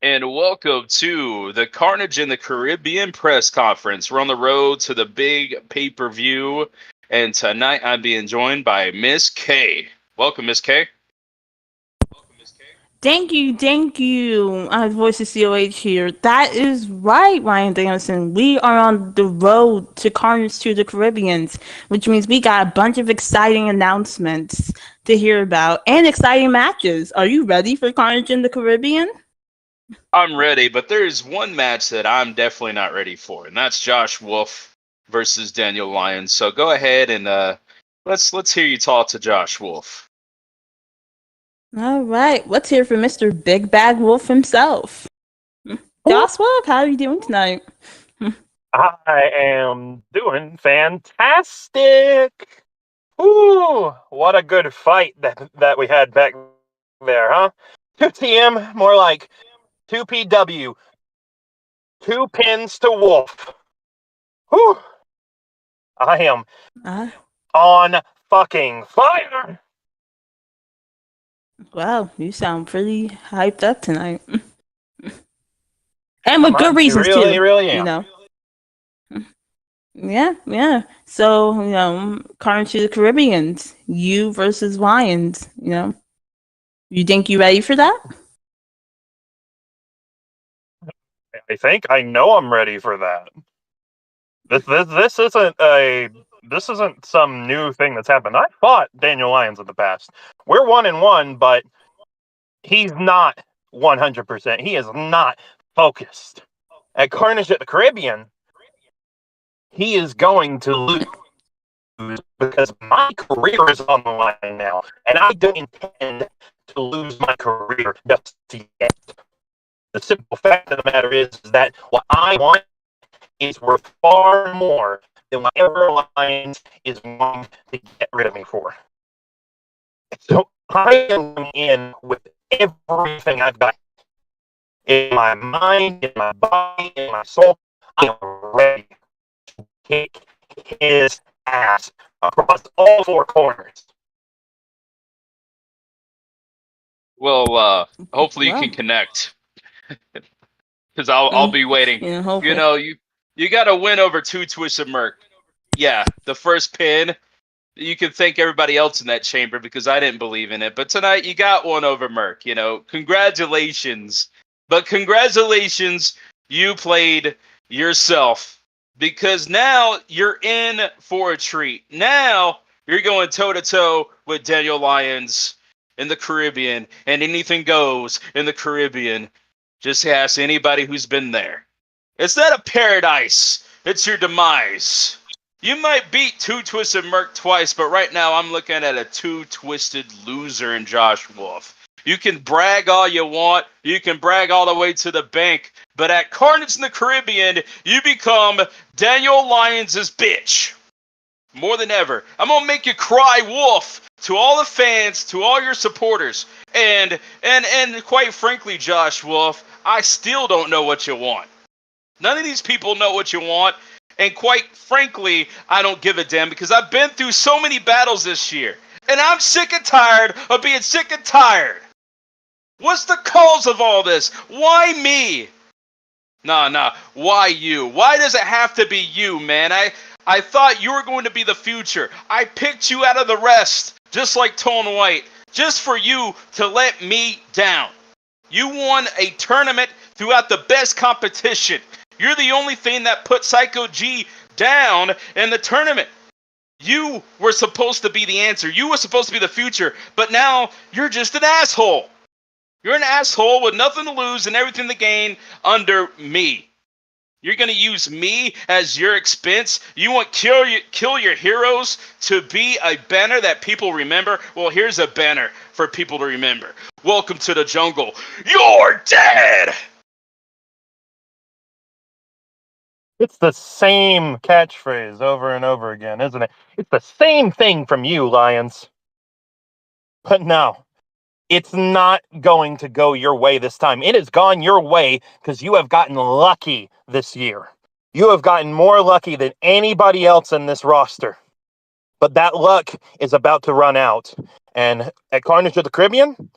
And welcome to the Carnage in the Caribbean press conference. We're on the road to the big pay-per-view, and tonight I'm being joined by Miss K. Welcome, Miss K. Thank you. Voice of COH here. That is right, Ryan Danielson. We are on the road to Carnage to the Caribbeans, which means we got a bunch of exciting announcements to hear about and exciting matches. Are you ready for Carnage in the Caribbean? I'm ready, but there's one match that I'm definitely not ready for, and that's Josh Wolf versus Daniel Lyons. So go ahead and let's hear you talk to Josh Wolf. All right, let's hear from Mr. Big Bad Wolf himself. Josh Wolf, how are you doing tonight? I am doing fantastic. Ooh, what a good fight that we had back there, huh? 2TM, more like 2PW. 2 pins to Wolf. Whew. I am Uh, on fucking fire. wow, you sound pretty hyped up tonight. And with good I reasons, really, too. really You am. know. Yeah. So, Carnage to the Caribbeans, you versus Lions. You think you ready for that? I think I know I'm ready for that. This isn't some new thing that's happened. I fought Daniel Lyons in the past. We're 1-1, but he's not 100%. He is not focused. At Carnage at the Caribbean, he is going to lose because my career is on the line now, and I don't intend to lose my career just yet. The simple fact of the matter is that what I want is worth far more than whatever Lions is going to get rid of me for. So I am going in with everything I've got in my mind, in my body, in my soul. I am ready to kick his ass across all four corners. Well, hopefully you can Well, connect, because I'll be waiting. You hopefully. know, you got to win over two Twisted Merc. Yeah, the first pin. You can thank everybody else in that chamber because I didn't believe in it. But tonight you got one over Merc. Congratulations. But congratulations, you played yourself because now you're in for a treat. Now you're going toe to toe with Daniel Lyons in the Caribbean, and anything goes in the Caribbean. Just ask anybody who's been there. It's not a paradise, it's your demise. You might beat Two Twisted Merc twice, but right now I'm looking at a two twisted loser in Josh Wolf. You can brag all you want, you can brag all the way to the bank, but at Carnage in the Caribbean, you become Daniel Lyons' bitch. More than ever. I'm gonna make you cry wolf to all the fans, to all your supporters. And quite frankly, Josh Wolf, I still don't know what you want. None of these people know what you want. And quite frankly, I don't give a damn because I've been through so many battles this year. And I'm sick and tired of being sick and tired. What's the cause of all this? Why me? Nah. Why you? Why does it have to be you, man? I thought you were going to be the future. I picked you out of the rest, just like Tone White, just for you to let me down. You won a tournament throughout the best competition. You're the only thing that put Psycho G down in the tournament. You were supposed to be the answer. You were supposed to be the future, but now you're just an asshole. You're an asshole with nothing to lose and everything to gain under me. You're going to use me as your expense? You want kill your heroes to be a banner that people remember? Well, here's a banner for people to remember. Welcome to the jungle. You're dead! It's the same catchphrase over and over again, isn't it? It's the same thing from you, Lions. But no, it's not going to go your way this time. It has gone your way because you have gotten lucky this year. You have gotten more lucky than anybody else in this roster. But that luck is about to run out. And at Carnage of the Caribbean,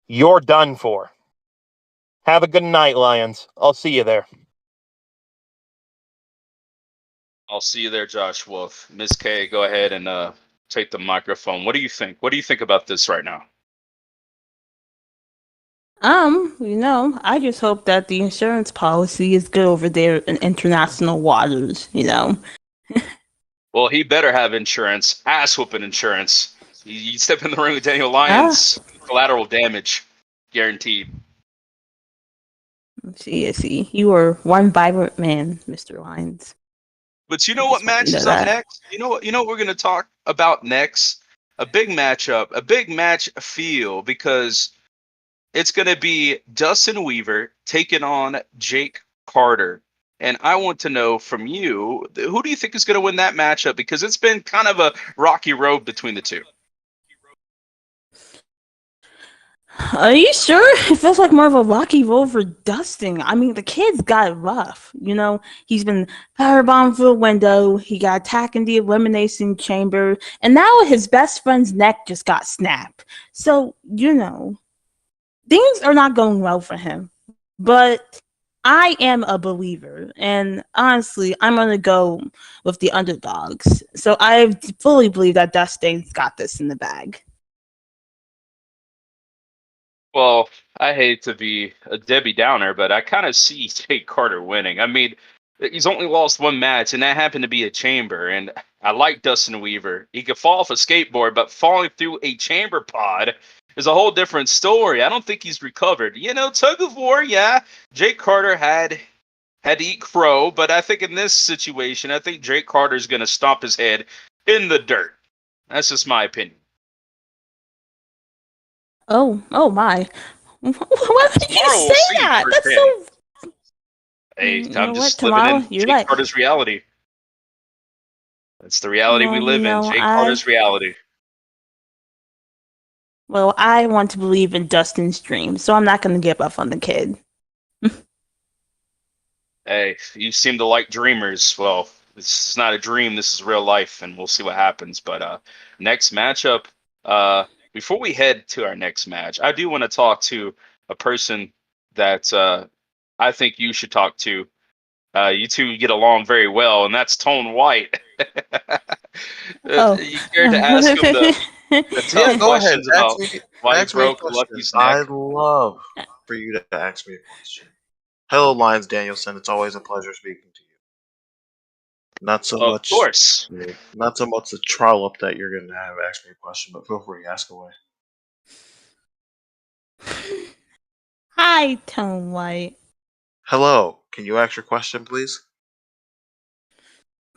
you're done for. Have a good night, Lions. I'll see you there. I'll see you there, Josh Wolf. Miss K, go ahead and take the microphone. What do you think? What do you think about this right now? I just hope that the insurance policy is good over there in international waters, Well, he better have insurance, ass whooping insurance. You step in the ring with Daniel Ah, Lyons, collateral damage, guaranteed. see, you are one vibrant man, Mr. Lyons. But you I know what just want you to match know is up that. next? You know what we're gonna talk about next? A big matchup, a big match feel, because it's gonna be Dustin Weaver taking on Jake Carter. And I want to know from you, who do you think is going to win that matchup? Because it's been kind of a rocky road between the two. Are you sure? It feels like more of a rocky road for Dustin. I mean, the kid's got it rough. He's been powerbombed through a window. He got attacked in the elimination chamber, and now his best friend's neck just got snapped. So things are not going well for him. But I am a believer, and honestly, I'm gonna go with the underdogs. So I fully believe that Dustin's got this in the bag. Well, I hate to be a Debbie Downer, but I kind of see Jake Carter winning. I mean, he's only lost one match, and that happened to be a chamber. And I like Dustin Weaver. He could fall off a skateboard, but falling through a chamber pod is a whole different story. I don't think he's recovered. Tug of war, yeah. Jake Carter had to eat crow, but I think in this situation, I think Jake Carter's going to stomp his head in the dirt. That's just my opinion. Oh my. Why would you Tomorrow we'll say see that? That's firsthand. so. Hey, You I'm know what? just living Tomorrow, in you're Jake right. Carter's reality. That's the reality we Well, live in. Jake Carter's reality. I want to believe in Dustin's dream, so I'm not going to give up on the kid. Hey, you seem to like dreamers. Well, this is not a dream. This is real life, and we'll see what happens. But next matchup. Before we head to our next match, I do want to talk to a person that I think you should talk to. You two get along very well, and that's Tone White. Oh. You care to ask him the tough Yeah, go ahead. questions about why he Ask me a broke question. Lucky's neck? I'd love for you to ask me a question. Hello, Lyons Danielson. It's always a pleasure speaking to you. Not so Of much, course. not so much the trollop that you're going to have ask me a question, but feel free, ask away. Hi, Tone White. Hello. Can you ask your question, please?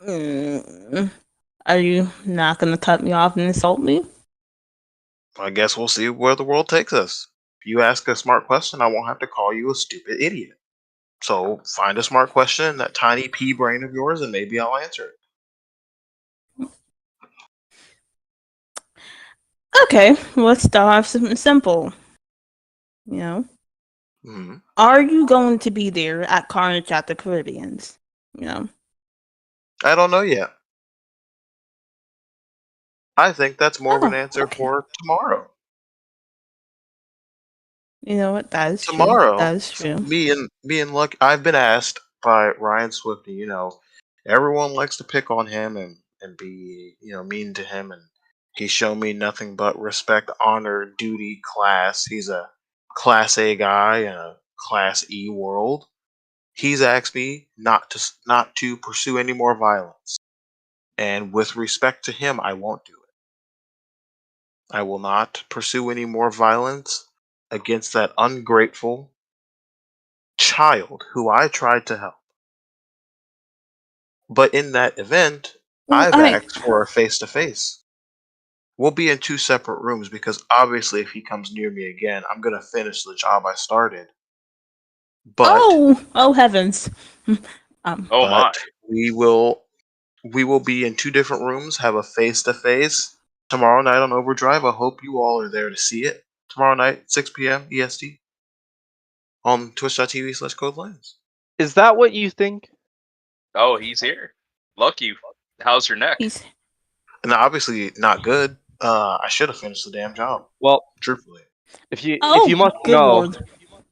Are you not going to cut me off and insult me? I guess we'll see where the world takes us. If you ask a smart question, I won't have to call you a stupid idiot. So find a smart question in that tiny pea brain of yours, and maybe I'll answer it. Okay, let's start off something simple. Mm-hmm. Are you going to be there at Carnage at the Caribbeans? I don't know yet. I think that's more of an answer okay. for tomorrow. You know what? That is true. Tomorrow, That is true. me and Luck. I've been asked by Ryan Swifty. Everyone likes to pick on him and be mean to him, and he's shown me nothing but respect, honor, duty, class. He's a class A guy in a class E world. He's asked me not to pursue any more violence, and with respect to him, I won't do it. I will not pursue any more violence against that ungrateful child who I tried to help. But in that event, I've asked for a face to face. We'll be in two separate rooms because obviously, if he comes near me again, I'm going to finish the job I started. But oh heavens! Oh my! we will be in two different rooms, have a face to face tomorrow night on Overdrive. I hope you all are there to see it tomorrow night, 6 p.m. EST on twitch.tv/CodeLines. Is that what you think? Oh, he's here. Lucky. How's your neck? And obviously not good. I should have finished the damn job. Well, Truthfully. if you must know, Lord.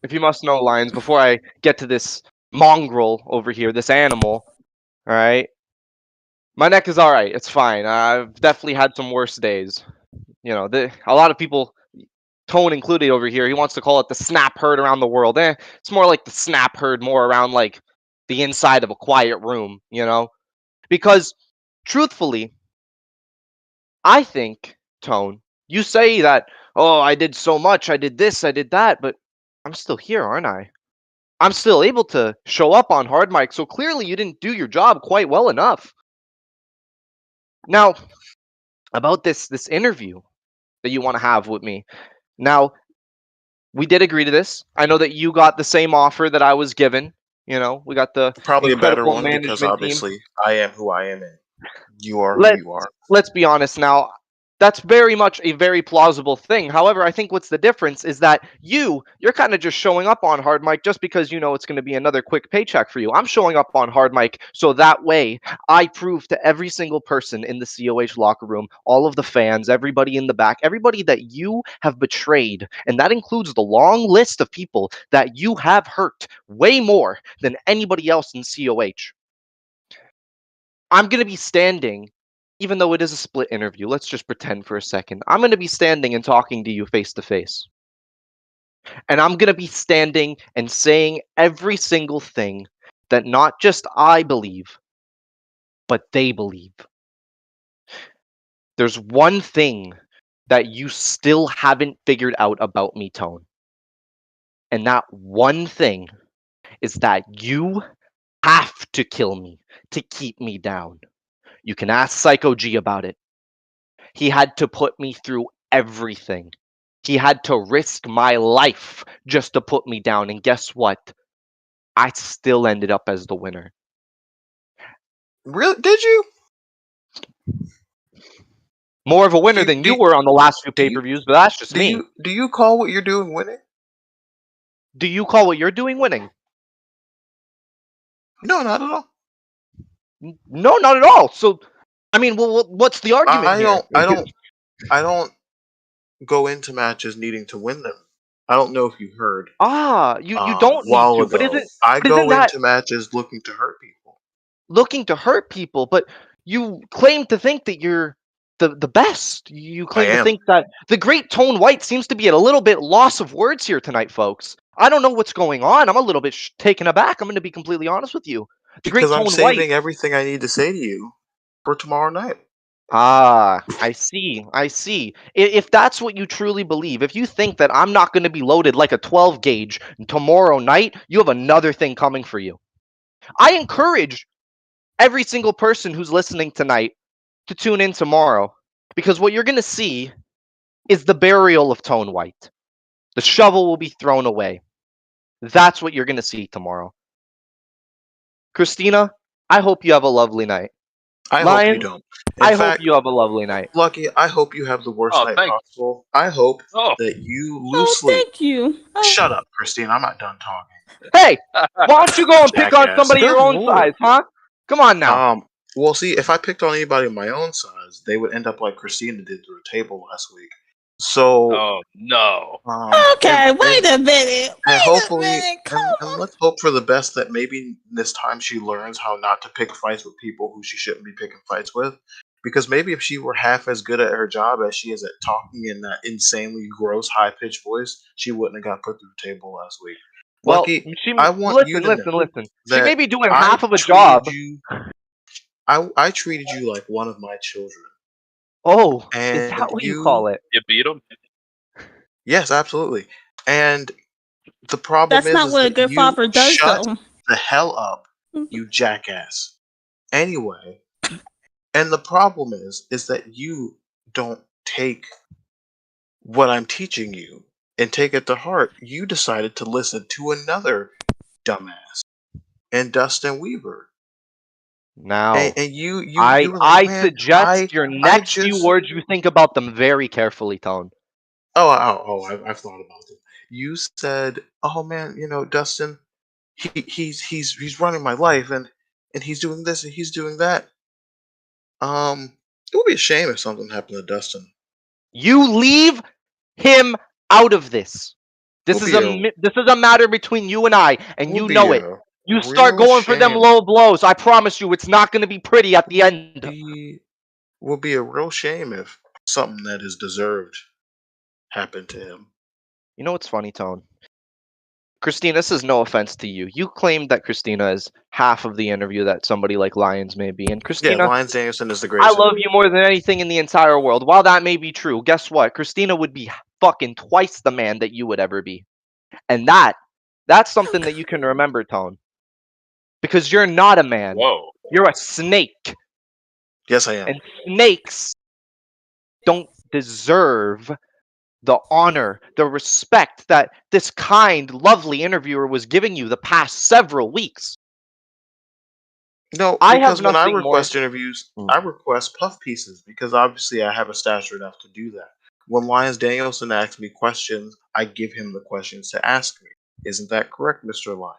if you must know, Lions, before I get to this mongrel over here, this animal, all right? My neck is all right. It's fine. I've definitely had some worse days. You know, a lot of people, Tone included over here, he wants to call it the snap herd around the world. It's more like the snap herd, more around like the inside of a quiet room, you know? Because truthfully, I think, Tone, you say that, oh, I did so much, I did this, I did that, but I'm still here, aren't I? I'm still able to show up on hard mic, so clearly you didn't do your job quite well enough. Now, about this interview that you want to have with me. Now, we did agree to this. I know that you got the same offer that I was given. You know, we got the Probably a better incredible one because management team. obviously I am who I am and you are who Let's you are. let's be honest now. That's very much a very plausible thing. However, I think what's the difference is that you're kind of just showing up on hard mic just because you know it's going to be another quick paycheck for you. I'm showing up on hard mic so that way I prove to every single person in the COH locker room, all of the fans, everybody in the back, everybody that you have betrayed, and that includes the long list of people that you have hurt way more than anybody else in COH. I'm going to be standing, even though it is a split interview. Let's just pretend for a second. I'm going to be standing and talking to you face to face. And I'm going to be standing and saying every single thing that not just I believe, but they believe. There's one thing that you still haven't figured out about me, Tone. And that one thing is that you have to kill me to keep me down. You can ask Psycho G about it. He had to put me through everything. He had to risk my life just to put me down. And guess what? I still ended up as the winner. Really? Did you? More of a winner Do than do you were on the last few do you pay-per-views, but that's just do me. you call what you're doing winning? Do you call what you're doing winning? No, not at all. No, not at all. So, I mean, well, what's the argument I here? don't go into matches needing to win them. I don't know if you heard. You don't need While to, but ago, I isn't go that into matches looking to hurt people. looking to hurt people? But you claim to think that you're the best. You I claim to am. think that the great Tone White seems to be at a little bit loss of words here tonight, folks. I don't know what's going on. I'm a little bit taken aback. I'm going to be completely honest with you. The great Because I'm Tone White. saving everything I need to say to you for tomorrow night. I see. I see. If that's what you truly believe, if you think that I'm not going to be loaded like a 12 gauge tomorrow night, you have another thing coming for you. I encourage every single person who's listening tonight to tune in tomorrow because what you're going to see is the burial of Tone White. The shovel will be thrown away. That's what you're going to see tomorrow. Christina, I hope you have a lovely night. I hope you Lion, don't. I In hope fact, you have a lovely night. Lucky, I hope you have the worst Oh, night thank. possible. I hope Oh, that you lose Oh, sleep. thank you. Oh, Shut up, Christine. I'm not done talking. Hey, why don't you go and pick on Jackass. somebody your Good own lord. size, huh? Come on now. Well, see, if I picked on anybody of my own size, they would end up like Christina did through a table last week. So, oh no. okay, wait a minute. and Wait a hopefully, minute. Come and on. let's hope for the best that maybe this time she learns how not to pick fights with people who she shouldn't be picking fights with. Because maybe if she were half as good at her job as she is at talking in that insanely gross, high pitched voice, she wouldn't have got put through the table last week. Well, Lucky, she I want you listen, to listen, know listen. She may that be doing I half of a treated job. you. I treated you like one of my children, Oh, is and that what you call it? You beat him. yes, absolutely. And the problem That's not is what a that good you father does, shut though. the hell up, you jackass. Anyway, and the problem is that you don't take what I'm teaching you and take it to heart. You decided to listen to another dumbass and Dustin Weaver. Now, And you were like, I man, suggest your I next few just words you think about them very carefully, Tone. I've thought about it. You said, oh man, Dustin, he's running my life and he's doing this and he's doing that. It would be a shame if something happened to Dustin. You leave him out of this. This Will is be this is a matter between you and I, and will you be know it. a You start real going for them shame. low blows. I promise you, it's not going to be pretty at the end. Be will be a real shame if something that is deserved happened to him. You know what's funny, Tone? Christina, this is no offense to you. You claimed that Christina is half of the interview that somebody like Lyons may be. And Yeah, Christina, Lyons Danielson is the I greatest love interview. you more than anything in the entire world. While that may be true, guess what? Christina would be fucking twice the man that you would ever be. And that's something that you can remember, Tone. Because you're not a man. Whoa. You're a snake. Yes, I am. And snakes don't deserve the honor, the respect that this kind, lovely interviewer was giving you the past several weeks. No, I have because when I nothing more. request interviews, Mm. I request puff pieces because obviously I have a stature enough to do that. When Lyons Danielson asks me questions, I give him the questions to ask me. Isn't that correct, Mr. Lyons?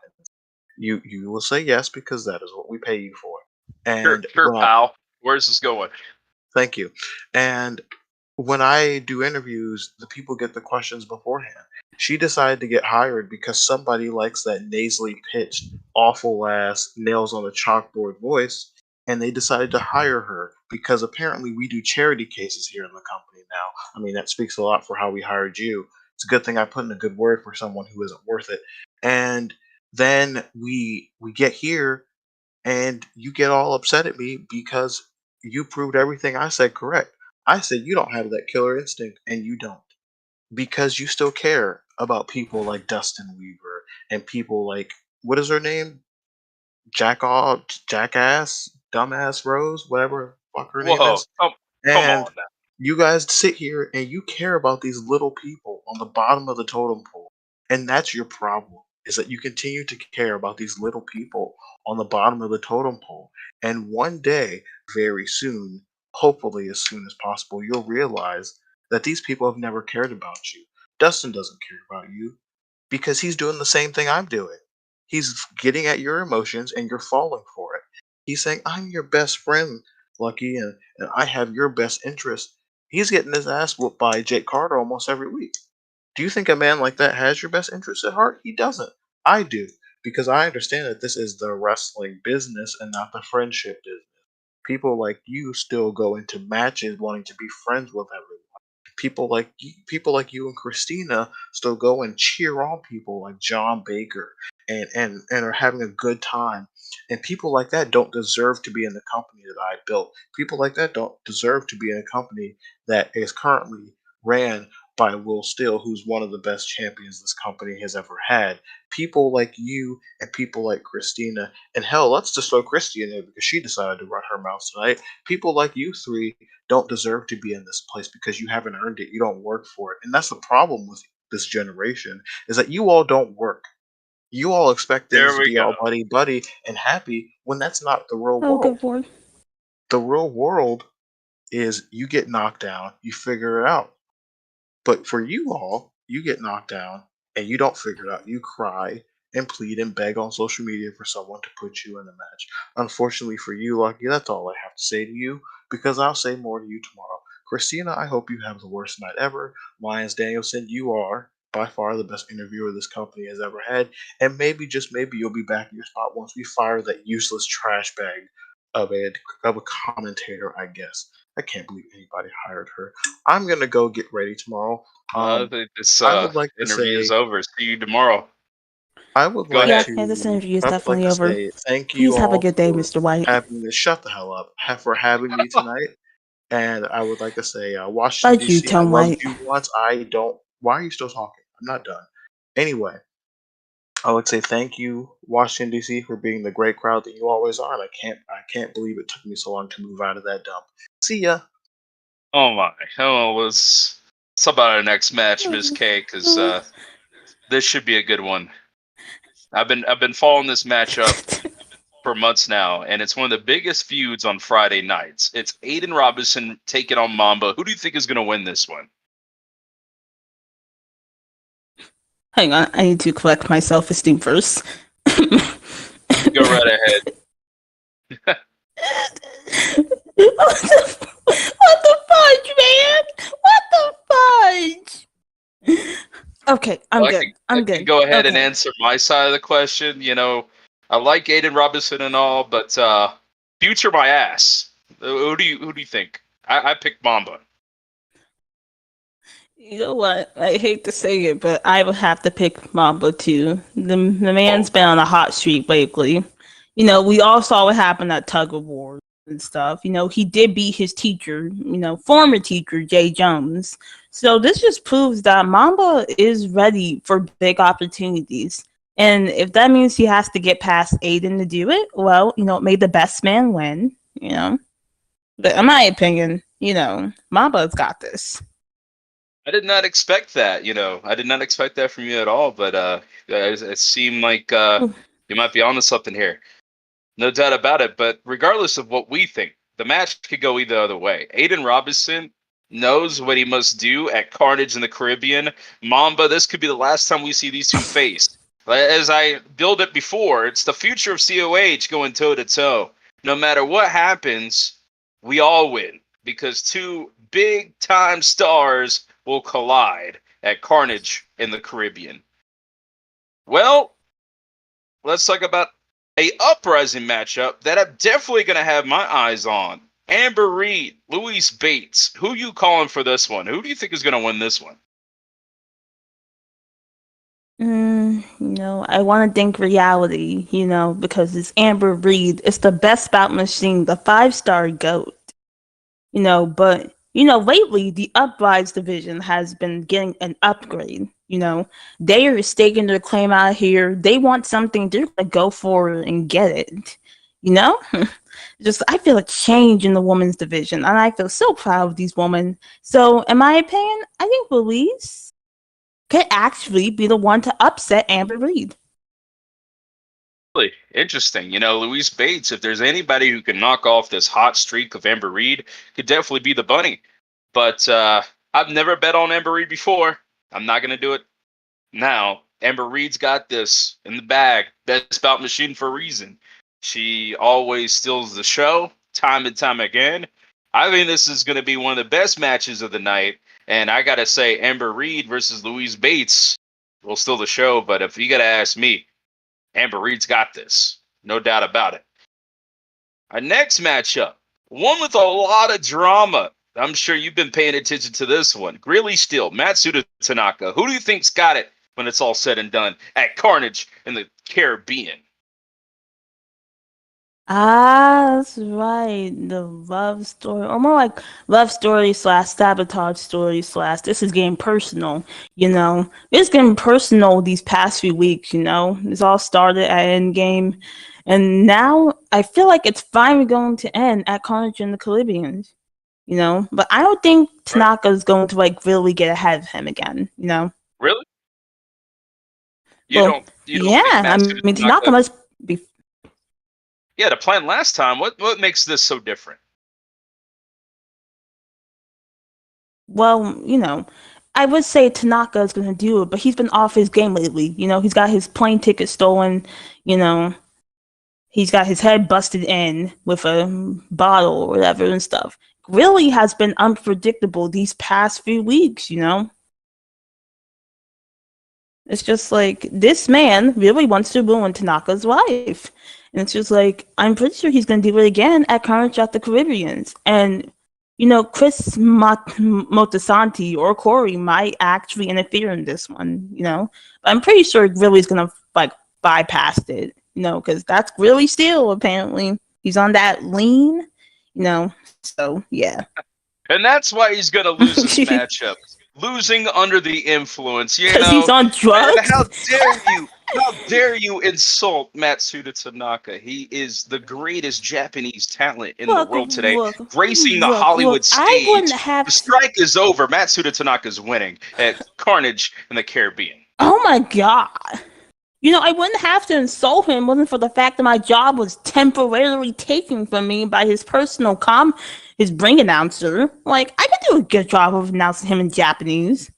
You will say yes because that is what we pay you for. And Sure, when I pal. Where's this going? thank you. And when I do interviews, the people get the questions beforehand. She decided to get hired because somebody likes that nasally pitched, awful ass, nails on a chalkboard voice, and they decided to hire her because apparently we do charity cases here in the company now. I mean, that speaks a lot for how we hired you. It's a good thing I put in a good word for someone who isn't worth it. And then we get here and you get all upset at me because you proved everything I said correct. I said you don't have that killer instinct, and you don't because you still care about people like Dustin Weaver and people like what is her name, Jackass, Dumbass Rose, whatever the fuck her name Whoa. is, Come and on now. you guys sit here and you care about these little people on the bottom of the totem pole. And that's your problem, is that you continue to care about these little people on the bottom of the totem pole. And one day, very soon, hopefully as soon as possible, you'll realize that these people have never cared about you. Dustin doesn't care about you because he's doing the same thing I'm doing. He's getting at your emotions and you're falling for it. He's saying, I'm your best friend, Lucky, and I have your best interest. He's getting his ass whooped by Jake Carter almost every week. Do you think a man like that has your best interest at heart? He doesn't. I do, because I understand that this is the wrestling business and not the friendship business. People like you still go into matches wanting to be friends with everyone. People like you and Christina still go and cheer on people like John Baker and are having a good time. And people like that don't deserve to be in the company that I built. People like that don't deserve to be in a company that is currently ran by Will Steele, who's one of the best champions this company has ever had. People like you and people like Christina, and hell, let's just throw Christy in there because she decided to run her mouth tonight. People like you three don't deserve to be in this place because you haven't earned it. You don't work for it. And that's the problem with this generation is that you all don't work. You all expect things There to we be go. all buddy buddy and happy when that's not the real Oh, world. good boy. The real world is you get knocked down, you figure it out. But for you all, you get knocked down and you don't figure it out. You cry and plead and beg on social media for someone to put you in the match. Unfortunately for you, Lucky, that's all I have to say to you because I'll say more to you tomorrow. Christina, I hope you have the worst night ever. Lyons Danielson, you are by far the best interviewer this company has ever had. And maybe, just maybe, you'll be back in your spot once we fire that useless trash bag of a commentator, I guess. I can't believe anybody hired her. I'm gonna go get ready tomorrow. I think this I would like to interview is say over. See you tomorrow. I would Go like ahead. Yeah, this to interview is I would like definitely to over. say thank Please you have a all good day, for Mr. White. having me. Shut the hell up. For having me tonight. And I would like to say, Washington But you, D.C. I Tom loved White. you once. I don't. Why are you still talking? I'm not done. Anyway, I would say thank you, Washington D.C., for being the great crowd that you always are. And I can't believe it took me so long to move out of that dump. See ya. Oh my. Oh, let's about our next match, Ms. K, because this should be a good one. I've been following this matchup for months now, and it's one of the biggest feuds on Friday nights. It's Aiden Robinson taking on Mamba. Who do you think is going to win this one? Hang on, I need to collect my self-esteem first. Go right ahead. What the fudge, man? What the fudge? Okay, I'm good. I I'm can good. go ahead and Okay. answer my side of the question. I like Aiden Robinson and all, but future my ass. Who do you think? I picked Mamba. You know what? I hate to say it, but I would have to pick Mamba too. The man's Oh, been on a hot streak lately. We all saw what happened at Tug of War and stuff. He did beat his teacher, former teacher, Jay Jones. So this just proves that Mamba is ready for big opportunities. And if that means he has to get past Aiden to do it, well, may the best man win. But in my opinion, Mamba's got this. I did not expect that. I did not expect that from you at all. But it seemed like you might be onto something here. No doubt about it. But regardless of what we think, the match could go either other way. Aiden Robinson knows what he must do at Carnage in the Caribbean. Mamba, this could be the last time we see these two face. As I build it before, it's the future of COH going toe to toe. No matter what happens, we all win because two big time stars will collide at Carnage in the Caribbean. Well, let's talk about a uprising matchup that I'm definitely going to have my eyes on. Amber Reed, Louise Bates. Who you calling for this one? Who do you think is going to win this one? I want to think reality, because it's Amber Reed. It's the best bout machine, the 5-star GOAT. But lately the Uprise division has been getting an upgrade. They are staking their claim out here. They want something, they're gonna go for it and get it. You know? Just I feel a change in the women's division, and I feel so proud of these women. So in my opinion, I think Louise could actually be the one to upset Amber Reed. Really interesting. Louise Bates, if there's anybody who can knock off this hot streak of Amber Reed, could definitely be the bunny. But I've never bet on Amber Reed before. I'm not going to do it now. Amber Reed's got this in the bag. Best bout machine for a reason. She always steals the show, time and time again. I think this is going to be one of the best matches of the night. And I got to say, Amber Reed versus Louise Bates will steal the show. But if you got to ask me, Amber Reed's got this. No doubt about it. Our next matchup, one with a lot of drama. I'm sure you've been paying attention to this one. Greeley Steele, Matsuda Tanaka. Who do you think's got it when it's all said and done at Carnage in the Caribbean? Ah, that's right. The love story, or more like love story slash sabotage story slash this is getting personal. It's getting personal these past few weeks. This all started at Endgame, and now I feel like it's finally going to end at Carnage in the Caribbean. But I don't think Right. Tanaka is going to really get ahead of him again. Really? You Well, don't yeah. think I Matsuda mean, Tanaka Tanaka? must be. Yeah, the plan last time. What makes this so different? Well, I would say Tanaka is going to do it, but he's been off his game lately. He's got his plane ticket stolen. You know, he's got his head busted in with a bottle or whatever and stuff. Really has been unpredictable these past few weeks. It's just like this man really wants to ruin Tanaka's life. And it's just like, I'm pretty sure he's going to do it again at Carnage at the Caribbeans. And, Chris Motasanti or Corey might actually interfere in this one, But I'm pretty sure Grilly's going to, bypass it, because that's Grilly still, apparently. He's on that lean, so, yeah. And that's why he's going to lose this matchup. Losing under the influence, Because he's on drugs? And how dare you? How dare you insult Matsuda Tanaka? He is the greatest Japanese talent in the world today, gracing the Hollywood stage. The strike is over. Matsuda Tanaka's winning at Carnage in the Caribbean. Oh my god. I wouldn't have to insult him wasn't for the fact that my job was temporarily taken from me by his personal his ring announcer. I could do a good job of announcing him in Japanese.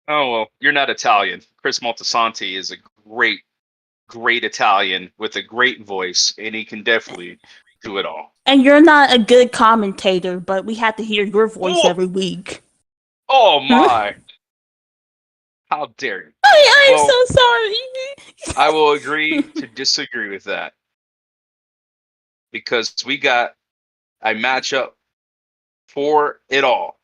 Oh, well, you're not Italian. Chris Moltisanti is a great, great Italian with a great voice, and he can definitely do it all. And you're not a good commentator, but we have to hear your voice every week. Oh Huh? my! How dare you? I'm Well, so sorry. I will agree to disagree with that because we got a matchup for it all.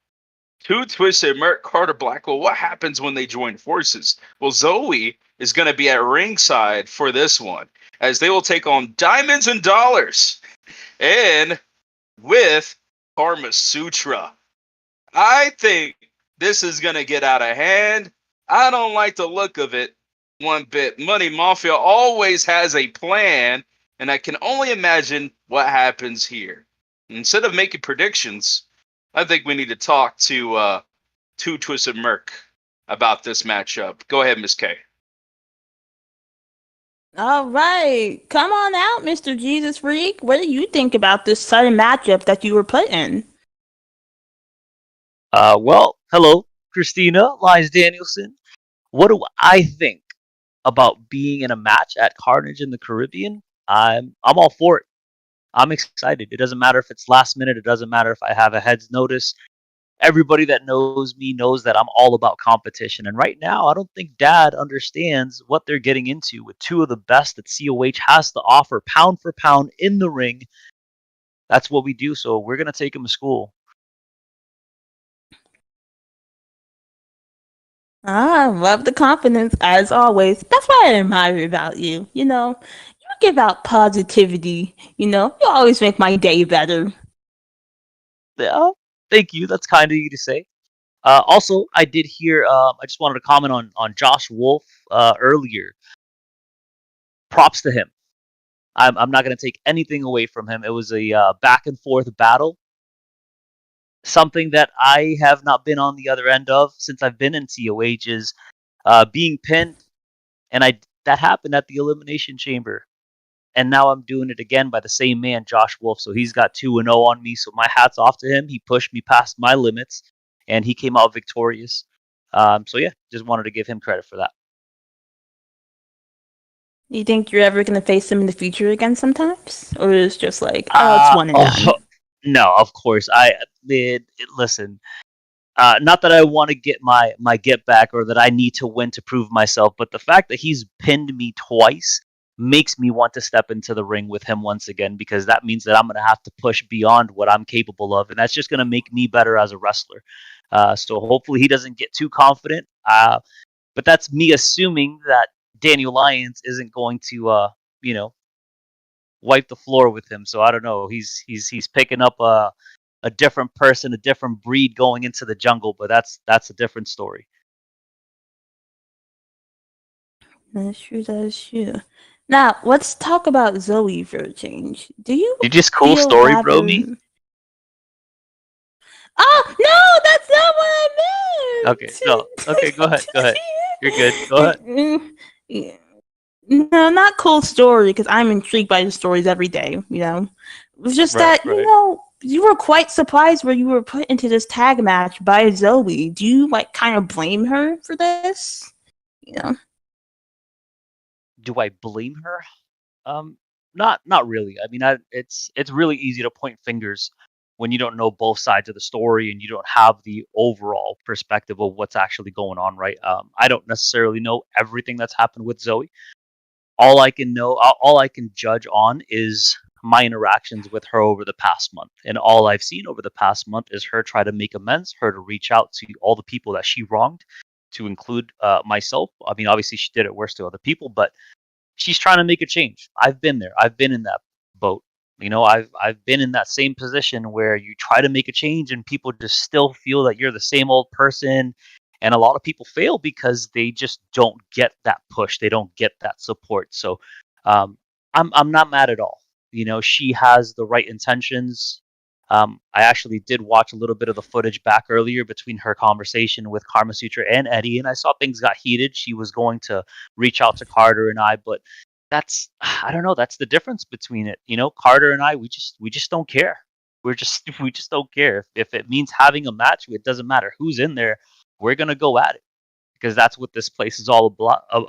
Two Twisted Merc, Carter Blackwell. What happens when they join forces? Well, Zoe is going to be at ringside for this one as they will take on Diamonds and Dollars and with Karma Sutra. I think this is going to get out of hand. I don't like the look of it one bit. Money Mafia always has a plan, and I can only imagine what happens here. Instead of making predictions, I think we need to talk to Two Twisted Merc about this matchup. Go ahead, Miss K. All right, come on out, Mr. Jesus Freak. What do you think about this sudden matchup that you were put in? Well, hello, Christina, Lies Danielson. What do I think about being in a match at Carnage in the Caribbean? I'm all for it. I'm excited. It doesn't matter if it's last minute. It doesn't matter if I have a head's notice. Everybody that knows me knows that I'm all about competition. And right now, I don't think Dad understands what they're getting into with two of the best that COH has to offer, pound for pound in the ring. That's what we do. So we're gonna take him to school. I love the confidence, as always. That's what I admire about you. You give out positivity. You always make my day better. Yeah, thank you. That's kind of you to say. Also, I did hear. I just wanted to comment on Josh Wolf earlier. Props to him. I'm not going to take anything away from him. It was a back and forth battle, something that I have not been on the other end of since I've been in COH is being pinned, and I that happened at the Elimination Chamber, and now I'm doing it again by the same man, Josh Wolf. So he's got 2-0 on me. So my hats off to him. He pushed me past my limits, and he came out victorious. So yeah, just wanted to give him credit for that. You think you're ever going to face him in the future again sometimes? Or is just like, oh, it's one and done? No, of course. Listen. Not that I want to get my get back or that I need to win to prove myself, but the fact that he's pinned me twice makes me want to step into the ring with him once again because that means that I'm going to have to push beyond what I'm capable of, and that's just going to make me better as a wrestler. So hopefully he doesn't get too confident. But that's me assuming that Daniel Lyons isn't going to, wipe the floor with him. So I don't know. He's picking up a different person, a different breed going into the jungle, but that's a different story. That's true, that's true. Now, let's talk about Zoe for a change. Do you You just cool feel story, bro. Me. Oh, no, that's not what I meant! Okay, no. Okay, go ahead. Go ahead. You're good. Go ahead. No, not cool story, because I'm intrigued by the stories every day, It was just Right, that, right. you were quite surprised where you were put into this tag match by Zoe. Do you, kind of blame her for this? Do I blame her? Not really. I mean, it's really easy to point fingers when you don't know both sides of the story and you don't have the overall perspective of what's actually going on, right? I don't necessarily know everything that's happened with Zoe. All I can judge on is my interactions with her over the past month. And all I've seen over the past month is her try to make amends, her to reach out to all the people that she wronged, to include myself. I mean, obviously she did it worse to other people, but she's trying to make a change. I've been there. I've been in that boat. I've been in that same position where you try to make a change and people just still feel that you're the same old person. And a lot of people fail because they just don't get that push. They don't get that support. So I'm not mad at all. She has the right intentions. I actually did watch a little bit of the footage back earlier between her conversation with Karma Sutra and Eddie, and I saw things got heated. She was going to reach out to Carter and I, but I don't know. That's the difference between it. Carter and I, we just don't care. We just don't care. If it means having a match, it doesn't matter who's in there. We're gonna go at it because that's what this place is all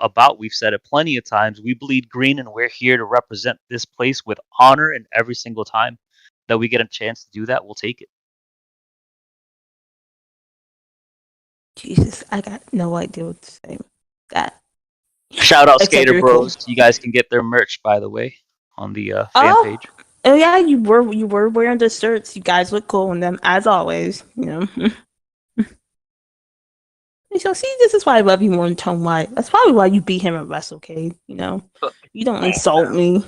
about. We've said it plenty of times. We bleed green, and we're here to represent this place with honor. And every single time that we get a chance to do that, we'll take it. Jesus, I got no idea what to say. That. Shout out Except Skater you're cool. Bros. You guys can get their merch, by the way, on the fan Oh, page. oh yeah, you were wearing the shirts. You guys look cool in them as always. You know. So see, this is why I love you more than Tone White. That's probably why you beat him at WrestleCade. You know, you don't insult me.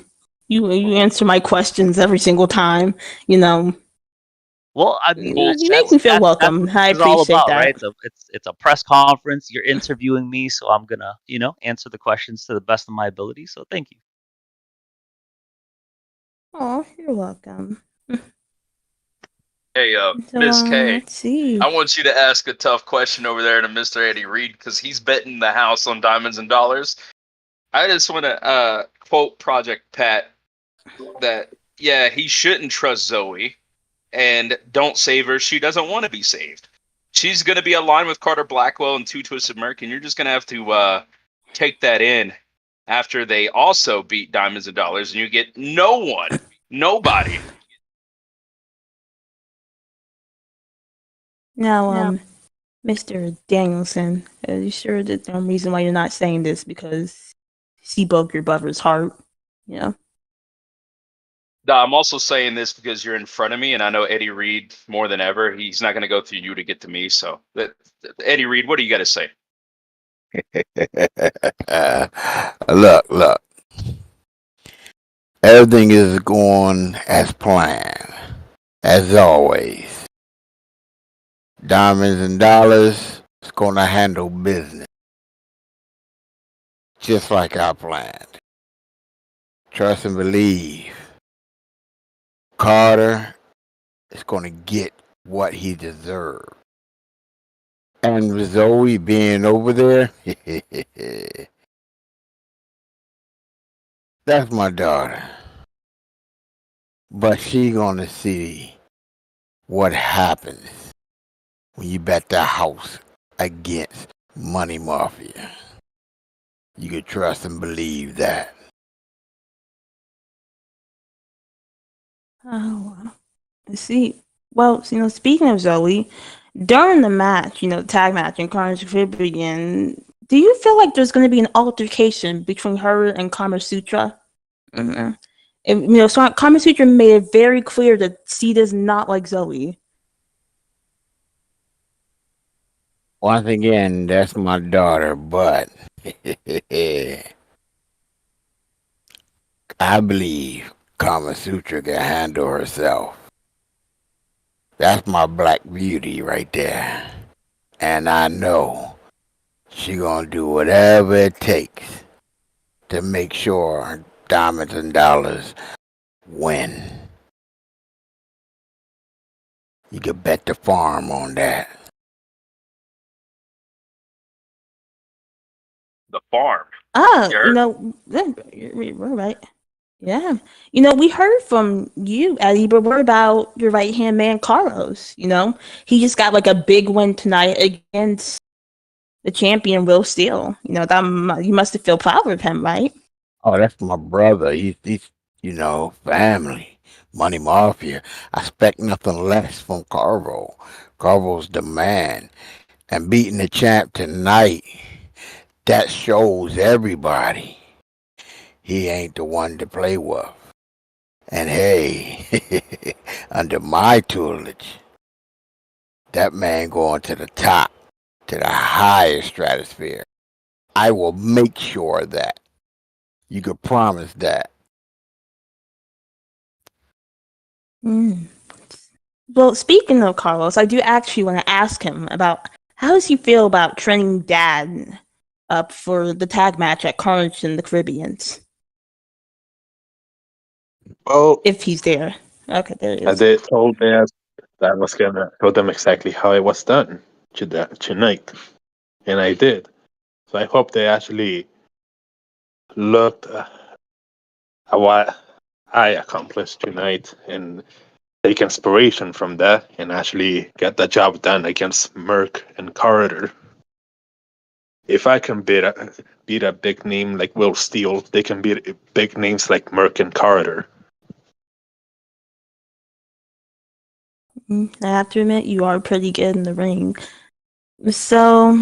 You answer my questions every single time. You know, Well, I mean, you make me feel that's what welcome. I this is all appreciate about, that. right? It's a press conference. You're interviewing me, so I'm gonna, answer the questions to the best of my ability. So thank you. Oh, you're welcome. Hey, So, Miss K, let's see. I want you to ask a tough question over there to Mr. Eddie Reed because he's betting the house on Diamonds and Dollars. I just want to quote Project Pat that, yeah, he shouldn't trust Zoe and don't save her. She doesn't want to be saved. She's going to be aligned with Carter Blackwell and Two Twisted Merc, and you're just going to have to take that in after they also beat Diamonds and Dollars, and you get nobody. Now, Mr. Danielson, are you sure that the only reason why you're not saying this because she broke your brother's heart? You know. I'm also saying this because you're in front of me, and I know Eddie Reed more than ever. He's not going to go through you to get to me. So, Eddie Reed, what do you got to say? Look. Everything is going as planned, as always. Diamonds and Dollars is going to handle business, just like I planned. Trust and believe. Carter is going to get what he deserves. And with Zoe being over there, that's my daughter. But she gonna see what happens when you bet the house against Money Mafia. You can trust and believe that. Oh, wow. I see. Well, speaking of Zoe, during the match, tag match in Carnage Caribbean, do you feel like there's going to be an altercation between her and Kama Sutra? Mm-hmm. So Kama Sutra made it very clear that she does not like Zoe. Once again, that's my daughter, but I believe Kama Sutra can handle herself. That's my black beauty right there. And I know she gonna do whatever it takes to make sure Diamonds and Dollars win. You can bet the farm on that. The farm. We're right. Yeah. We heard from you, Eddie, but what about your right-hand man, Carlos? He just got like a big win tonight against the champion, Will Steele. That you must have feel proud of him, right? Oh, that's my brother. He's family. Money Mafia. I expect nothing less from Carvo. Carvo's the man. And beating the champ tonight, that shows everybody he ain't the one to play with. And hey, under my tutelage, that man going to the top, to the highest stratosphere. I will make sure of that. You could promise that. Well, speaking of Carlos, I do actually want to ask him about how does he feel about training Dad up for the tag match at Carnage in the Caribbeans? Well, if he's there. Okay, there he is. they told me that I was gonna tell them exactly how it was done tonight, and I did. So I hope they actually looked at what I accomplished tonight and take inspiration from that and actually get the job done against Merck and Carter. If I can beat a big name like Will Steele, they can beat big names like Merck and Carter. I have to admit, you are pretty good in the ring. So,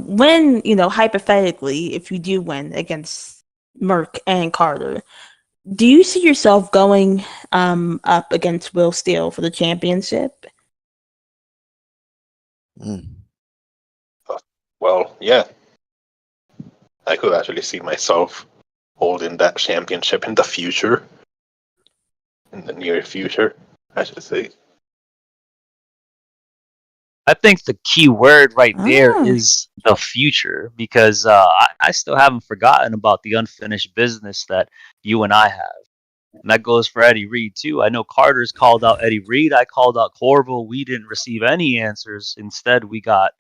when, hypothetically, if you do win against Merck and Carter, do you see yourself going up against Will Steele for the championship? Well, yeah, I could actually see myself holding that championship in the future, in the near future, I should say. I think the key word right there Oh. is the future, because I still haven't forgotten about the unfinished business that you and I have. And that goes for Eddie Reed, too. I know Carter's called out Eddie Reed. I called out Corvo. We didn't receive any answers. Instead, we got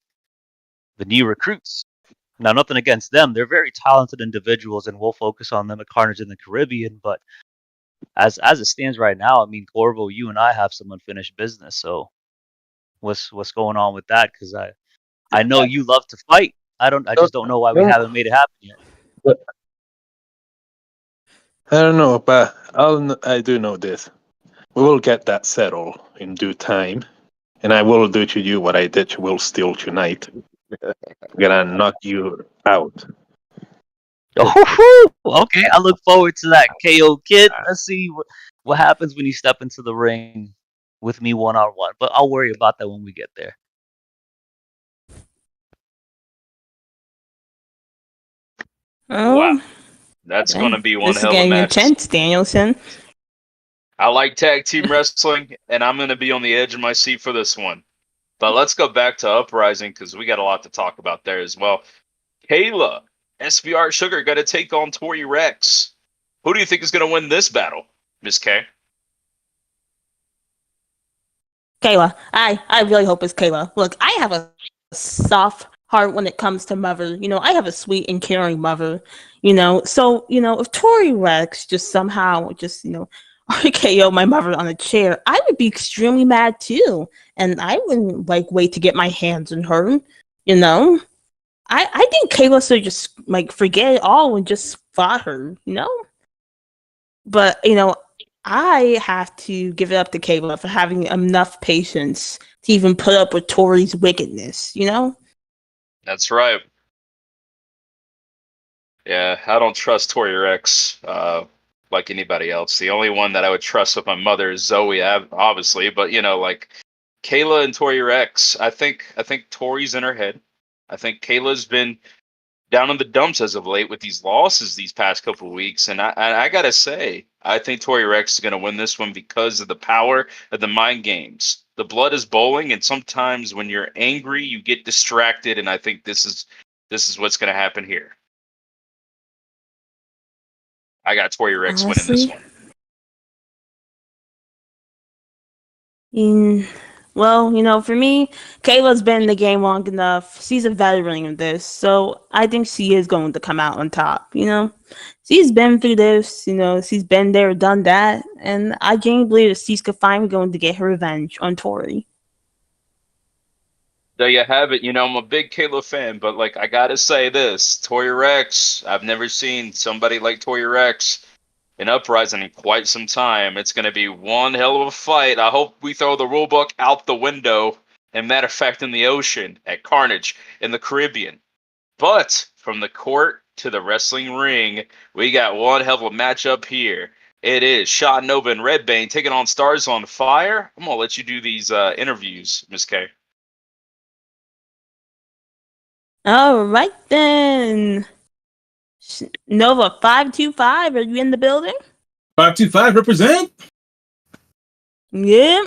the new recruits. Now, nothing against them. They're very talented individuals, and we'll focus on them at Carnage in the Caribbean. But as it stands right now, I mean, Corvo, you and I have some unfinished business. So what's going on with that? Because I know you love to fight. I just don't know why we haven't made it happen yet. But I don't know, but I do know this. We will get that settled in due time, and I will do to you what I did to Will Steele tonight. I'm gonna knock you out. Oh, okay, I look forward to that, KO Kid. Let's see what happens when you step into the ring with me one-on-one. But I'll worry about that when we get there. Oh, Wow. That's going to be one this is hell of a getting match. intense, Danielson. I like tag team wrestling, and I'm going to be on the edge of my seat for this one. But let's go back to Uprising, because we got a lot to talk about there as well. Kayla, SBR Sugar, got to take on Tori Rex. Who do you think is going to win this battle, Miss K? Kayla. I really hope it's Kayla. Look, I have a soft heart when it comes to mother. I have a sweet and caring mother. So, if Tori Rex just somehow RKO my mother on a chair, I would be extremely mad too. And I wouldn't wait to get my hands on her. I think Kayla should just forget it all and just fought her, But I have to give it up to Kayla for having enough patience to even put up with Tori's wickedness, That's right. Yeah, I don't trust Tori Rex like anybody else. The only one that I would trust with my mother is Zoe, obviously. But Kayla and Tori Rex, I think Tori's in her head. I think Kayla's been down in the dumps as of late with these losses these past couple of weeks, and I gotta say, I think Tori Rex is gonna win this one because of the power of the mind games. The blood is boiling, and sometimes when you're angry, you get distracted, and I think this is what's gonna happen here. I got Tori Rex winning this one. Well, for me, Kayla's been in the game long enough. She's a veteran of this, so I think she is going to come out on top. She's been through this. She's been there, done that, and I genuinely believe that she's finally going to get her revenge on Tori. There you have it. I'm a big Kayla fan, but I gotta say this: Tori Rex. I've never seen somebody like Tori Rex in Uprising in quite some time. It's going to be one hell of a fight. I hope we throw the rule book out the window, and matter of fact, in the ocean at Carnage in the Caribbean. But from the court to the wrestling ring, we got one hell of a matchup here. It is Shot Nova and Redbane taking on Stars on Fire. I'm going to let you do these interviews, Miss K. All right, then. Nova 525, are you in the building? 525 represent. Yeah.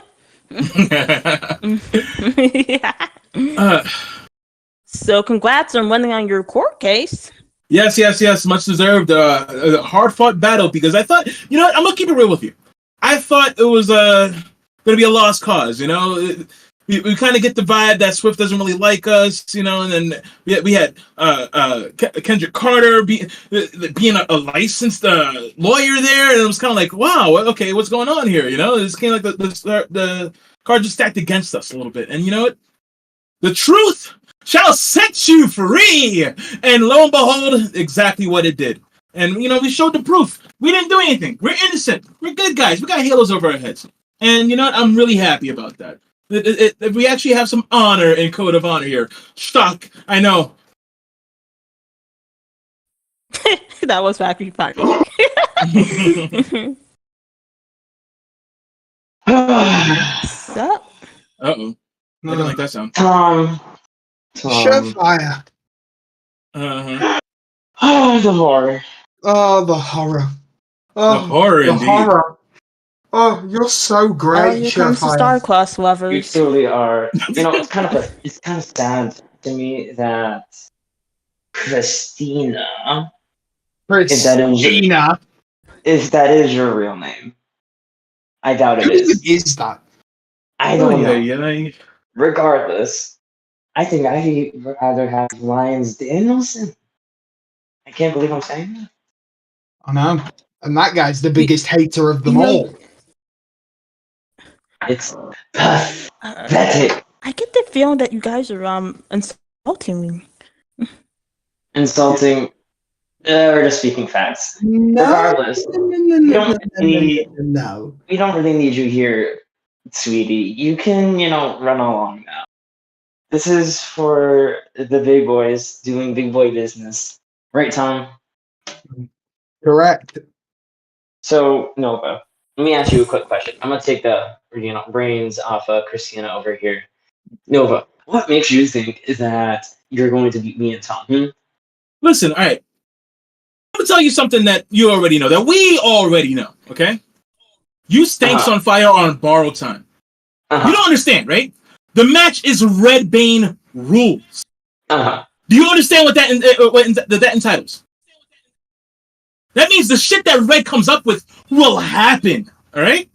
So congrats on winning on your court case. Yes, much deserved. A hard fought battle, because I thought, what, I'm gonna keep it real with you. I thought it was gonna be a lost cause. We kind of get the vibe that Swift doesn't really like us, and then we had Kendrick Carter being a licensed lawyer there, and it was kind of like, wow, okay, what's going on here? It's kind of like the cards are stacked against us a little bit, and you know what? The truth shall set you free, and lo and behold, exactly what it did. And we showed the proof. We didn't do anything. We're innocent. We're good guys. We got halos over our heads, and you know what? I'm really happy about that. We actually have some honor and code of honor here. Shock, I know. That was happy funny. So, Uh-oh. I didn't like that sound. Tom. Surefire. Uh-huh. Oh, the horror. Oh, the horror. Oh, The horror, the indeed. horror. Oh, you're so great, oh, here comes the Surefire. star-crossed You lovers. truly are. You know, it's kind of sad to me that Christina, if that Christina. is your real name. I doubt it Who is. is that? I don't know. Yeah. Regardless, I think I'd rather have Lyons Danielson. I can't believe I'm saying that. I know. And that guy's the biggest hater of them all. It's pathetic. I get the feeling that you guys are insulting me. Insulting, or just speaking facts. No. Regardless, No. we don't really need you here, sweetie. You can, run along now. This is for the big boys doing big boy business. Right, Tom? Correct. So, Nova, let me ask you a quick question. I'm going to take the brains off of Christina over here. Nova, what makes you think that you're going to beat me and Tom? Listen, all right. I'm going to tell you something that you already know, that we already know, okay? You stanks on fire on borrowed time. You don't understand, right? The match is Red Bane rules. Do you understand what that entitles? That means the shit that Red comes up with will happen, all right?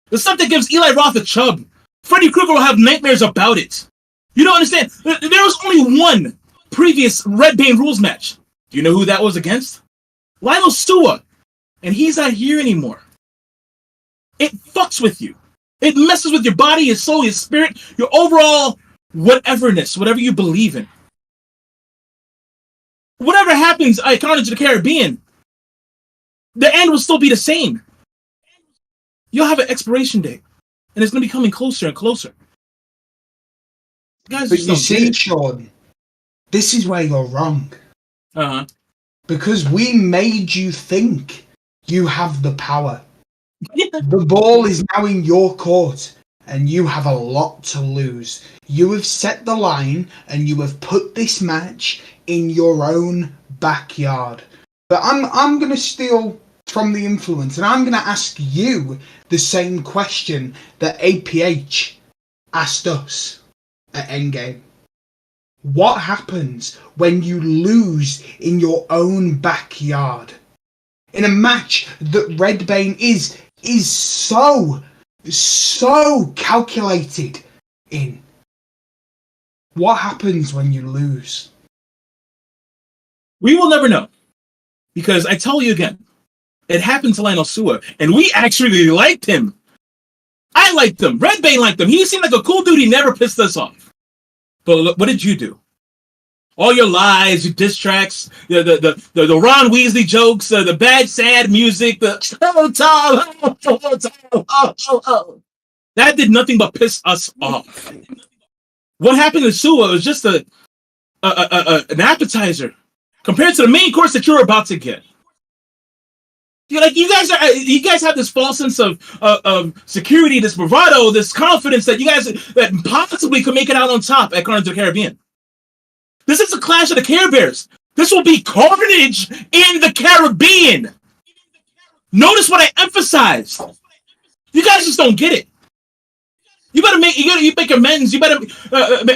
The stuff that gives Eli Roth a chub. Freddy Krueger will have nightmares about it. You don't understand? There was only one previous Red Bane rules match. Do you know who that was against? Lionel Stua. And he's not here anymore. It fucks with you. It messes with your body, your soul, your spirit, your overall whateverness, whatever you believe in. Whatever happens at Carnage of the Caribbean, the end will still be the same. You'll have an expiration date, and it's going to be coming closer and closer. Guys, But you see, Sean, this is where you're wrong. Because we made you think you have the power. The ball is now in your court, and you have a lot to lose. You have set the line, and you have put this match in your own backyard. But I'm going to steal from the influence, and I'm going to ask you the same question that APH asked us at Endgame. What happens when you lose in your own backyard? In a match that Red Bane is so calculated in. What happens when you lose? We will never know. Because I tell you again, it happened to Lionel Sua, and we actually liked him. I liked him. Red Bane liked him. He seemed like a cool dude. He never pissed us off. But look, what did you do? All your lies, your diss tracks, the Ron Weasley jokes, the bad, sad music, the that did nothing but piss us off. What happened to Sua was just an appetizer compared to the main course that you're about to get. You guys have this false sense of security, this bravado, this confidence that you guys that possibly could make it out on top at Carnage of the Caribbean. This is a clash of the Care Bears. This will be Carnage in the Caribbean. Notice what I emphasized. You guys just don't get it. You make amends. You better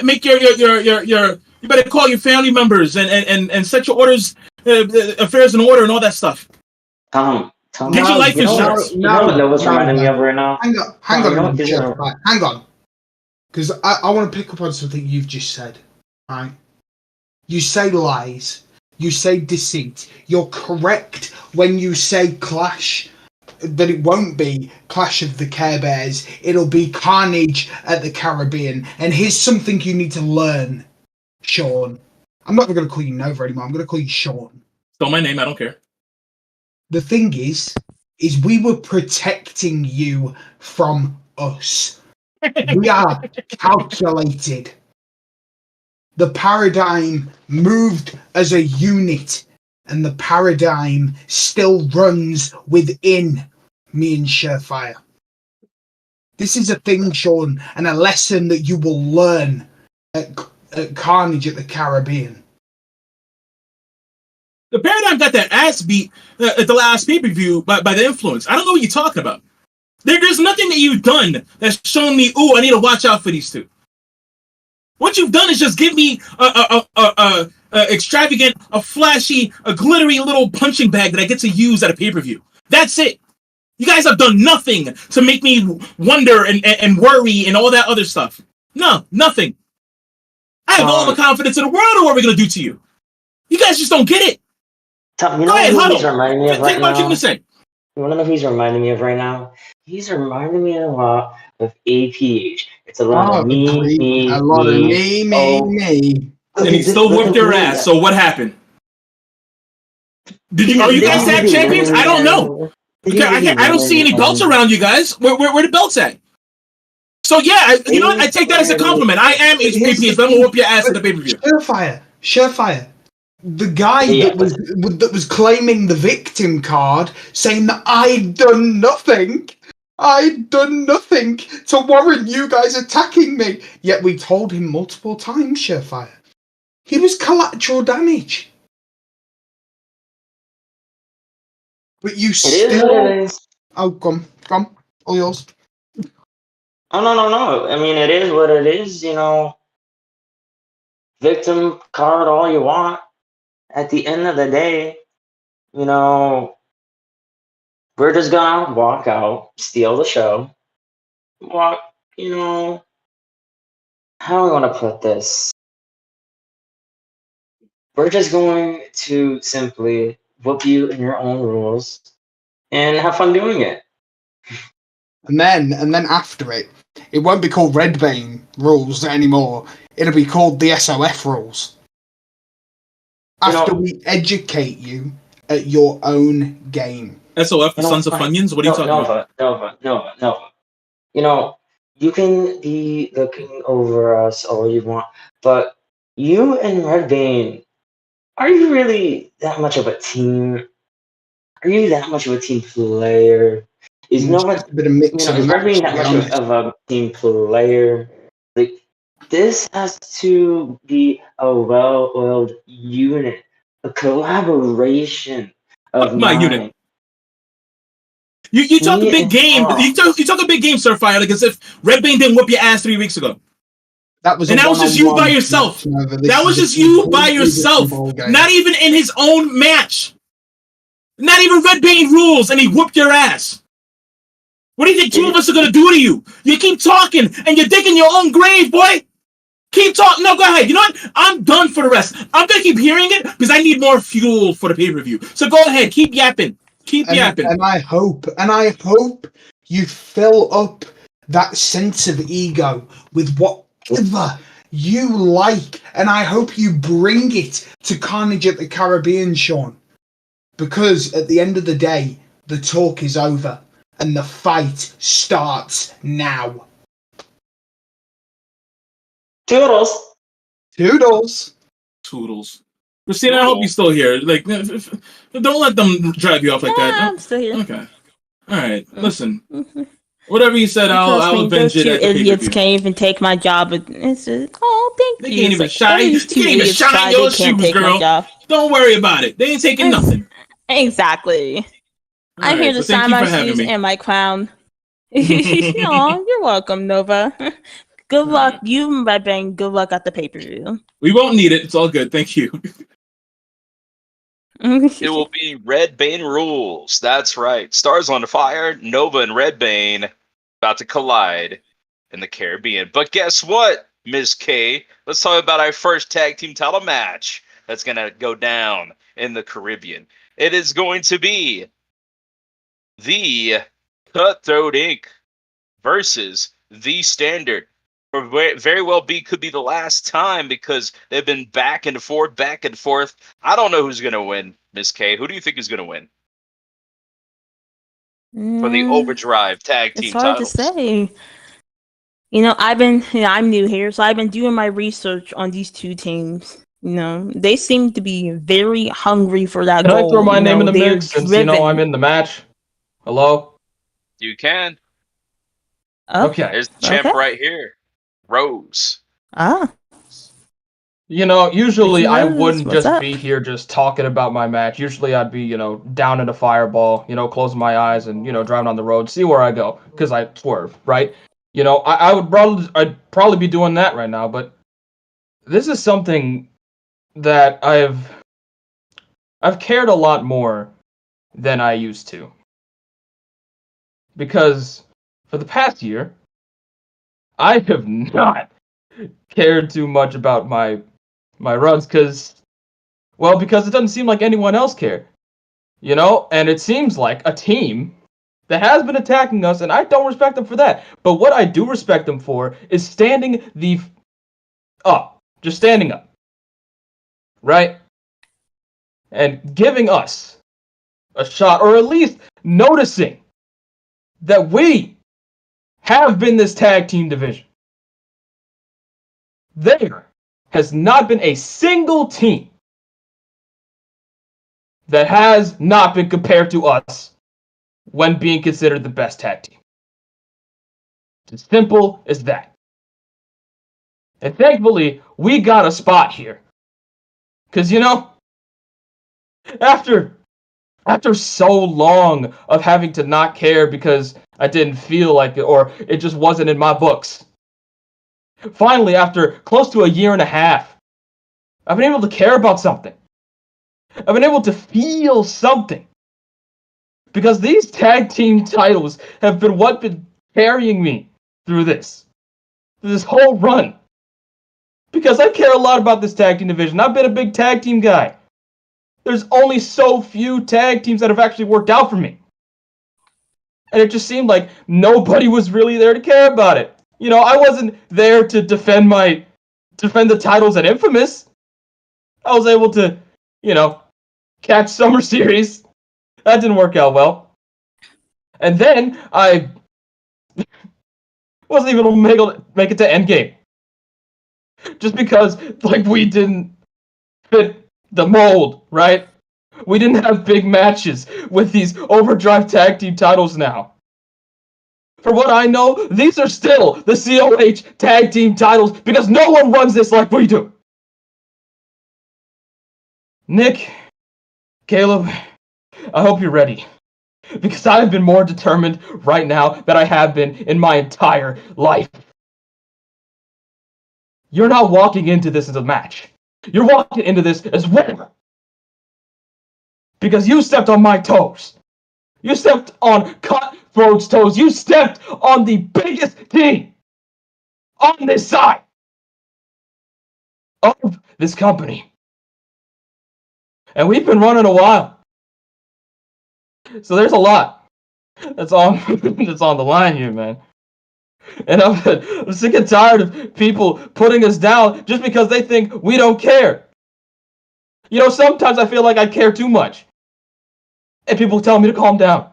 make your you better call your family members and set your orders, affairs in order and all that stuff. Tom, get your life insurance. You know what Nova's reminding me of right now? Hang on. Because I want to pick up on something you've just said. Right? You say lies. You say deceit. You're correct when you say clash. That it won't be Clash of the Care Bears. It'll be Carnage at the Caribbean. And here's something you need to learn, Sean. I'm not going to call you Nova anymore. I'm going to call you Sean. Still my name. I don't care. The thing is we were protecting you from us. We are calculated. The paradigm moved as a unit, and the paradigm still runs within me and Surefire. This is a thing, Sean, and a lesson that you will learn at Carnage at the Caribbean. The Paradigm got that ass beat at the last pay-per-view by the Influence. I don't know what you're talking about. There's nothing that you've done that's shown me, ooh, I need to watch out for these two. What you've done is just give me a extravagant, a flashy, a glittery little punching bag that I get to use at a pay-per-view. That's it. You guys have done nothing to make me wonder and worry and all that other stuff. No, nothing. I have all the confidence in the world in what we're going to do to you. You guys just don't get it. Tom, you Go know ahead, who huddle. he's reminding me of right Think about what you're now? going to say. You want to know who he's reminding me of right now? He's reminding me a lot of APH. It's a lot of me. A lot of me. And he still whooped your ass. So what happened? Are you guys tag champions? I don't know. I don't see any belts around you guase. Where the belts at? So yeah, you know what? I take that as a compliment. I am HPP, but I'm gonna whoop your ass at the pay-per-view. Surefire. The guy that was claiming the victim card, saying that I'd done nothing to warrant you guys attacking me. Yet we told him multiple times, Surefire. He was collateral damage. But you still... Oh, come. All yours. Oh, no. I mean, it is what it is, you know. Victim card all you want. At the end of the day, you know, we're just gonna walk out, steal the show. Walk, you know, how am I gonna put this? We're just going to simply whoop you in your own rules and have fun doing it. And then after it won't be called Redbane rules anymore. It'll be called the SOF rules. After we educate you at your own game. SOF, the Sons of Funyuns? What are you talking about? Nova. You know, you can be looking over us all you want, but you and Redbane, are you really that much of a team? Are you that much of a team player? Is Nova, a bit of mix is Redbane that much of a team player? Like, this has to be a well-oiled unit, a collaboration of my unit. You talk a big game. You talk a big game, Surefire, like as if Redbane didn't whoop your ass 3 weeks ago. That was just you by yourself. That was just you by yourself. Not even in his own match. Not even Redbane rules, and he whooped your ass. What do you think two of us are gonna do to you? You keep talking, and you're digging your own grave, boy. Keep talking. No, go ahead. You know what? I'm done for the rest. I'm gonna keep hearing it because I need more fuel for the pay-per-view. So go ahead, keep yapping. Keep yapping. And I hope you fill up that sense of ego with whatever you like. And I hope you bring it to Carnage at the Caribbean, Sean. Because at the end of the day, the talk is over and the fight starts now. Toodles. Christina, I hope you're still here. Like, don't let them drive you off like that. I'm still here. Okay. All right. Listen. Whatever you said, I'll avenge it. Those two idiots can't even take my job. It's just, thank you. They can't even shine. You can't even shine your shoes, girl. Don't worry about it. They ain't taking nothing. Exactly. I'm here to shine my shoes and my crown. Aw, you're welcome, Nova. Good luck, you and Redbane. Good luck at the pay-per-view. We won't need it. It's all good. Thank you. It will be Redbane rules. That's right. Stars on fire. Nova and Redbane about to collide in the Caribbean. But guess what, Ms. K? Let's talk about our first tag team title match that's going to go down in the Caribbean. It is going to be the Cutthroat Inc. versus the Standard. Or very well could be the last time because they've been back and forth. I don't know who's going to win, Miss K. Who do you think is going to win for the Overdrive tag team titles? It's hard to say. I'm new here, so I've been doing my research on these two teams. They seem to be very hungry for that Can goal. I throw my name in the They're mix since driven. I'm in the match? Hello? You can. Oh, Okay. There's the champ okay. right here. Rose. Ah, Usually Ricky I Rose, wouldn't what's just up? be here just talking about my match. Usually I'd be, down in a fireball, closing my eyes and, driving on the road, see where I go, because I swerve, right? I'd probably be doing that right now, but this is something that I've cared a lot more than I used to. Because for the past year, I have not cared too much about my runs because it doesn't seem like anyone else cared. And it seems like a team that has been attacking us, and I don't respect them for that. But what I do respect them for is standing up. Just standing up. Right? And giving us a shot, or at least noticing that we have been this tag team division. There has not been a single team that has not been compared to us when being considered the best tag team. It's as simple as that. And thankfully, we got a spot here. Because, after so long of having to not care because I didn't feel like it or it just wasn't in my books, finally, after close to a year and a half, I've been able to care about something. I've been able to feel something. Because these tag team titles have been carrying me through this whole run. Because I care a lot about this tag team division. I've been a big tag team guy. There's only so few tag teams that have actually worked out for me. And it just seemed like nobody was really there to care about it. I wasn't there to defend the titles at Infamous. I was able to, catch Summer Series. That didn't work out well. And then I wasn't even able to make it to Endgame. Just because, we didn't fit the mold, right? We didn't have big matches with these Overdrive Tag Team titles now. For what I know, these are still the COH Tag Team titles because no one runs this like we do. Nick, Caleb, I hope you're ready. Because I have been more determined right now than I have been in my entire life. You're not walking into this as a match. You're walking into this as winner. Because you stepped on my toes. You stepped on Cutthroat's toes. You stepped on the biggest team on this side of this company. And we've been running a while. So there's a lot that's on the line here, man. And I'm sick and tired of people putting us down just because they think we don't care. Sometimes I feel like I care too much. And people tell me to calm down.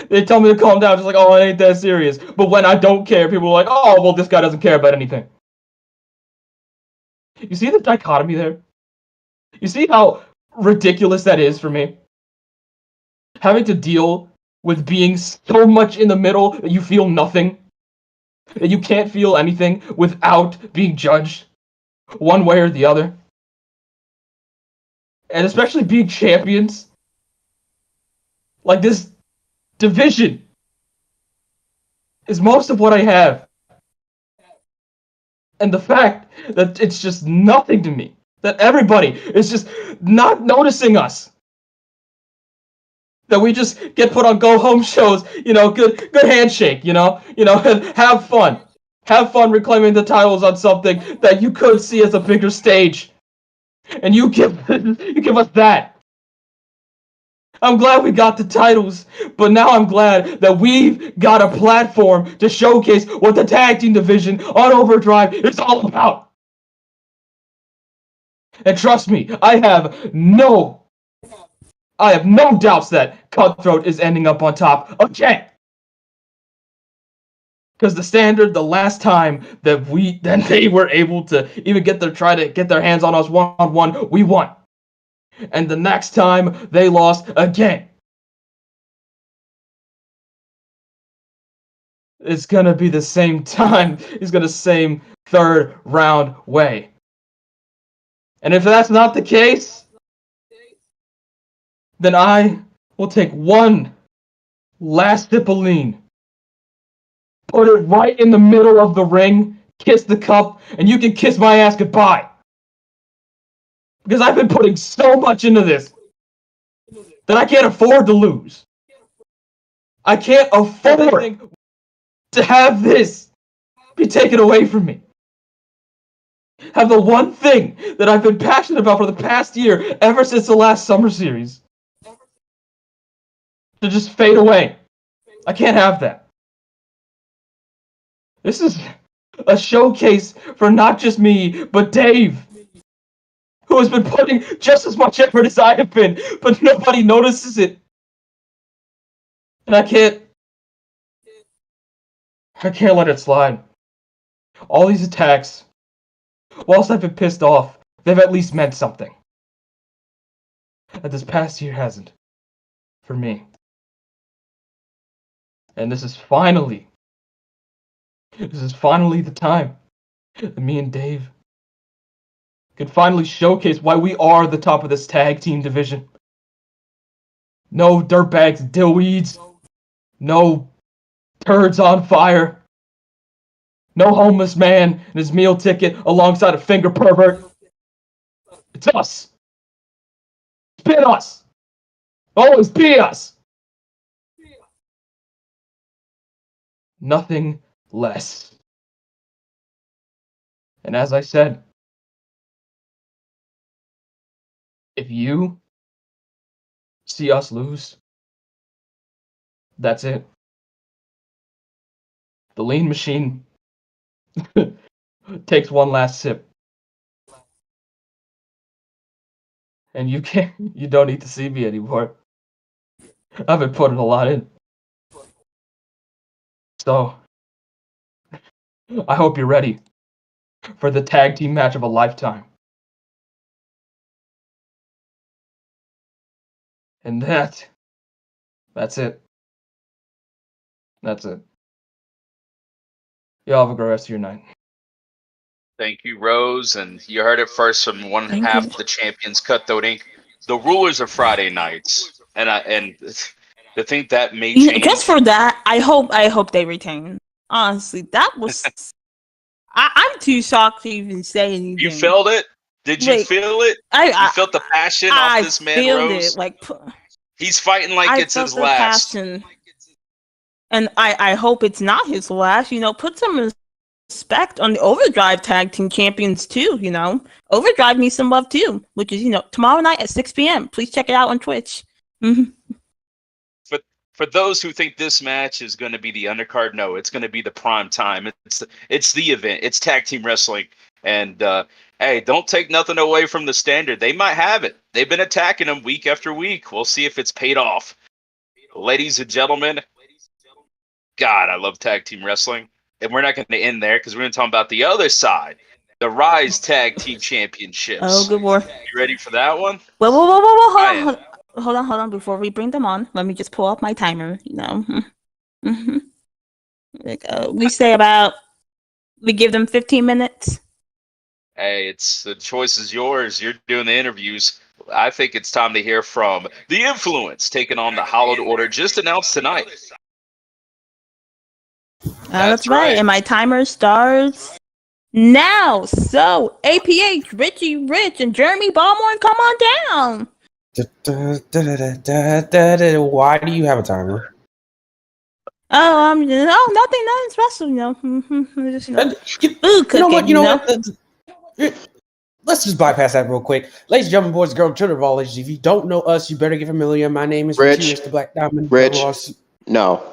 They tell me to calm down, just like, oh, it ain't that serious. But when I don't care, people are like, oh, well, this guy doesn't care about anything. You see the dichotomy there? You see how ridiculous that is for me? Having to deal with being so much in the middle that you feel nothing. That you can't feel anything without being judged one way or the other. And especially being champions. Like this division is most of what I have. And the fact that it's just nothing to me. That everybody is just not noticing us. That we just get put on go-home shows, good handshake, have fun. Have fun reclaiming the titles on something that you could see as a bigger stage. And you give us that. I'm glad we got the titles, but now I'm glad that we've got a platform to showcase what the tag team division on Overdrive is all about. And trust me, I have no doubts that Cutthroat is ending up on top again. Because the standard, the last time that they were able to even try to get their hands on us one-on-one, we won. And the next time they lost again. It's gonna be the same time. It's gonna same third round way. And if that's not the case, then I will take one last sip of lean, put it right in the middle of the ring, kiss the cup, and you can kiss my ass goodbye. Because I've been putting so much into this that I can't afford to lose. I can't afford to have this be taken away from me. Have the one thing that I've been passionate about for the past year, ever since the last Summer Series, to just fade away. I can't have that. This is a showcase for not just me, but Dave, who has been putting just as much effort as I have been, but nobody notices it. And I can't let it slide. All these attacks, whilst I've been pissed off, they've at least meant something. That this past year hasn't. For me. And this is finally the time that me and Dave can finally showcase why we are the top of this tag team division. No dirtbags, dillweeds. No turds on fire. No homeless man and his meal ticket alongside a finger pervert. It's us. It's been us. Always be us. Nothing less. And as I said, if you see us lose, that's it. The lean machine takes one last sip. And you don't need to see me anymore. I've been putting a lot in. So, I hope you're ready for the tag team match of a lifetime. And that's it. That's it. Y'all have a great rest of your night. Thank you, Rose. And you heard it first from one Thank half you. of the Champions Cutthroat Inc. The rulers are Friday nights. And to think that may change. Just for that, I hope they retain. Honestly, that was. I'm too shocked to even say anything. You felt it? Did you feel it? You felt the passion off this man, Rose? He's fighting like it's his last. Passion. And I hope it's not his last. Put some respect on the Overdrive Tag Team Champions too. Overdrive needs some love too, which is tomorrow night at 6 p.m. Please check it out on Twitch. Mm-hmm. For those who think this match is going to be the undercard, no, it's going to be the prime time. It's the event. It's tag team wrestling. And hey, don't take nothing away from the standard. They might have it. They've been attacking them week after week. We'll see if it's paid off. Ladies and gentlemen, God, I love tag team wrestling. And we're not going to end there because we're going to talk about the other side, the Rise Tag Team Championships. Oh, good boy. You ready for that one? Whoa. Hold on. Before we bring them on, let me just pull up my timer. Mm-hmm. We give them 15 minutes. Hey, the choice is yours. You're doing the interviews. I think it's time to hear from The Influence, taking on the Hollowed Order, just announced tonight. That's right. And my timer starts now. So, APH, Richie Rich, and Jeremy Balmore, come on down. Why do you have a timer? Oh, nothing special, Just, food cooking, You know what? Let's just bypass that real quick. Ladies and gentlemen, boys and girls, children of all ages, if you don't know us, you better get familiar. My name is Richie Rich, the Black Diamond. Rich, no.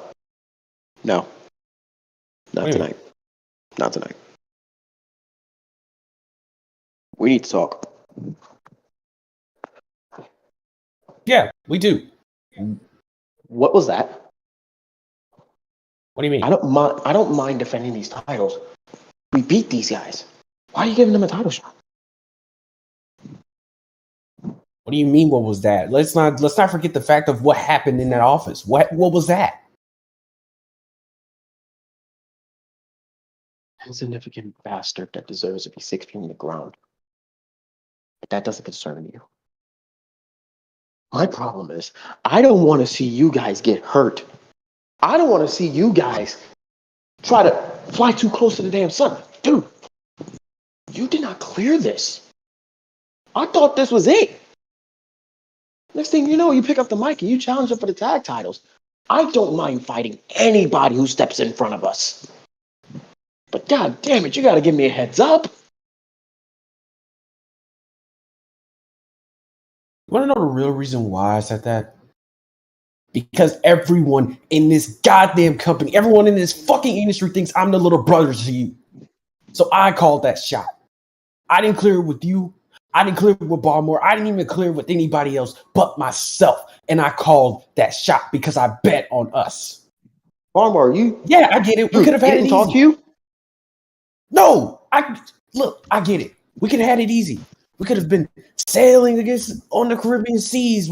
Not tonight. Not tonight. We need to talk. Yeah, we do. What was that? What do you mean? I don't mind defending these titles. We beat these guys. Why are you giving them a title shot? What do you mean? What was that? Let's not forget the fact of what happened in that office. What was that? Insignificant bastard that deserves to be 6 feet in the ground. But that doesn't concern you. My problem is, I don't want to see you guys get hurt. I don't want to see you guys try to fly too close to the damn sun. Dude, you did not clear this. I thought this was it. Next thing you know, you pick up the mic and you challenge them for the tag titles. I don't mind fighting anybody who steps in front of us. But god damn it, you gotta give me a heads up. You want to know the real reason why I said that? Because everyone in this goddamn company, everyone in this fucking industry thinks I'm the little brother to you. So I called that shot. I didn't clear it with you. I didn't clear it with Baltimore. I didn't even clear it with anybody else but myself. And I called that shot because I bet on us. Baltimore, you? Yeah, I get it. We could have had it easy. Talk to you? No, I get it. We could have had it easy. We could have been sailing on the Caribbean seas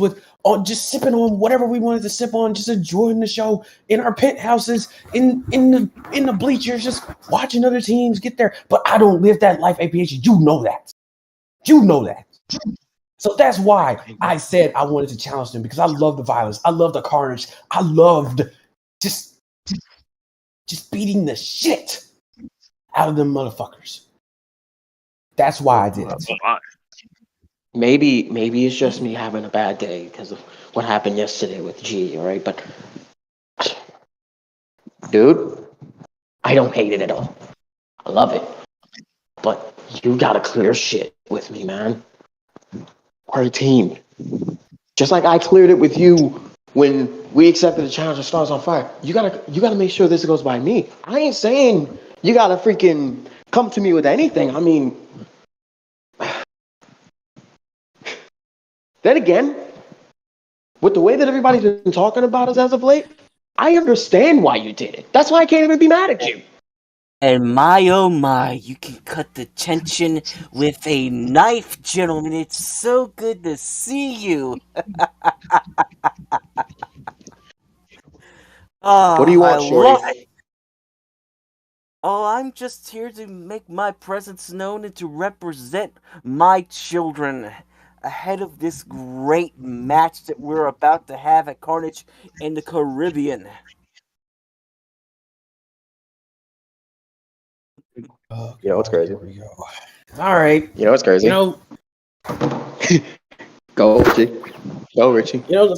just sipping on whatever we wanted to sip on, just enjoying the show in our penthouses, in the bleachers, just watching other teams get there. But I don't live that life, APH. You know that. You know that. So that's why I said I wanted to challenge them, because I love the violence. I love the carnage. I loved just beating the shit out of them motherfuckers. That's why I did it. Maybe it's just me having a bad day because of what happened yesterday with G, all right? But, dude, I don't hate it at all. I love it. But you gotta clear shit with me, man. We're a team. Just like I cleared it with you when we accepted the challenge of Stars on Fire. You gotta make sure this goes by me. I ain't saying you gotta freaking come to me with anything. I mean, then again, with the way that everybody's been talking about us as of late, I understand why you did it. That's why I can't even be mad at you. And my oh my, you can cut the tension with a knife, gentlemen. It's so good to see you. What do you want, Shorty? Oh, I'm just here to make my presence known and to represent my children ahead of this great match that we're about to have at Carnage in the Caribbean. Oh, you know what's crazy? All right. You know what's crazy? Go, Richie. Go, Richie. You know, the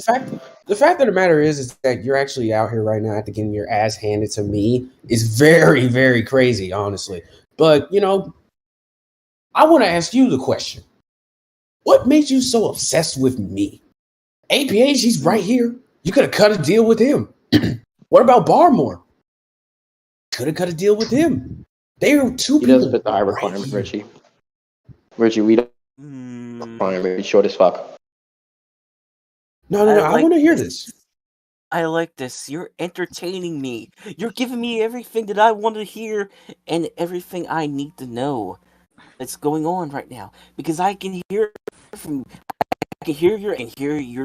fact of the matter is that you're actually out here right now after getting your ass handed to me is very, very crazy, honestly. But, I want to ask you the question. What made you so obsessed with me? APH, he's right here. You could have cut a deal with him. What about Barmore? Could have cut a deal with him. They are two people. He doesn't fit the high requirement, Richie. Richie, we don't requirement. He's short as fuck. No. I want to hear this. I like this. You're entertaining me. You're giving me everything that I want to hear and everything I need to know that's going on right now. Because I can hear your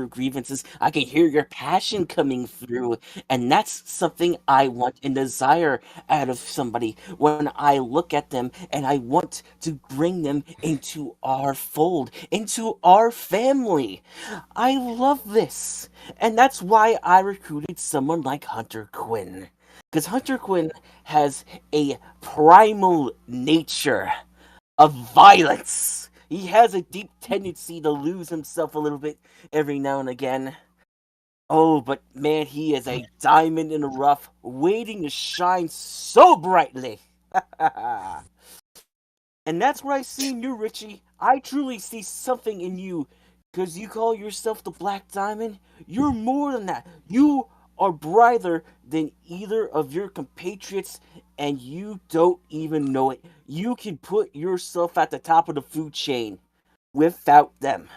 grievances. I can hear your passion coming through, and that's something I want and desire out of somebody when I look at them, and I want to bring them into our fold, into our family. I love this, and that's why I recruited someone like Hunter Quinn, because Hunter Quinn has a primal nature of violence. He has a deep tendency to lose himself a little bit every now and again. Oh, but man, he is a diamond in the rough, waiting to shine so brightly. And that's what I see in you, Richie. I truly see something in you, because you call yourself the Black Diamond. You're more than that. You are brighter than either of your compatriots, and you don't even know it. You can put yourself at the top of the food chain without them.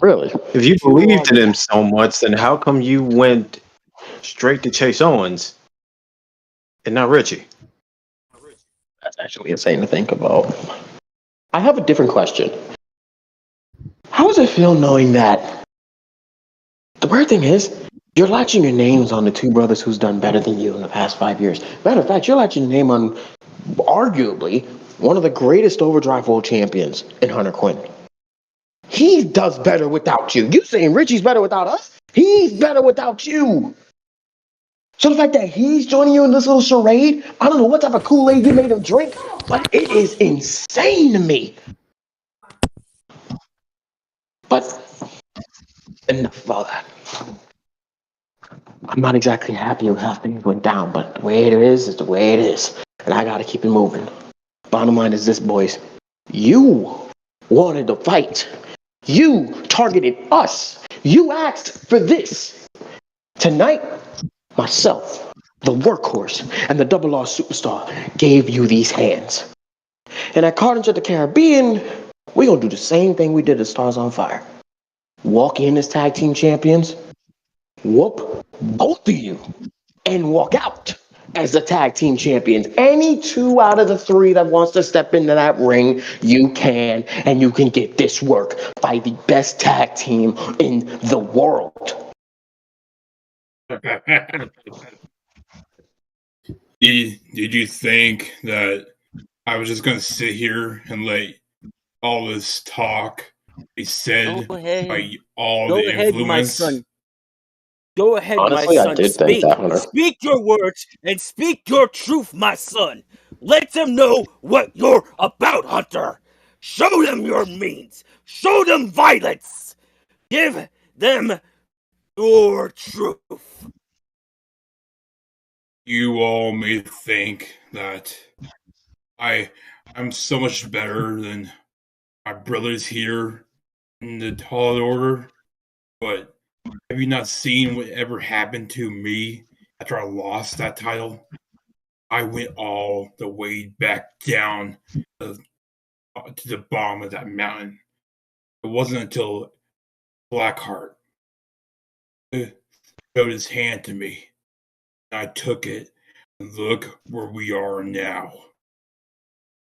Really? If you believed in him so much, then how come you went straight to Chase Owens and not Richie. That's actually insane to think about. I have a different question. How does it feel knowing that the weird thing is, you're latching your names on the two brothers who's done better than you in the past 5 years? Matter of fact, you're latching your name on arguably one of the greatest Overdrive World Champions in Hunter Quinn. He does better without you. You saying Richie's better without us? He's better without you. So the fact that he's joining you in this little charade, I don't know what type of Kool-Aid you made him drink, but it is insane to me. But enough about that. I'm not exactly happy with how things went down, but the way it is the way it is. And I gotta keep it moving. Bottom line is this, boys. You wanted to fight. You targeted us. You asked for this. Tonight, myself, the workhorse, and the double R superstar gave you these hands. And at Carnage of the Caribbean, we're gonna do the same thing we did at Stars on Fire. Walk in as tag team champions, whoop both of you, and walk out as the tag team champions. Any 2 out of the 3 that wants to step into that ring, you can, and you can get this work by the best tag team in the world. Did you think that I was just going to sit here and let all this talk be said by all the influence? My son. Go ahead, Honestly, my son. I did think that, Hunter. Speak your words and speak your truth, my son. Let them know what you're about, Hunter. Show them your means. Show them violence. Give them your truth. You all may think that I'm so much better than my brothers here in the Tall Order, but have you not seen whatever happened to me after I lost that title? I went all the way back down to the bottom of that mountain. It wasn't until Blackheart showed his hand to me, and I took it, and look where we are now.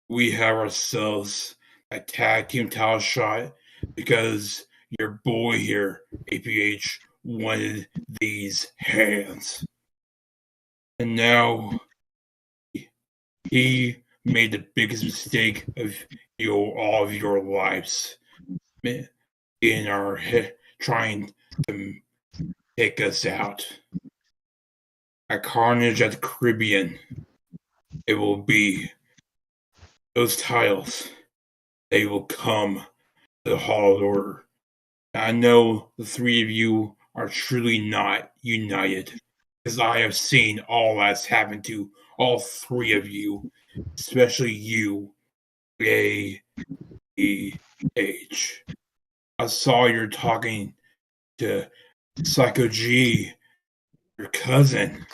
We have ourselves a tag team title shot because your boy here, APH, wanted these hands. And now he made the biggest mistake of all of your lives in our head, trying to take us out. At Carnage at the Caribbean, it will be those titles. They will come to the Hall of Order. I know the 3 of you are truly not united, because I have seen all that's happened to all 3 of you, especially you, AEH. I saw you're talking to Psycho G, your cousin.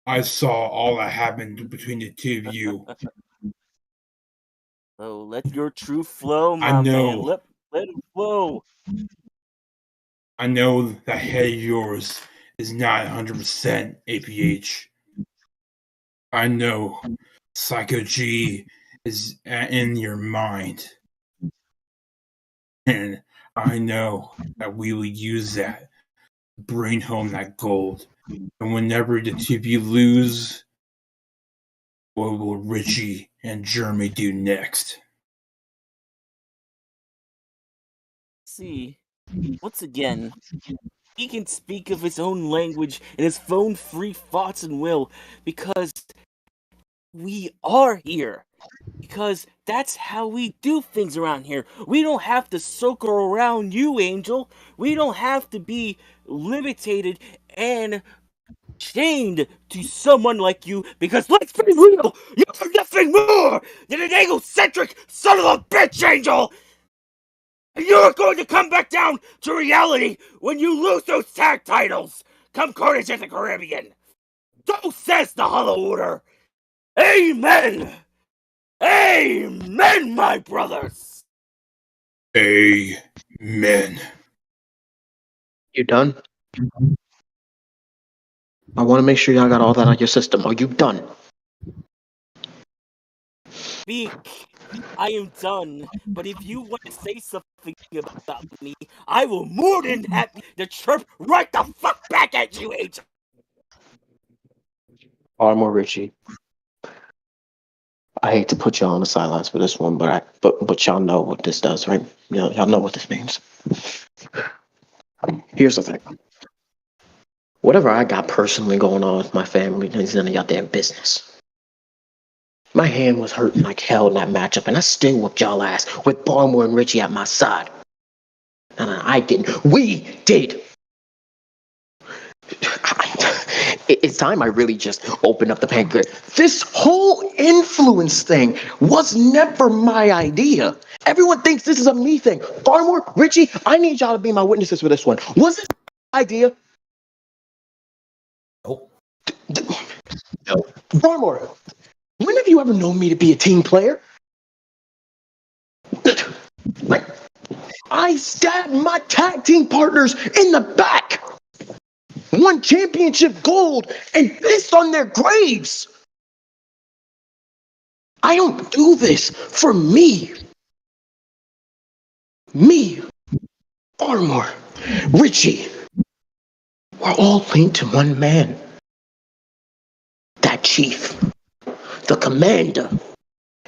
I saw all that happened between the 2 of you. Oh, let your truth flow, my I know. man. Let it flow. I know that head of yours is not 100% APH. I know Psycho G is in your mind. And I know that we will use that to bring home that gold. And whenever the 2 of you lose, what will Richie and Jeremy do next? See, once again, he can speak of his own language and his own free thoughts and will because we are here. Because that's how we do things around here. We don't have to circle around you, Angel. We don't have to be limited and chained to someone like you because let's be real, you're nothing more than an egocentric son of a bitch, Angel! And you're going to come back down to reality when you lose those tag titles! Come Carnage at the Caribbean! So says the Hollow Order! Amen! Amen, my brothers! Amen. You done? I want to make sure y'all got all that out your system. Are you done? Speak. I am done. But if you want to say something about me, I will more than happy to chirp right the fuck back at you, H. Armor Richie. I hate to put y'all on the sidelines for this one, but y'all know what this does, right? Y'all know what this means. Here's the thing. Whatever I got personally going on with my family is none of y'all damn business. My hand was hurting like hell in that matchup, and I still whooped y'all ass with Barmore and Richie at my side. No, I didn't. We did. It's time I really just opened up the pancreas. This whole influence thing was never my idea. Everyone thinks this is a me thing. Barmore, Richie, I need y'all to be my witnesses for this one. Was it my idea? Oh. No. Barmore, when have you ever known me to be a team player? Like, I stabbed my tag team partners in the back. Won championship gold and pissed on their graves. I don't do this for me. Me, Barmore, Richie. We're all linked to one man. That chief, the commander.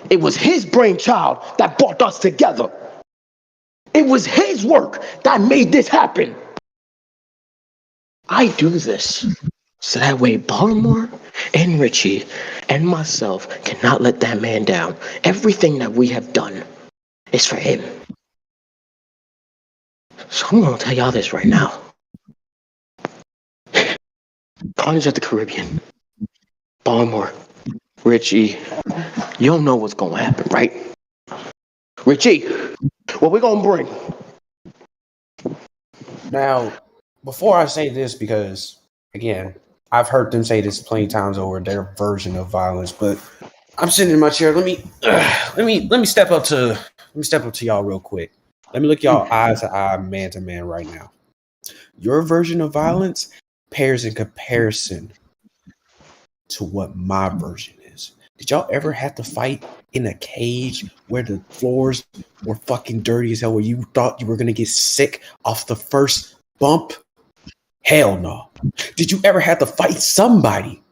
It was his brainchild that brought us together. It was his work that made this happen. I do this so that way Baltimore and Richie and myself cannot let that man down. Everything that we have done is for him. So I'm gonna tell y'all this right now. Carnage at the Caribbean. Baltimore, Richie, you don't know what's gonna happen, right? Richie, what we gonna bring? Now, before I say this, because again, I've heard them say this plenty times over their version of violence, but I'm sitting in my chair. Let me step up to y'all real quick. Let me look y'all eye to eye, man to man right now. Your version of violence pairs in comparison to what my version is. Did y'all ever have to fight in a cage where the floors were fucking dirty as hell, where you thought you were gonna get sick off the first bump? Hell no. Did you ever have to fight somebody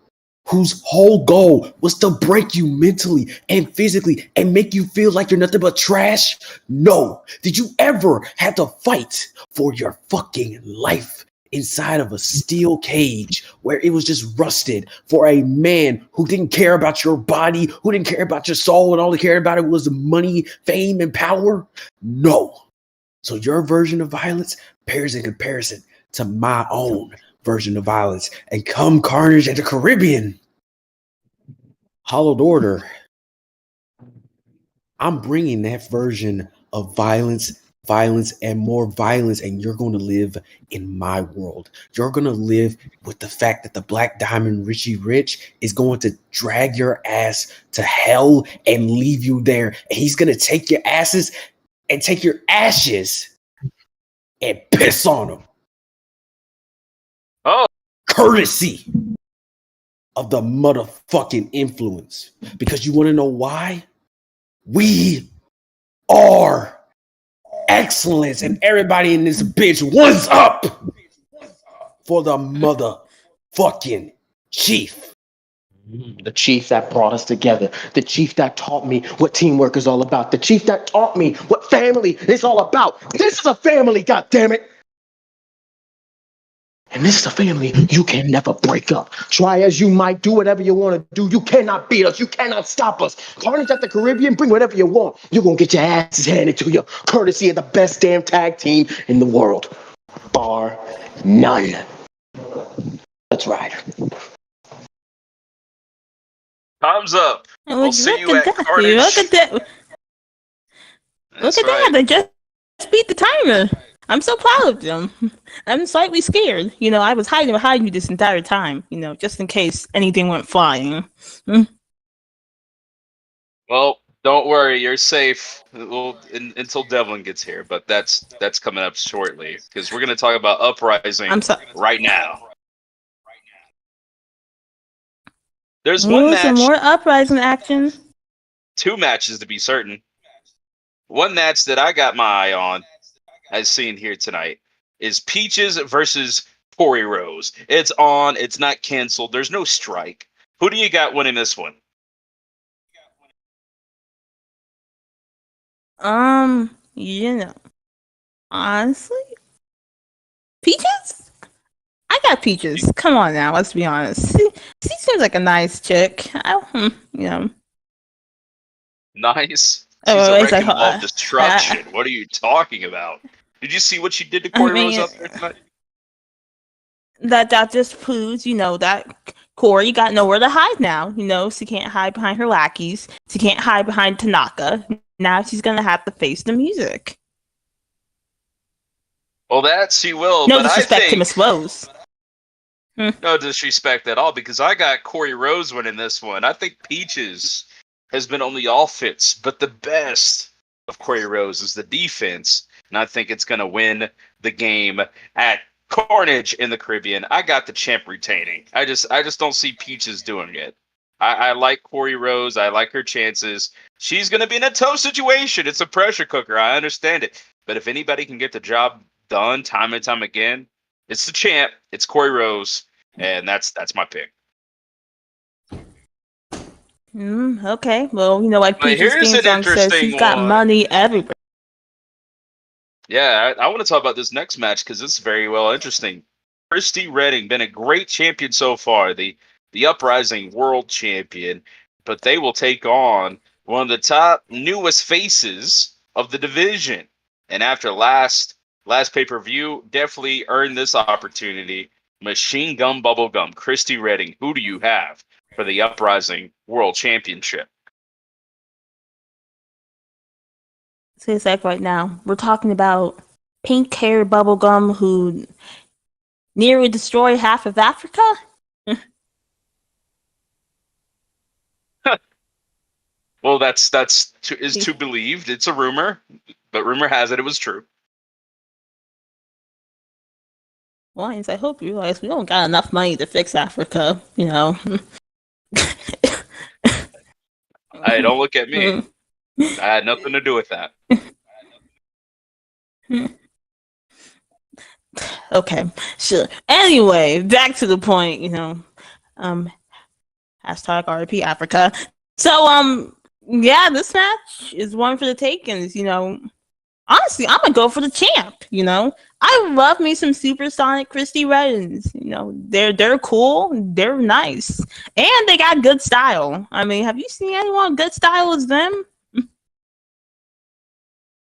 whose whole goal was to break you mentally and physically and make you feel like you're nothing but trash? No. Did you ever have to fight for your fucking life inside of a steel cage where it was just rusted for a man who didn't care about your body, who didn't care about your soul, and all he cared about it was money, fame, and power? No. So your version of violence pairs in comparison to my own version of violence. And come Carnage at the Caribbean, Hollowed Order, I'm bringing that version of violence, and more violence, and you're going to live in my world. You're going to live with the fact that the Black Diamond Richie Rich is going to drag your ass to hell and leave you there. And he's going to take your asses and take your ashes and piss on them. Oh. Courtesy of the motherfucking influence. Because you want to know why? We are excellence, and everybody in this bitch, what's up for the motherfucking chief? The chief that brought us together. The chief that taught me what teamwork is all about. The chief that taught me what family is all about. This is a family, goddammit! And this is a family you can never break up. Try as you might, do whatever you want to do. You cannot beat us. You cannot stop us. Carnage at the Caribbean, bring whatever you want. You're going to get your asses handed to you, courtesy of the best damn tag team in the world. Bar none. Let's ride. Time's up. I'll see you at Carnage. Look at that. Look at that. They just beat the timer. I'm so proud of them. I'm slightly scared. You know, I was hiding behind you this entire time, you know, just in case anything went flying. Well, don't worry, you're safe until Devlin gets here, but that's coming up shortly because we're going to talk about Uprising right now. There's one Ooh, some match, more uprising action. 2 matches to be certain. One match that I got my eye on, as seen here tonight, is Peaches versus Corey Rose. It's on. It's not canceled. There's no strike. Who do you got winning this one? Honestly, Peaches. I got Peaches. Come on now, let's be honest. She seems like a nice chick. Nice. Oh, She's a it's like, wrecking ball of destruction. What are you talking about? Did you see what she did to Corey Rose out there tonight? that just proves, that Corey got nowhere to hide now. She can't hide behind her lackeys. She can't hide behind Tanaka. Now she's gonna have to face the music. Well, that she will. No but disrespect I think, to Miss Rose. No disrespect at all, because I got Corey Rose winning this one. I think Peaches has been on the offense, but the best of Corey Rose is the defense, and I think it's going to win the game at Carnage in the Caribbean. I got the champ retaining. I just don't see Peaches doing it. I like Corey Rose. I like her chances. She's going to be in a tough situation. It's a pressure cooker. I understand it. But if anybody can get the job done time and time again, it's the champ. It's Corey Rose, and that's my pick. Okay. Well, like But Peaches here's theme an song says, interesting she's got one. money everywhere. Yeah, I want to talk about this next match because it's very well interesting. Christy Redding, been a great champion so far, the Uprising World Champion, but they will take on one of the top newest faces of the division. And after last pay-per-view, definitely earned this opportunity. Machine Gun Bubblegum, Christy Redding. Who do you have for the Uprising World Championship? So it's like right now, we're talking about pink hair bubblegum who nearly destroyed half of Africa. Well, that's to believed. It's a rumor, but rumor has it was true. Lions, I hope you realize we don't got enough money to fix Africa. Hey, don't look at me. I had nothing to do with that. Okay, sure. Anyway, back to the point. Hashtag RIP Africa. So, yeah, this match is one for the takings. Honestly, I'm gonna go for the champ. I love me some Supersonic Christy Reddings. They're cool, they're nice, and they got good style. I mean, have you seen anyone good style as them?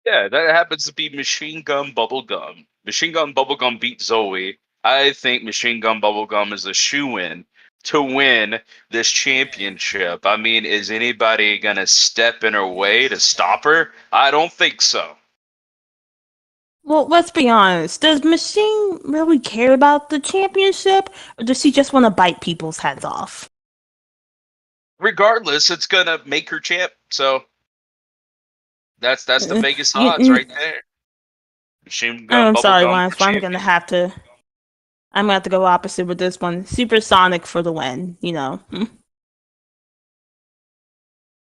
Yeah, that happens to be Machine Gun Bubblegum. Machine Gun Bubblegum beat Zoe. I think Machine Gun Bubblegum is a shoo-in to win this championship. I mean, is anybody gonna step in her way to stop her? I don't think so. Well, let's be honest. Does Machine really care about the championship, or does she just want to bite people's heads off? Regardless, it's gonna make her champ. So that's the Vegas odds right there. Machine Gun I'm sorry, Bubblegum Lance, for but I'm champion. gonna have to go opposite with this one. Supersonic for the win.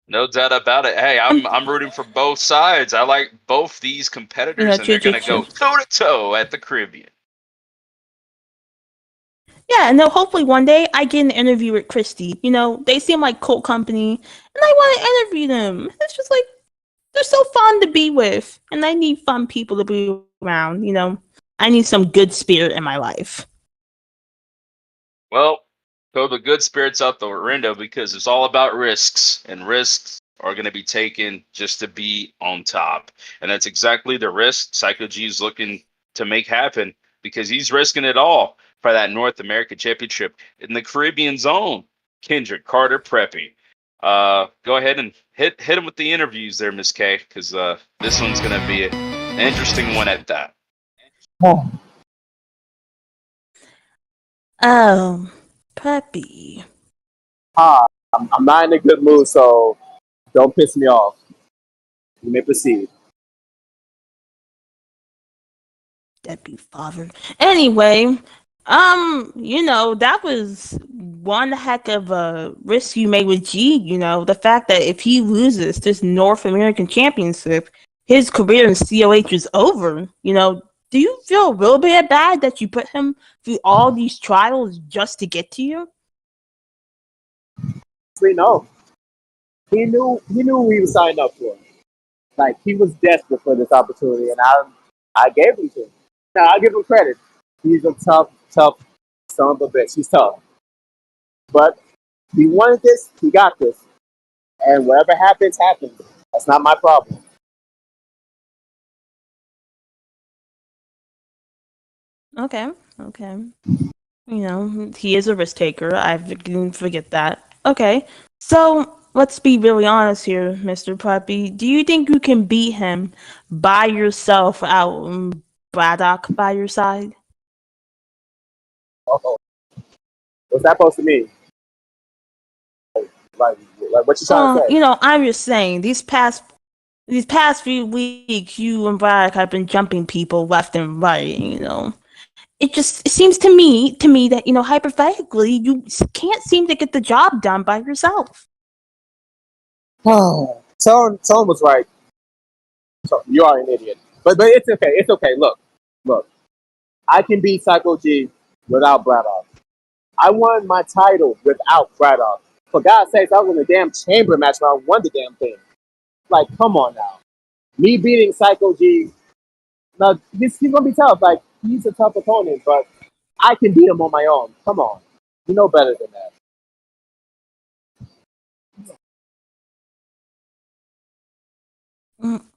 No doubt about it. Hey, I'm rooting for both sides. I like both these competitors, and they're gonna go toe to toe at the Caribbean. Yeah, and hopefully one day I get an interview with Christy. They seem like cool company, and I want to interview them. It's just like they're so fun to be with, and I need fun people to be around. I need some good spirit in my life. Well, throw the good spirits out the window because it's all about risks, and risks are going to be taken just to be on top. And that's exactly the risk Psycho G is looking to make happen because he's risking it all for that North American Championship in the Caribbean zone. Kendrick Carter Preppy. Go ahead and hit him with the interviews there, Miss K, because this one's going to be an interesting one at that. Preppy. I'm not in a good mood, so don't piss me off. You may proceed. Deadbeat father. Anyway, That was one heck of a risk you made with G. The fact that if he loses this North American Championship, his career in COH is over. Do you feel a little bit bad that you put him through all these trials just to get to you? No. He knew what he was signed up for. Like he was desperate for this opportunity, and I gave him to him. Now I give him credit. He's a tough son of a bitch. He's tough, but he wanted this. He got this, and whatever happens, happens. That's not my problem. Okay. He is a risk taker. I didn't forget that. Okay. So let's be really honest here, Mr. Puppy. Do you think you can beat him by yourself without Braddock by your side? Oh, what's that supposed to mean? Like what you trying to say? I'm just saying these past few weeks, you and Braddock have been jumping people left and right. It seems to me that hypothetically you can't seem to get the job done by yourself. Someone was right. So you are an idiot. But it's okay. It's okay. Look. I can beat Psycho G without Braddock. I won my title without Braddock. For God's sakes, I was in a damn chamber match where I won the damn thing. Like, come on now. Me beating Psycho G, now he's gonna be tough. Like, he's a tough opponent, but I can beat him on my own. Come on. You know better than that.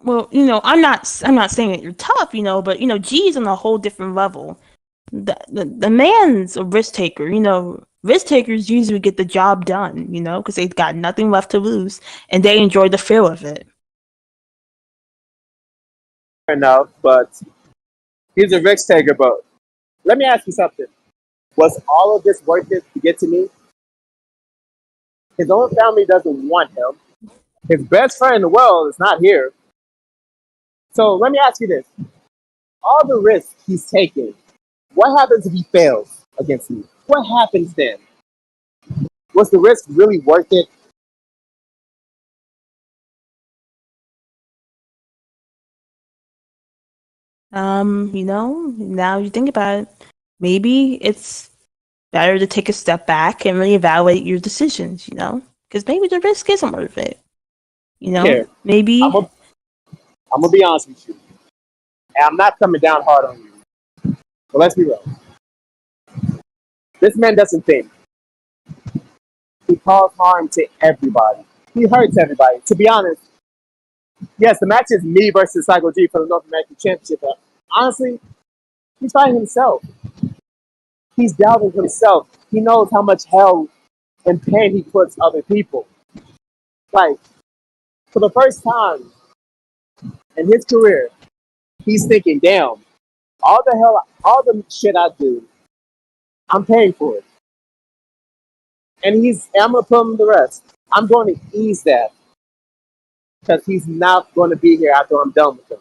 Well, I'm not saying that you're tough, but G's on a whole different level. The man's a risk taker. Risk takers usually get the job done, because they've got nothing left to lose and they enjoy the feel of it. Fair enough, but he's a risk taker. But let me ask you something. Was all of this worth it to get to me? His own family doesn't want him. His best friend in the world is not here. So let me ask you this. All the risks he's taking, what happens if he fails against me? What happens then? Was the risk really worth it? Now you think about it, maybe it's better to take a step back and reevaluate your decisions, because maybe the risk isn't worth it. Here, Maybe. I'm gonna be honest with you, and I'm not coming down hard on you. But let's be real. This man doesn't think. He causes harm to everybody. He hurts everybody. To be honest, yes, the match is me versus Psycho G for the North American Championship. But honestly, he's fighting himself. He's doubting himself. He knows how much hell and pain he puts other people. Like, for the first time in his career, he's thinking, damn, all the shit I do, I'm paying for it. And I'm going to put him the rest. I'm going to ease that because he's not going to be here after I'm done with him.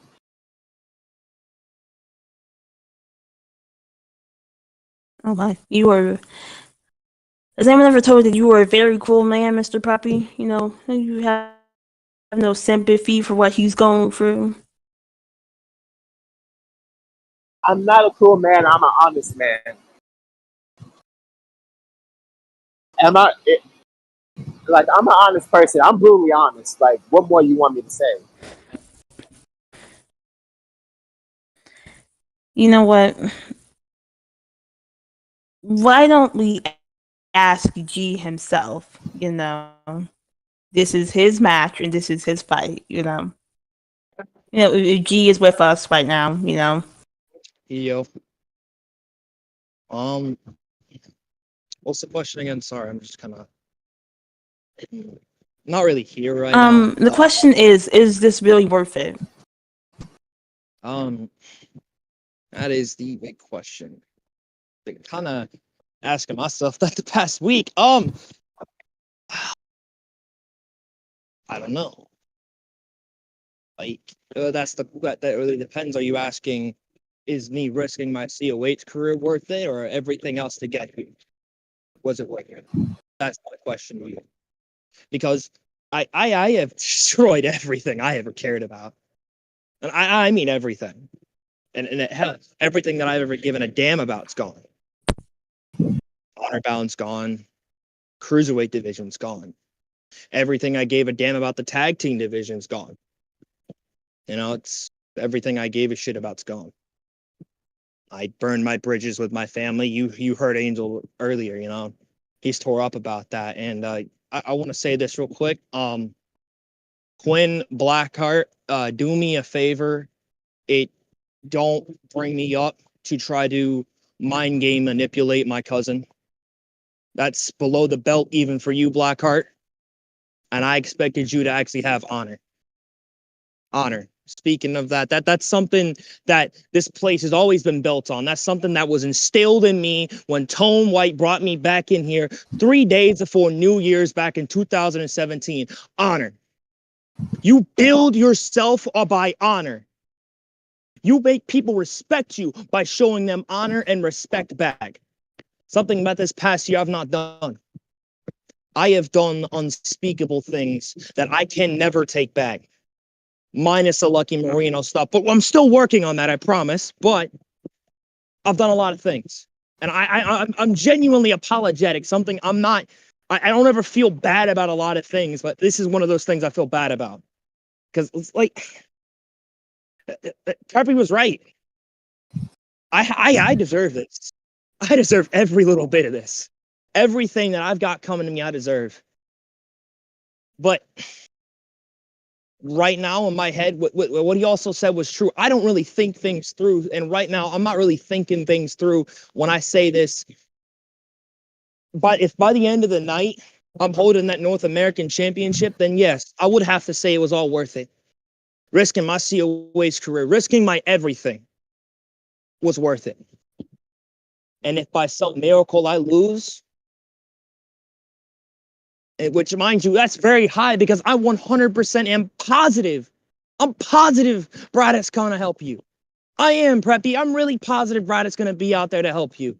Oh my, has anyone ever told you that you were a very cool man, Mr. Puppy? You have no sympathy for what he's going through. I'm not a cool man. I'm an honest man. I'm an honest person. I'm brutally honest. Like, what more you want me to say? You know what? Why don't we ask G himself? This is his match and this is his fight. G is with us right now. Yo. What's the question again? Sorry, I'm just kind of not really here right now. The question is this really worth it? That is the big question. Been kind of asking myself that the past week. I don't know. Like that really depends. Are you asking is me risking my COH career worth it, or everything else to get here? Was it worth it? That's my question to you. Because I have destroyed everything I ever cared about. And I mean everything. And it has everything that I've ever given a damn about's gone. Honor Bound's gone. Cruiserweight division's gone. Everything I gave a damn about the tag team division's gone. You know, it's everything I gave a shit about's gone. I burned my bridges with my family. You heard Angel earlier, you know. He's tore up about that. And I want to say this real quick. Quinn Blackheart, do me a favor. Don't bring me up to try to mind game manipulate my cousin. That's below the belt even for you, Blackheart. And I expected you to actually have honor. Honor. Speaking of that's something that this place has always been built on. That's something that was instilled in me when Tone White brought me back in here 3 days before New Year's back in 2017. Honor. You build yourself by honor. You make people respect you by showing them honor and respect back. Something about this past year I've not done. I have done unspeakable things that I can never take back. Minus the Lucky Marino stuff. But I'm still working on that, I promise. But I've done a lot of things. And I'm genuinely apologetic. Something I'm not, I don't ever feel bad about a lot of things, but this is one of those things I feel bad about. Because it's like, Carpy was right. I deserve this. I deserve every little bit of this. Everything that I've got coming to me, I deserve. But right now in my head, what he also said was true. I don't really think things through. And right now, I'm not really thinking things through when I say this. But if by the end of the night, I'm holding that North American Championship, then yes, I would have to say it was all worth it. Risking my COH career, risking my everything was worth it. And if by some miracle I lose, which, mind you, that's very high because I 100% am positive. I'm positive Braddock's going to help you. I am, Preppy. I'm really positive Braddock's going to be out there to help you.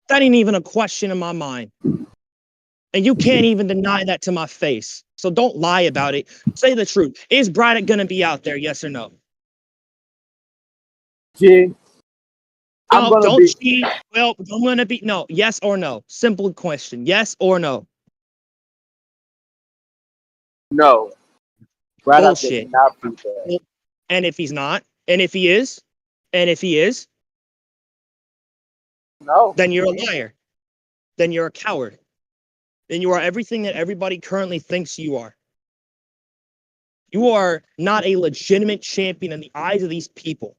That ain't even a question in my mind. And you can't even deny that to my face. So don't lie about it. Say the truth. Is Braddock going to be out there, yes or no? G, No, gonna don't be cheat. Well, I'm going to be, no, yes or no. Simple question. Yes or no? no. Braddock does Bullshit. not be there. And if he's not, and if he is, no, then you're a liar. Then you're a coward. Then you are everything that everybody currently thinks you are. You are not a legitimate champion in the eyes of these people.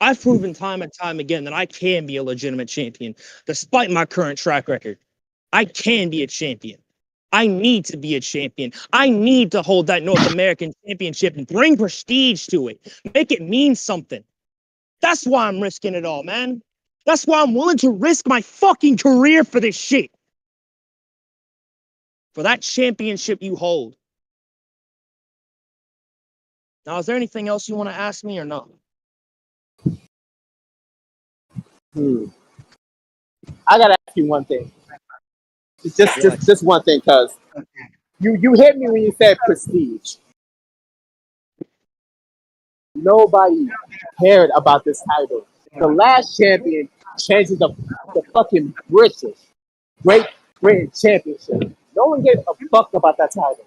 I've proven time and time again that I can be a legitimate champion, despite my current track record. I can be a champion. I need to be a champion. I need to hold that North American Championship and bring prestige to it. Make it mean something. That's why I'm risking it all, man. That's why I'm willing to risk my fucking career for this shit. For that championship you hold. Now, is there anything else you want to ask me or no? I gotta ask you one thing. Just one thing, cause you hit me when you said prestige. Nobody cared about this title. The last champion changes the fucking Great Britain Championship. No one gave a fuck about that title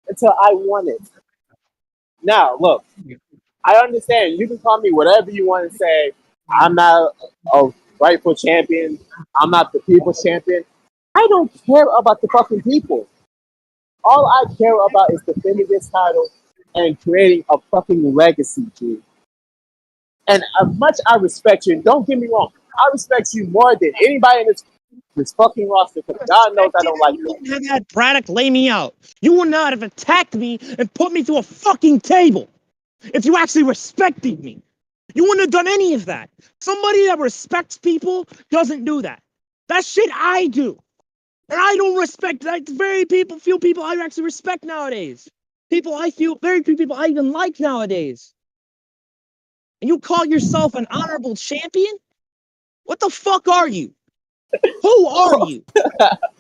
until I won it. Now, look, I understand. You can call me whatever you want to say. I'm not a rightful champion. I'm not the people's champion. I don't care about the fucking people. All I care about is defending this title and creating a fucking legacy, dude. And as much I respect you, and don't get me wrong, I respect you more than anybody in this fucking roster, because God knows I don't like you. You wouldn't have had Braddock lay me out. You would not have attacked me and put me through a fucking table if you actually respected me. You wouldn't have done any of that. Somebody that respects people doesn't do that. That shit I do. And I don't respect that. Few people I actually respect nowadays. Very few people I even like nowadays. And you call yourself an honorable champion? What the fuck are you? Who are you?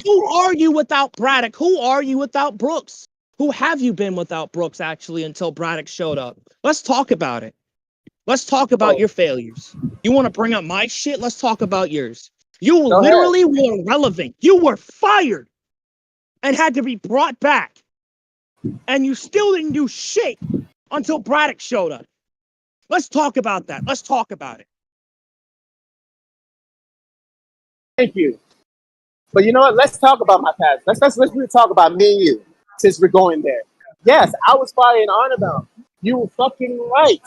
Who are you without Braddock? Who are you without Brooks? Who have you been without Brooks, actually, until Braddock showed up? Let's talk about it. Let's talk about your failures. You want to bring up my shit? Let's talk about yours. You literally were irrelevant. You were fired and had to be brought back. And you still didn't do shit until Braddock showed up. Let's talk about that. Let's talk about it. Thank you. But you know what? Let's talk about my past. Let's really talk about me and you, since we're going there. Yes, I was fired in honor bound. You were fucking right.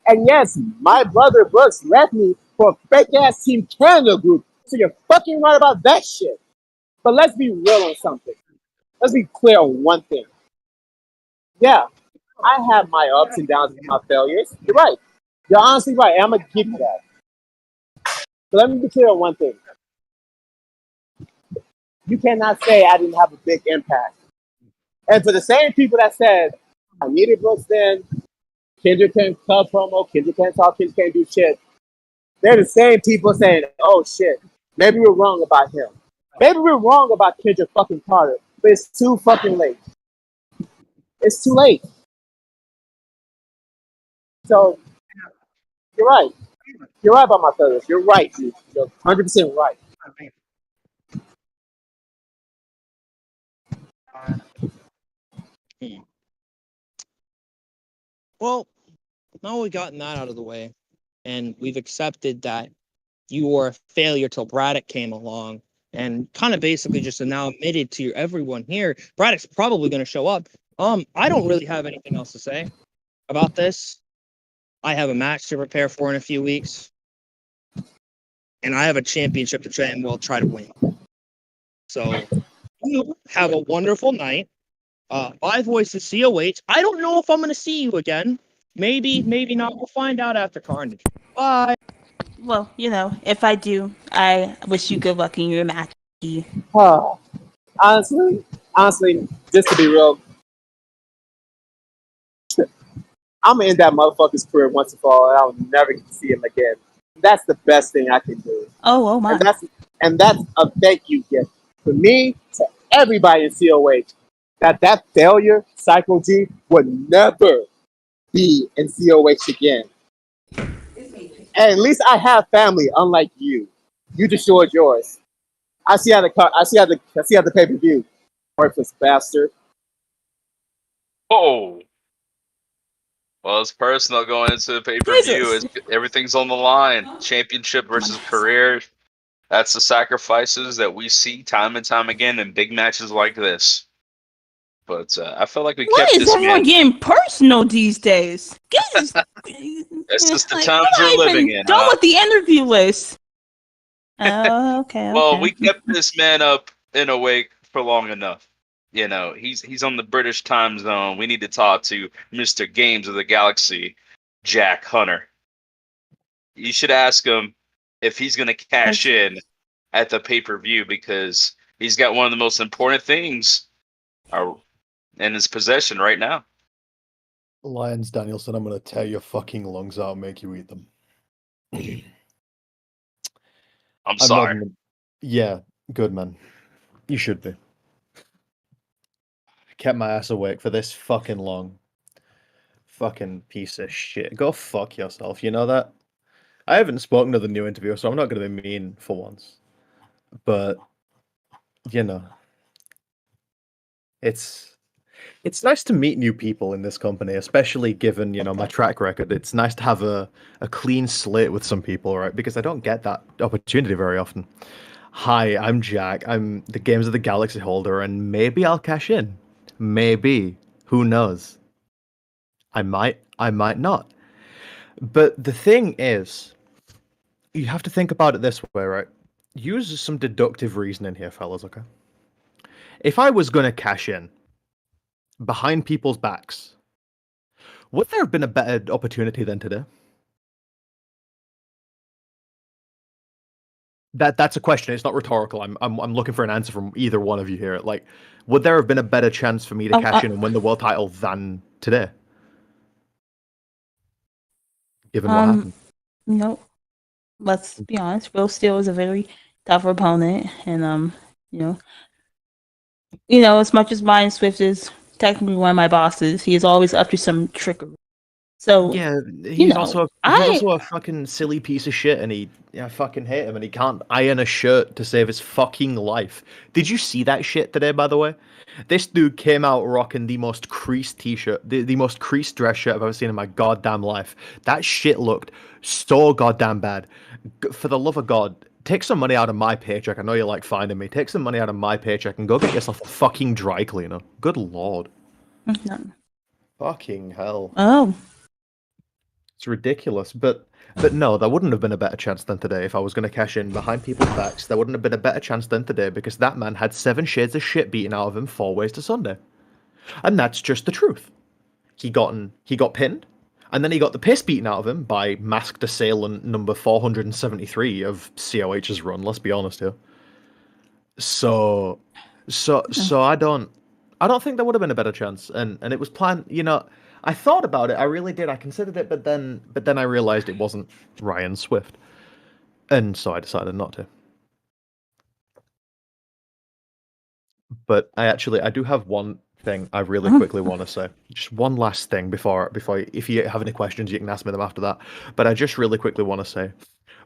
And yes, my brother Brooks left me for a fake ass Team Canada group. So you're fucking right about that shit. But let's be real on something. Let's be clear on one thing. Yeah, I have my ups and downs and my failures. You're right. You're honestly right. And I'm gonna give you that. But let me be clear on one thing. You cannot say I didn't have a big impact. And for the same people that said I needed Brooks then, Kendrick can't cut promo, Kendrick can't talk, Kendrick can't do shit. They're the same people saying, oh shit, maybe we're wrong about him. Maybe we're wrong about Kendrick fucking Carter, but it's too fucking late. It's too late. So, you're right. You're right about my failures. You're right, dude. You're 100% right. Well, now we've gotten that out of the way, and we've accepted that you were a failure till Braddock came along, and kind of basically just now admitted to everyone here, Braddock's probably going to show up. I don't really have anything else to say about this. I have a match to prepare for in a few weeks, and I have a championship to try and try to win. So, you have a wonderful night. My voice is COH. I don't know if I'm going to see you again. Maybe, maybe not. We'll find out after Carnage. Bye. Well, you know, if I do, I wish you good luck in your match. Honestly, just to be real, I'm gonna end that motherfucker's career once and for all, and I'll never get to see him again. That's the best thing I can do. Oh my. And that's a thank you gift for me to everybody in COH. That failure, Psycho G, would never be in COH again. And at least I have family, unlike you. You destroyed yours. I see how the pay-per-view. Worthless bastard. Oh. Well, it's personal going into the pay-per-view. Everything's on the line. Championship versus career. That's the sacrifices that we see time and time again in big matches like this. But I feel like we kept this everyone getting personal these days? It's just the like, times we're living in. Done with the interview list. Oh, okay. Well, we kept this man up in awake for long enough. You know, he's on the British time zone. We need to talk to Mr. Games of the Galaxy, Jack Hunter. You should ask him if he's going to cash in at the pay-per-view, because he's got one of the most important things in his possession right now. Lyons Danielson, I'm going to tear your fucking lungs out and make you eat them. I'm sorry. Yeah, good man. You should be. Kept my ass awake for this fucking long. Fucking piece of shit. Go fuck yourself, you know that? I haven't spoken to the new interviewer, so I'm not going to be mean for once. But, you know, it's nice to meet new people in this company, especially given, you know, my track record. It's nice to have a clean slate with some people, right? Because I don't get that opportunity very often. Hi, I'm Jack. I'm the Games of the Galaxy holder, and maybe I'll cash in. Maybe. Who knows? I might not. But the thing is, you have to think about it this way, right? Use some deductive reasoning here, fellas, okay? If I was going to cash in behind people's backs, would there have been a better opportunity than today? That's a question. It's not rhetorical. I'm looking for an answer from either one of you here. Like, would there have been a better chance for me to cash in and win the world title than today? given what happened. You know, let's be honest. Will Steele is a very tough opponent, and you know, as much as Ryan Swift is technically one of my bosses, he is always up to some trickery. So Yeah, you he's know, also a fucking silly piece of shit, and I fucking hate him, and he can't iron a shirt to save his fucking life. Did you see that shit today, by the way? This dude came out rocking the most creased t-shirt, the most creased dress shirt I've ever seen in my goddamn life. That shit looked so goddamn bad. For the love of God, take some money out of my paycheck. I know you like finding me. Take some money out of my paycheck and go get yourself a fucking dry cleaner. Good lord. No. Fucking hell. Oh. It's ridiculous, but no, there wouldn't have been a better chance than today if I was going to cash in behind people's backs. There wouldn't have been a better chance than today because that man had 7 shades of shit beaten out of him 4 ways to Sunday, and that's just the truth. He got pinned, and then he got the piss beaten out of him by masked assailant number 473 of COH's run. Let's be honest here. So I don't think there would have been a better chance, and it was planned. You know, I thought about it. I really did. I considered it, but then I realized it wasn't Ryan Swift, and so I decided not to. But I do have one thing I really quickly want to say. Just one last thing before if you have any questions, you can ask me them after that. But I just really quickly want to say,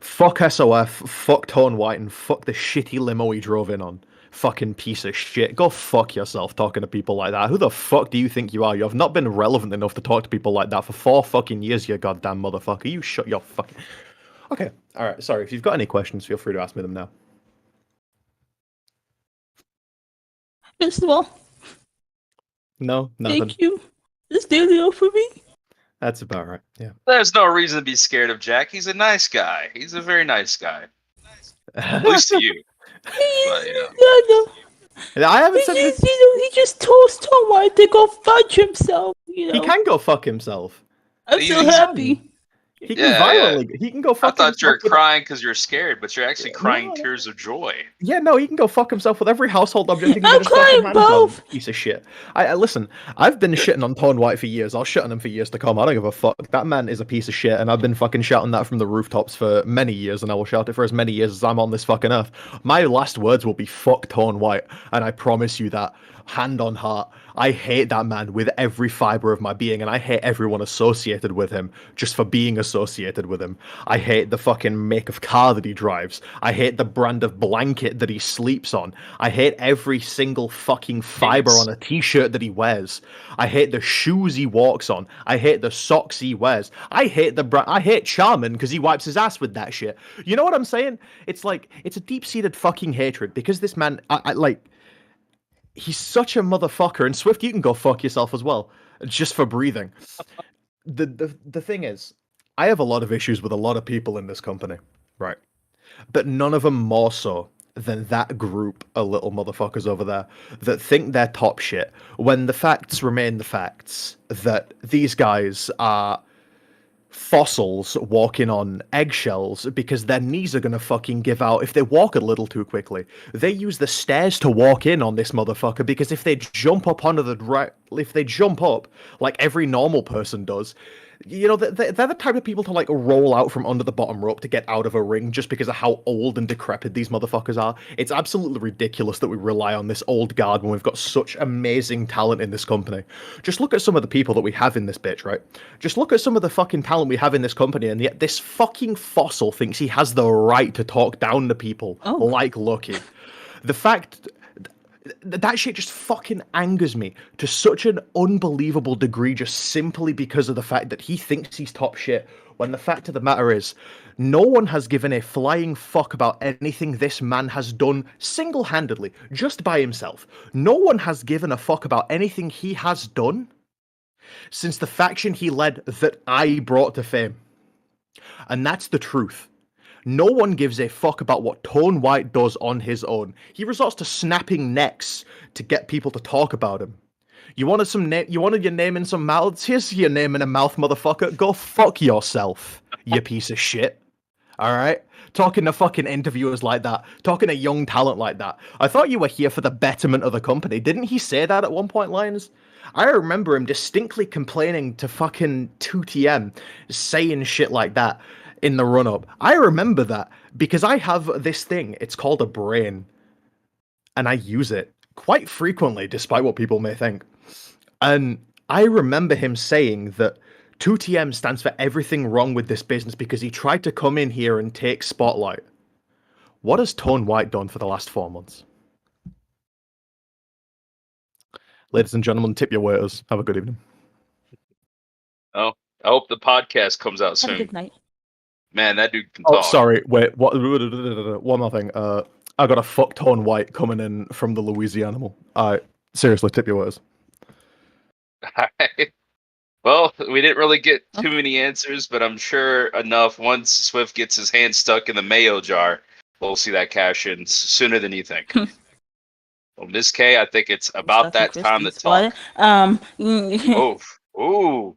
fuck SOF, fuck Tone White, and fuck the shitty limo he drove in on. Fucking piece of shit. Go fuck yourself talking to people like that. Who the fuck do you think you are? You have not been relevant enough to talk to people like that for 4 fucking years, you goddamn motherfucker. You shut your fucking... Okay, alright, sorry. If you've got any questions, feel free to ask me them now. First of all, no, nothing. thank you. This deal for me. That's about right, yeah. There's no reason to be scared of Jack. He's a nice guy. He's a very nice guy. At least to you. But, No. I haven't said this. He just told Tone White to go fuck himself. You know. He can go fuck himself. I'm so happy. He can violently. He can go fuck himself. I thought you were crying because you're scared, but you're actually crying tears of joy. Yeah, no, he can go fuck himself with every household object. He can I'm crying both. Piece of shit. I listen. I've been shitting on Tone White for years. I'll shit on him for years to come. I don't give a fuck. That man is a piece of shit, and I've been fucking shouting that from the rooftops for many years, and I will shout it for as many years as I'm on this fucking earth. My last words will be fuck Tone White, and I promise you that, hand on heart. I hate that man with every fiber of my being, and I hate everyone associated with him just for being associated with him. I hate the fucking make of car that he drives. I hate the brand of blanket that he sleeps on. I hate every single fucking fiber on a t-shirt that he wears. I hate the shoes he walks on. I hate the socks he wears. I hate I hate Charmin because he wipes his ass with that shit. You know what I'm saying? It's like, it's a deep-seated fucking hatred because this man, he's such a motherfucker, and Swift, you can go fuck yourself as well, just for breathing. The thing is, I have a lot of issues with a lot of people in this company, right? But none of them more so than that group of little motherfuckers over there that think they're top shit, when the facts remain the facts, that these guys are fossils walking on eggshells because their knees are gonna fucking give out if they walk a little too quickly. They use the stairs to walk in on this motherfucker because if they jump up like every normal person does, you know, they're the type of people to like roll out from under the bottom rope to get out of a ring just because of how old and decrepit these motherfuckers are. It's absolutely ridiculous that we rely on this old guard when we've got such amazing talent in this company. Just look at some of the people that we have in this bitch, right? Just look at some of the fucking talent we have in this company, and yet this fucking fossil thinks he has the right to talk down to people like Lucky. The fact... that shit just fucking angers me to such an unbelievable degree just simply because of the fact that he thinks he's top shit, when the fact of the matter is, no one has given a flying fuck about anything this man has done single-handedly, just by himself. No one has given a fuck about anything he has done since the faction he led that I brought to fame. And that's the truth. No one gives a fuck about what Tone White does on his own. He resorts to snapping necks to get people to talk about him. You wanted your name in some mouths? Here's your name in a mouth, motherfucker. Go fuck yourself, you piece of shit. Alright? Talking to fucking interviewers like that. Talking to young talent like that. I thought you were here for the betterment of the company. Didn't he say that at one point, Lions? I remember him distinctly complaining to fucking 2TM, saying shit like that in the run up. I remember that because I have this thing. It's called a brain, and I use it quite frequently, despite what people may think. And I remember him saying that 2TM stands for everything wrong with this business because he tried to come in here and take spotlight. What has Tone White done for the last 4 months? Ladies and gentlemen, tip your waiters. Have a good evening. Oh, I hope the podcast comes out Have a soon. good night. Man, that dude can Oh, talk. sorry. Wait. What? One more thing. I got a fuck Tone White coming in from the Louisiana. Seriously, tip your waiters. Alright. Well, we didn't really get too many answers, but I'm sure enough. Once Swift gets his hand stuck in the mayo jar, we'll see that cash in sooner than you think. Well, Miss K, I think it's about that time to talk. Ooh.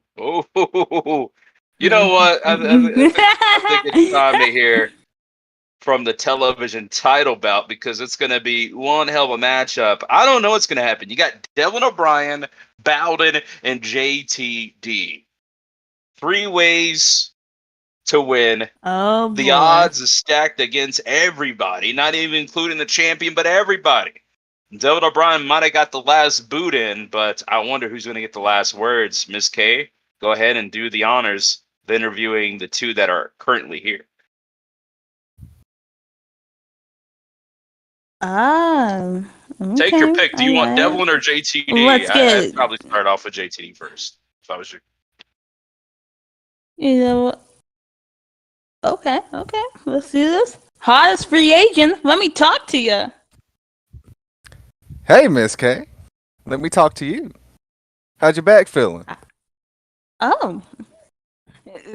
You know what? I think it's time to hear from the television title bout because it's going to be one hell of a matchup. I don't know what's going to happen. You got Devin O'Brien, Bowden, and JTD. 3 ways to win. Oh, the boy. odds is stacked against everybody, not even including the champion, but everybody. Devin O'Brien might have got the last boot in, but I wonder who's going to get the last words. Miss K, go ahead and do the honors of interviewing the 2 that are currently here. Okay. Take your pick. Do you want Devlin or JTD? Let's I'd get. probably start off with JTD first, if I was you. You know. Okay. Let's do this. Hottest free agent. Let me talk to you. Hey, Miss K. Let me talk to you. How's your back feeling? Oh.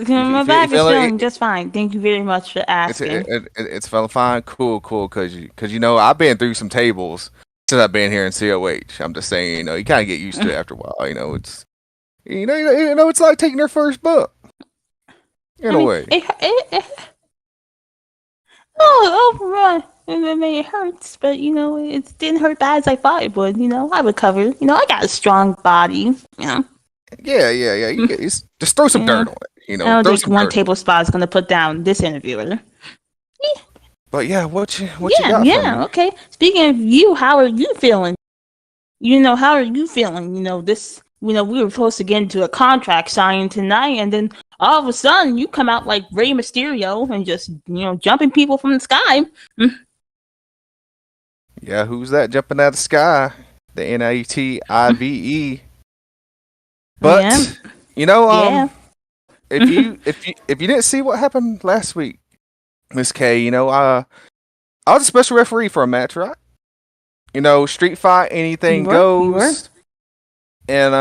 My back is feeling just fine. Thank you very much for asking. It's feeling fine. Cool. Cause you know I've been through some tables since I've been here in COH. I'm just saying, you know, you kind of get used to it after a while. You know, it's it's like taking their first book in a way. Right. It hurts, but it didn't hurt as I thought it would. I recovered. I got a strong body. Yeah. You just throw some dirt on it. I don't think one table spot is going to put down this interviewer. But yeah, what you got? Yeah. Okay. Speaking of you, how are you feeling? How are you feeling? This. We were supposed to get into a contract signing tonight, and then all of a sudden you come out like Rey Mysterio and just jumping people from the sky. Yeah, who's that jumping out of the sky? The NITIVE. But if you didn't see what happened last week, Miss K, I was a special referee for a match, right? Street fight, anything goes. And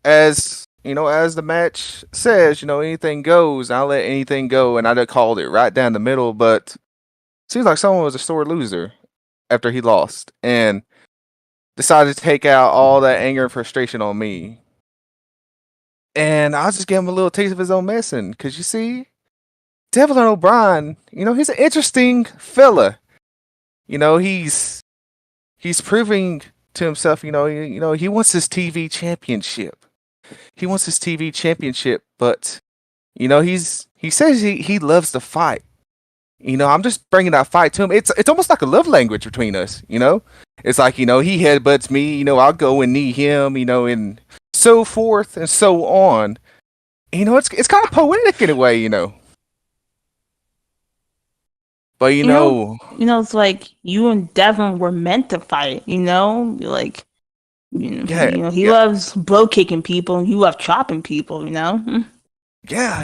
as the match says, anything goes. I'll let anything go, and I just called it right down the middle. But seems like someone was a sore loser after he lost and decided to take out all that anger and frustration on me. And I just gave him a little taste of his own medicine, because you see, Devlin O'Brien, he's an interesting fella. He's proving to himself, he wants his TV championship. He wants his TV championship, but he says he loves to fight. I'm just bringing that fight to him. It's almost like a love language between us. It's like he headbutts me. I'll go and knee him. And so forth and so on. It's kind of poetic in a way. But it's like you and Devin were meant to fight. He loves blow kicking people, and you love chopping people. Yeah.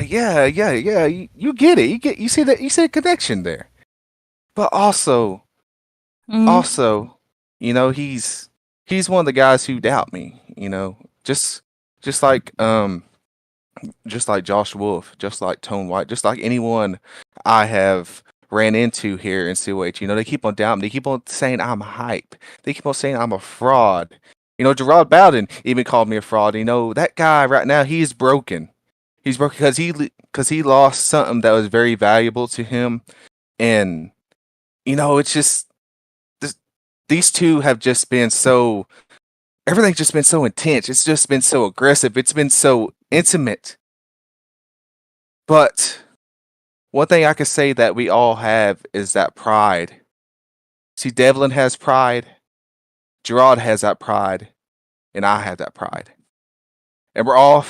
You get it. You see the connection there. But also, he's one of the guys who doubt me. Just like Josh Wolf, just like Tone White, just like anyone I have ran into here in COH. They keep on doubting. They keep on saying I'm hype. They keep on saying I'm a fraud. Gerard Bowden even called me a fraud. That guy right now, he's broken. He's broken because he lost something that was very valuable to him. And, it's just, these two have just been so everything's just been so intense. It's just been so aggressive. It's been so intimate. But one thing I can say that we all have is that pride. See, Devlin has pride, Gerard has that pride, and I have that pride. And we're all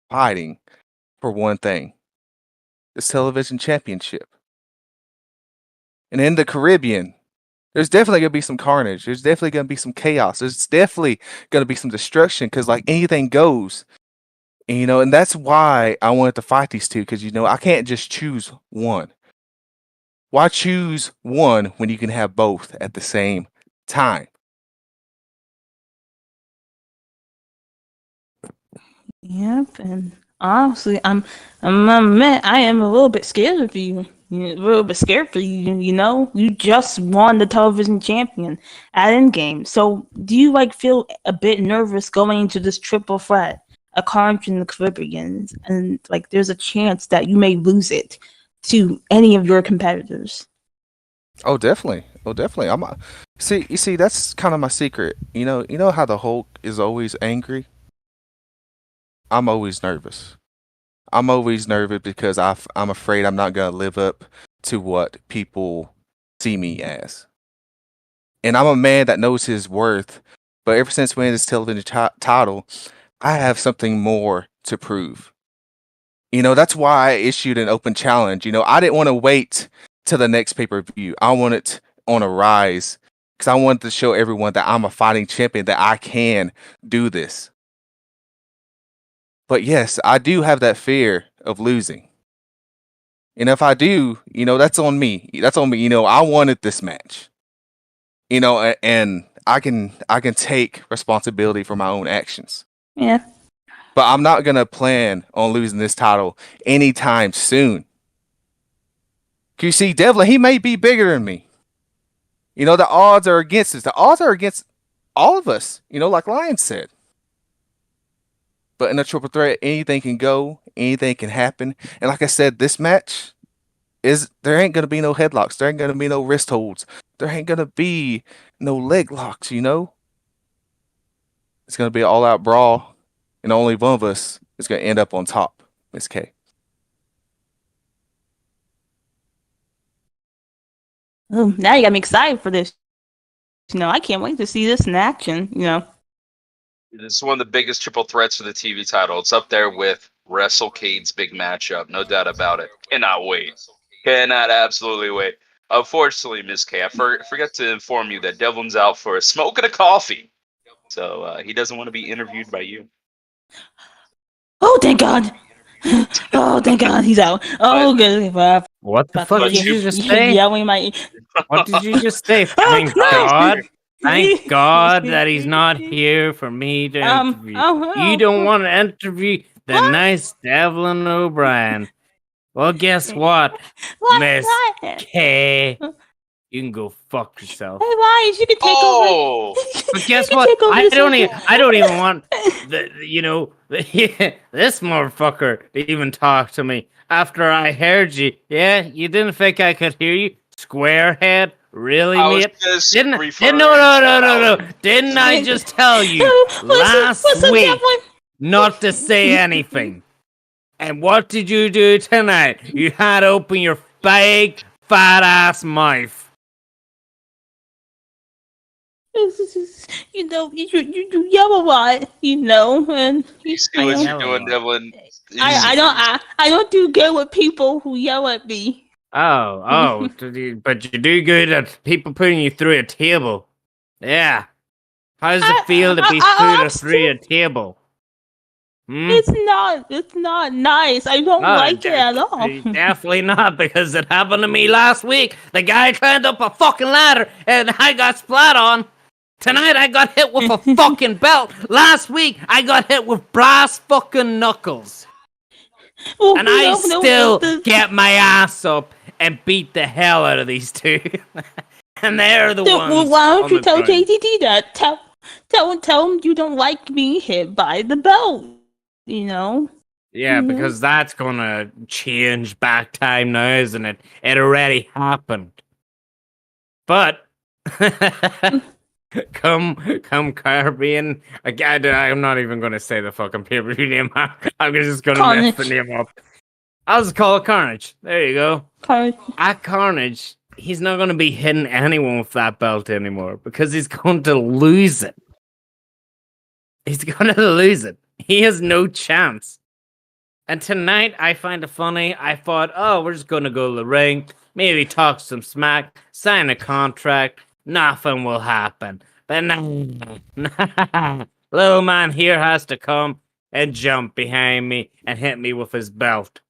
fighting for one thing, this television championship. And in the Caribbean, there's definitely going to be some carnage. There's definitely going to be some chaos. There's definitely going to be some destruction because, like, anything goes. And, and that's why I wanted to fight these two because, I can't just choose one. Why choose one when you can have both at the same time? Yep, and honestly, I'm admit I am a little bit scared of you. A little bit scared for you. You just won the television champion at Endgame. So, do you feel a bit nervous going into this triple threat, a Carnage in the Caribbean, and there's a chance that you may lose it to any of your competitors? Oh, definitely. Oh, definitely. You see, that's kind of my secret. You know how the Hulk is always angry. I'm always nervous. I'm always nervous because I'm afraid I'm not gonna live up to what people see me as. And I'm a man that knows his worth. But ever since winning this television title, I have something more to prove. That's why I issued an open challenge. I didn't want to wait till the next pay-per-view. I want it on a rise because I wanted to show everyone that I'm a fighting champion, that I can do this. But yes, I do have that fear of losing. And if I do, that's on me. That's on me. I wanted this match. And I can take responsibility for my own actions. Yeah. But I'm not going to plan on losing this title anytime soon. You see, Devlin, he may be bigger than me. The odds are against us. The odds are against all of us, like Lion said. But in a triple threat, anything can go, anything can happen. And like I said, this match there ain't gonna be no headlocks, there ain't gonna be no wrist holds, there ain't gonna be no leg locks, It's gonna be an all-out brawl, and only one of us is gonna end up on top, Miss K. Oh, now you got me excited for this. I can't wait to see this in action. This is one of the biggest triple threats for the TV title. It's up there with WrestleCade's big matchup, no doubt about it. Cannot wait. Cannot absolutely wait. Unfortunately, Miss K, I forgot to inform you that Devlin's out for a smoke and a coffee. So he doesn't want to be interviewed by you. Oh, thank God. Oh, thank God, he's out. Oh, good. What the fuck did you just say? Yelling my... What did you just say? Thank no! God. Thank God that he's not here for me to interview. You don't want to interview the nice Devlin O'Brien. Well, guess what, Miss K? You can go fuck yourself. Hey, Ryan, you can take over. But guess what? I don't even want this motherfucker to even talk to me after I heard you. Yeah, you didn't think I could hear you, squarehead? Really, mate? No. Didn't I just tell you last week not to say anything? And what did you do tonight? You had to open your big fat ass mouth. You yell a lot, and You see what you're doing, Devlin. I don't do good with people who yell at me. Oh, but you do good at people putting you through a table. Yeah. How does it feel to be put through a table? It's not nice. I don't like it at all. Definitely not, because it happened to me last week. The guy climbed up a fucking ladder and I got splat on. Tonight I got hit with a fucking belt. Last week I got hit with brass fucking knuckles. And I still get my ass up and beat the hell out of these two. And they're the ones. Well, why don't you tell JTT that? Tell him you don't like being hit by the belt. Yeah, because that's gonna change back time now, isn't it? It already happened. But come Caribbean. I'm not even gonna say the fucking pay-per-view name. I'm just gonna mess the name up. I'll just call it Carnage. There you go. Carnage. At Carnage, he's not gonna be hitting anyone with that belt anymore because he's going to lose it. He's gonna lose it. He has no chance. And tonight, I find it funny. I thought, oh, we're just gonna go to the ring, maybe talk some smack, sign a contract. Nothing will happen. But no, little man here has to come and jump behind me and hit me with his belt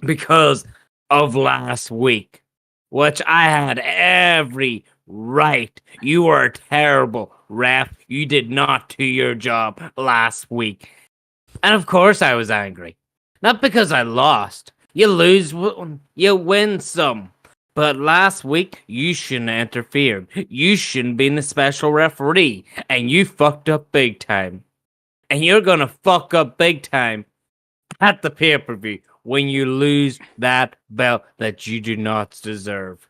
because of last week, which I had every right. You were terrible, ref. You did not do your job last week. And of course I was angry. Not because I lost. You lose one, you win some. But last week, you shouldn't have interfered. You shouldn't be the special referee. And you fucked up big time. And you're gonna fuck up big time at the pay-per-view when you lose that belt that you do not deserve.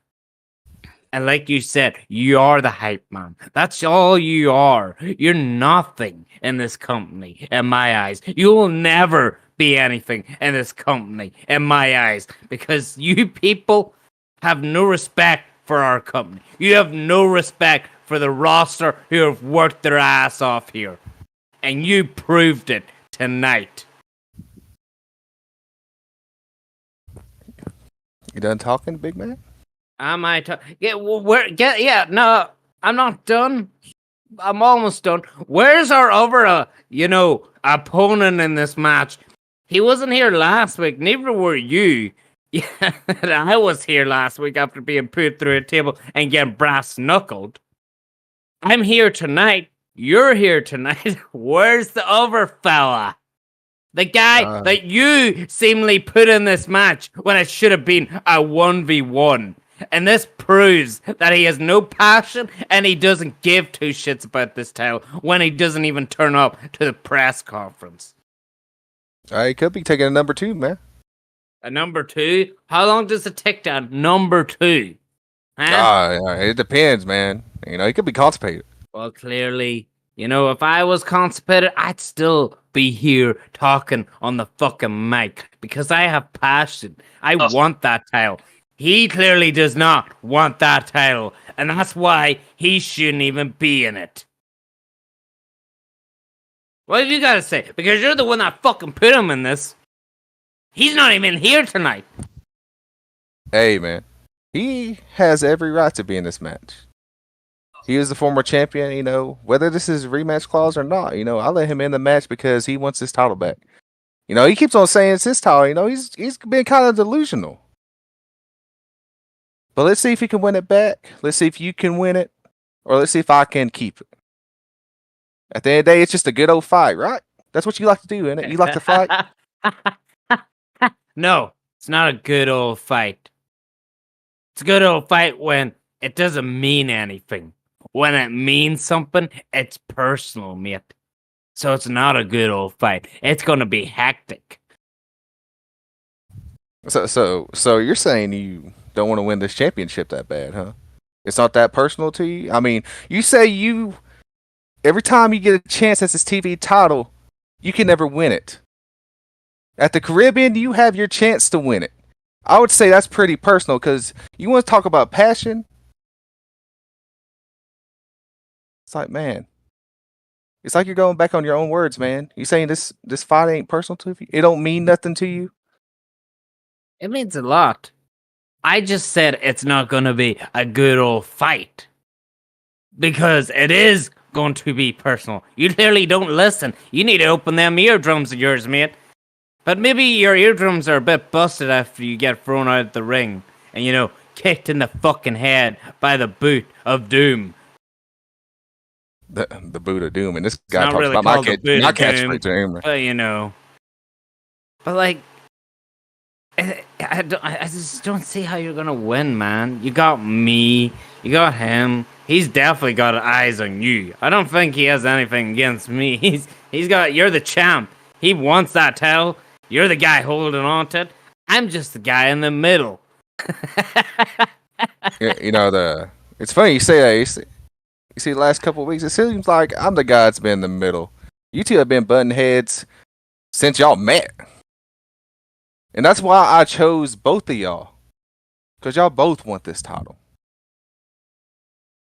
And like you said, you are the hype man. That's all you are. You're nothing in this company, in my eyes. You will never be anything in this company, in my eyes. Because you people have no respect for our company. You have no respect for the roster who have worked their ass off here. And you proved it tonight. You done talking, big man? Am I? No, I'm not done. I'm almost done. Where's our other, opponent in this match? He wasn't here last week. Neither were you. Yeah, I was here last week after being put through a table and getting brass knuckled. I'm here tonight. You're here tonight. Where's the other fella? The guy that you seemingly put in this match when it should have been a 1v1. And this proves that he has no passion and he doesn't give two shits about this title when he doesn't even turn up to the press conference. He could be taking a number 2, man. A number 2? How long does it take to number 2? Huh? It depends, man. He could be constipated. Well, clearly, if I was constipated, I'd still be here talking on the fucking mic because I have passion. I want that title. He clearly does not want that title, and that's why he shouldn't even be in it. What have you got to say? Because you're the one that fucking put him in this. He's not even here tonight. Hey, man. He has every right to be in this match. He is the former champion, whether this is rematch clause or not. I let him in the match because he wants his title back. He keeps on saying it's his title. He's been kind of delusional. But let's see if he can win it back. Let's see if you can win it. Or let's see if I can keep it. At the end of the day, it's just a good old fight, right? That's what you like to do, isn't it? You like to fight? No, it's not a good old fight. It's a good old fight when it doesn't mean anything. When it means something, it's personal, mate. So it's not a good old fight. It's going to be hectic. So you're saying you don't want to win this championship that bad, huh? It's not that personal to you? I mean, you say every time you get a chance at this TV title, you can never win it. At the Caribbean, you have your chance to win it. I would say that's pretty personal because you want to talk about passion. It's like, man, it's like you're going back on your own words, man. You saying this fight ain't personal to you? It don't mean nothing to you? It means a lot. I just said it's not going to be a good old fight. Because it is going to be personal. You clearly don't listen. You need to open them eardrums of yours, mate. But maybe your eardrums are a bit busted after you get thrown out of the ring. And, kicked in the fucking head by the boot of doom. The boot of doom. And this guy talks really about my catchphrase to him. But, But, like, I just don't see how you're going to win, man. You got me. You got him. He's definitely got eyes on you. I don't think he has anything against me. You're the champ. He wants that title. You're the guy holding on to it. I'm just the guy in the middle. It's funny you say that. You see, the last couple of weeks, it seems like I'm the guy that's been in the middle. You two have been butting heads since y'all met. And that's why I chose both of y'all. Because y'all both want this title.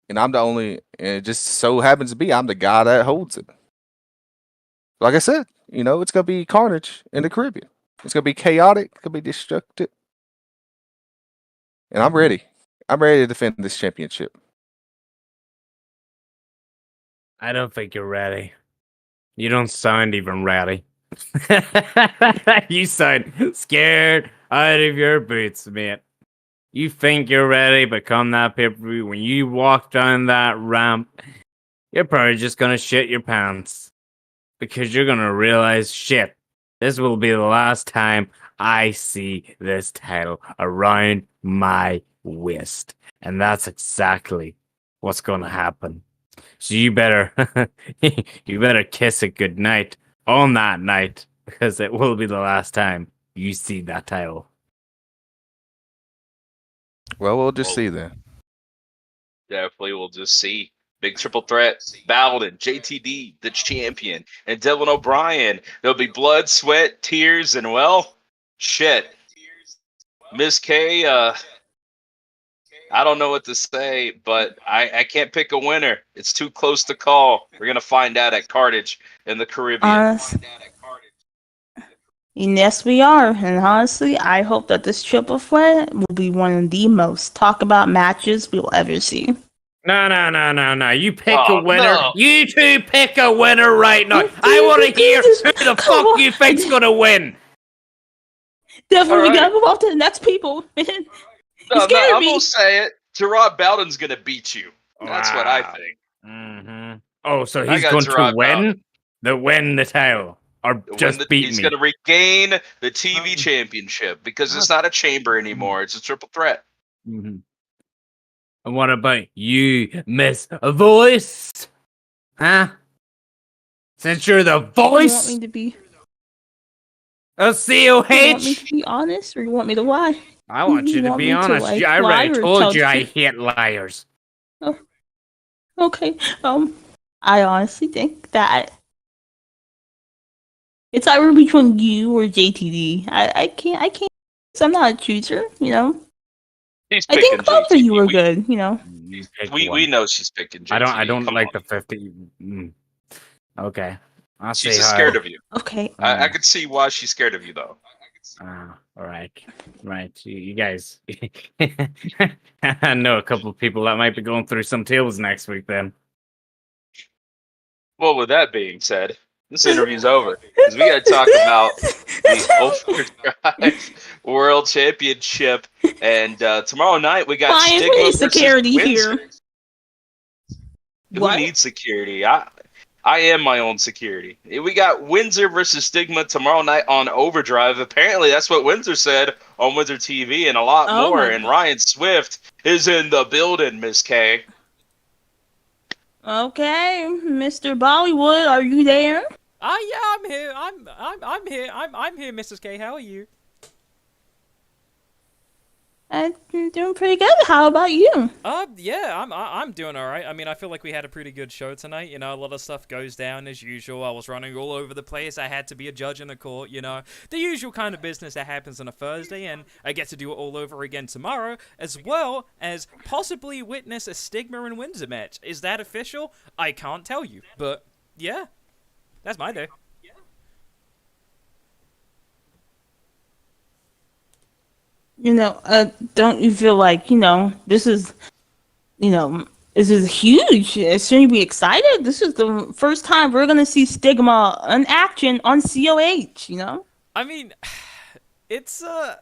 And I'm the only, and it just so happens to be I'm the guy that holds it. Like I said, you know, it's going to be Carnage in the Caribbean. It's going to be chaotic. It's going to be destructive. And I'm ready. I'm ready to defend this championship. I don't think you're ready. You don't sound even ready. You sound scared out of your boots, mate. You think you're ready, but come that pay-per-view, when you walk down that ramp, you're probably just gonna shit your pants. Because you're gonna realize, shit, this will be the last time I see this title around my waist. And that's exactly what's gonna happen. So you better you better kiss it goodnight on that night, because it will be the last time you see that title. Well, we'll just see then. Definitely, we'll just see. Big triple threat, Bowden, JTD, the champion, and Dylan O'Brien. There'll be blood, sweat, tears, and, well, shit. Miss K, I don't know what to say, but I can't pick a winner. It's too close to call. We're going to find out at Carnage in the Caribbean. Yes, we are. And honestly, I hope that this triple threat will be one of the most talk about matches we will ever see. No. You pick a winner. No. You two pick a winner right now. I want to hear who the fuck you think's going to win. Definitely, we gotta move on to the next people. I'm going to say it. Gerard Bowden's going to beat you. That's what I think. Mm-hmm. Oh, so he's going to win the title. Or just beat me. He's going to regain the TV championship because it's not a chamber anymore. It's a triple threat. Mm-hmm. And what about you, Miss Voice? Huh? Since you're the voice? You want me to be... of COH? You want me to be honest, or you want me to lie? I want you to be honest. I already told you I hate liars. Oh. Okay. I honestly think that it's either between you or JTD. I can't. I'm not a chooser, you know. I think both of you are good, you know. We know she's picking JTD. I don't like the 50. Okay. She's just scared of you. Okay. I could see why she's scared of you, though. All right. Right. You guys. I know a couple of people that might be going through some tables next week then. Well, with that being said, this interview's over. Because we got to talk about the Overdrive World Championship. And tomorrow night, we got Stigma versus security Windsor. here. Who needs security? I am my own security. We got Windsor versus Stigma tomorrow night on Overdrive. Apparently, that's what Windsor said on Windsor TV and a lot more. And Ryan Swift is in the building, Miss K. Okay, Mr. Bollywood, are you there? Yeah, I'm here. I'm here. I'm here, Mrs. K. How are you? I'm doing pretty good. How about you? Yeah, I'm doing all right. I mean, I feel like we had a pretty good show tonight. You know, a lot of stuff goes down as usual. I was running all over the place. I had to be a judge in a court. You know, the usual kind of business that happens on a Thursday, and I get to do it all over again tomorrow, as well as possibly witness a Stigma and Windsor match. Is that official? I can't tell you, but yeah, that's my day. You know, don't you feel like, you know, this is huge. Shouldn't you be excited? This is the first time we're going to see Stigma in action on COH, you know? I mean, it's a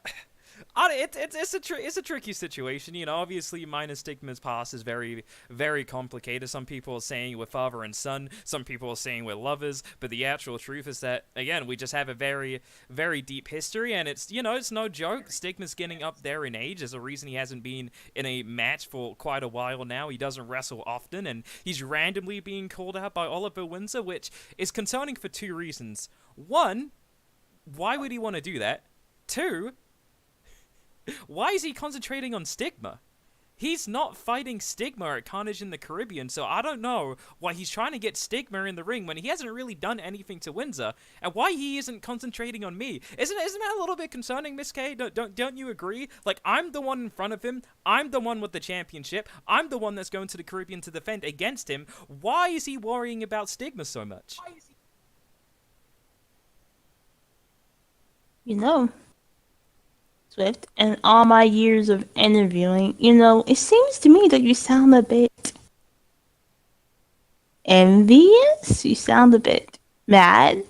tricky situation, you know. Obviously, mine and Stigma's past is very, very complicated. Some people are saying we're father and son. Some people are saying we're lovers. But the actual truth is that, again, we just have a very, very deep history, and it's, you know, it's no joke. Stigma's getting up there in age. There's a reason he hasn't been in a match for quite a while now. He doesn't wrestle often, and he's randomly being called out by Oliver Windsor, which is concerning for two reasons. One, why would he want to do that? Two, why is he concentrating on Stigma? he's not fighting Stigma at Carnage in the Caribbean, so I don't know why he's trying to get Stigma in the ring when he hasn't really done anything to Windsor, and why he isn't concentrating on me. Isn't that a little bit concerning, Miss K? Don't you agree? Like, I'm the one in front of him. I'm the one with the championship. I'm the one that's going to the Caribbean to defend against him. Why is he worrying about Stigma so much? You know, Swift, in all my years of interviewing, you know, it seems to me that you sound a bit envious. You sound a bit mad.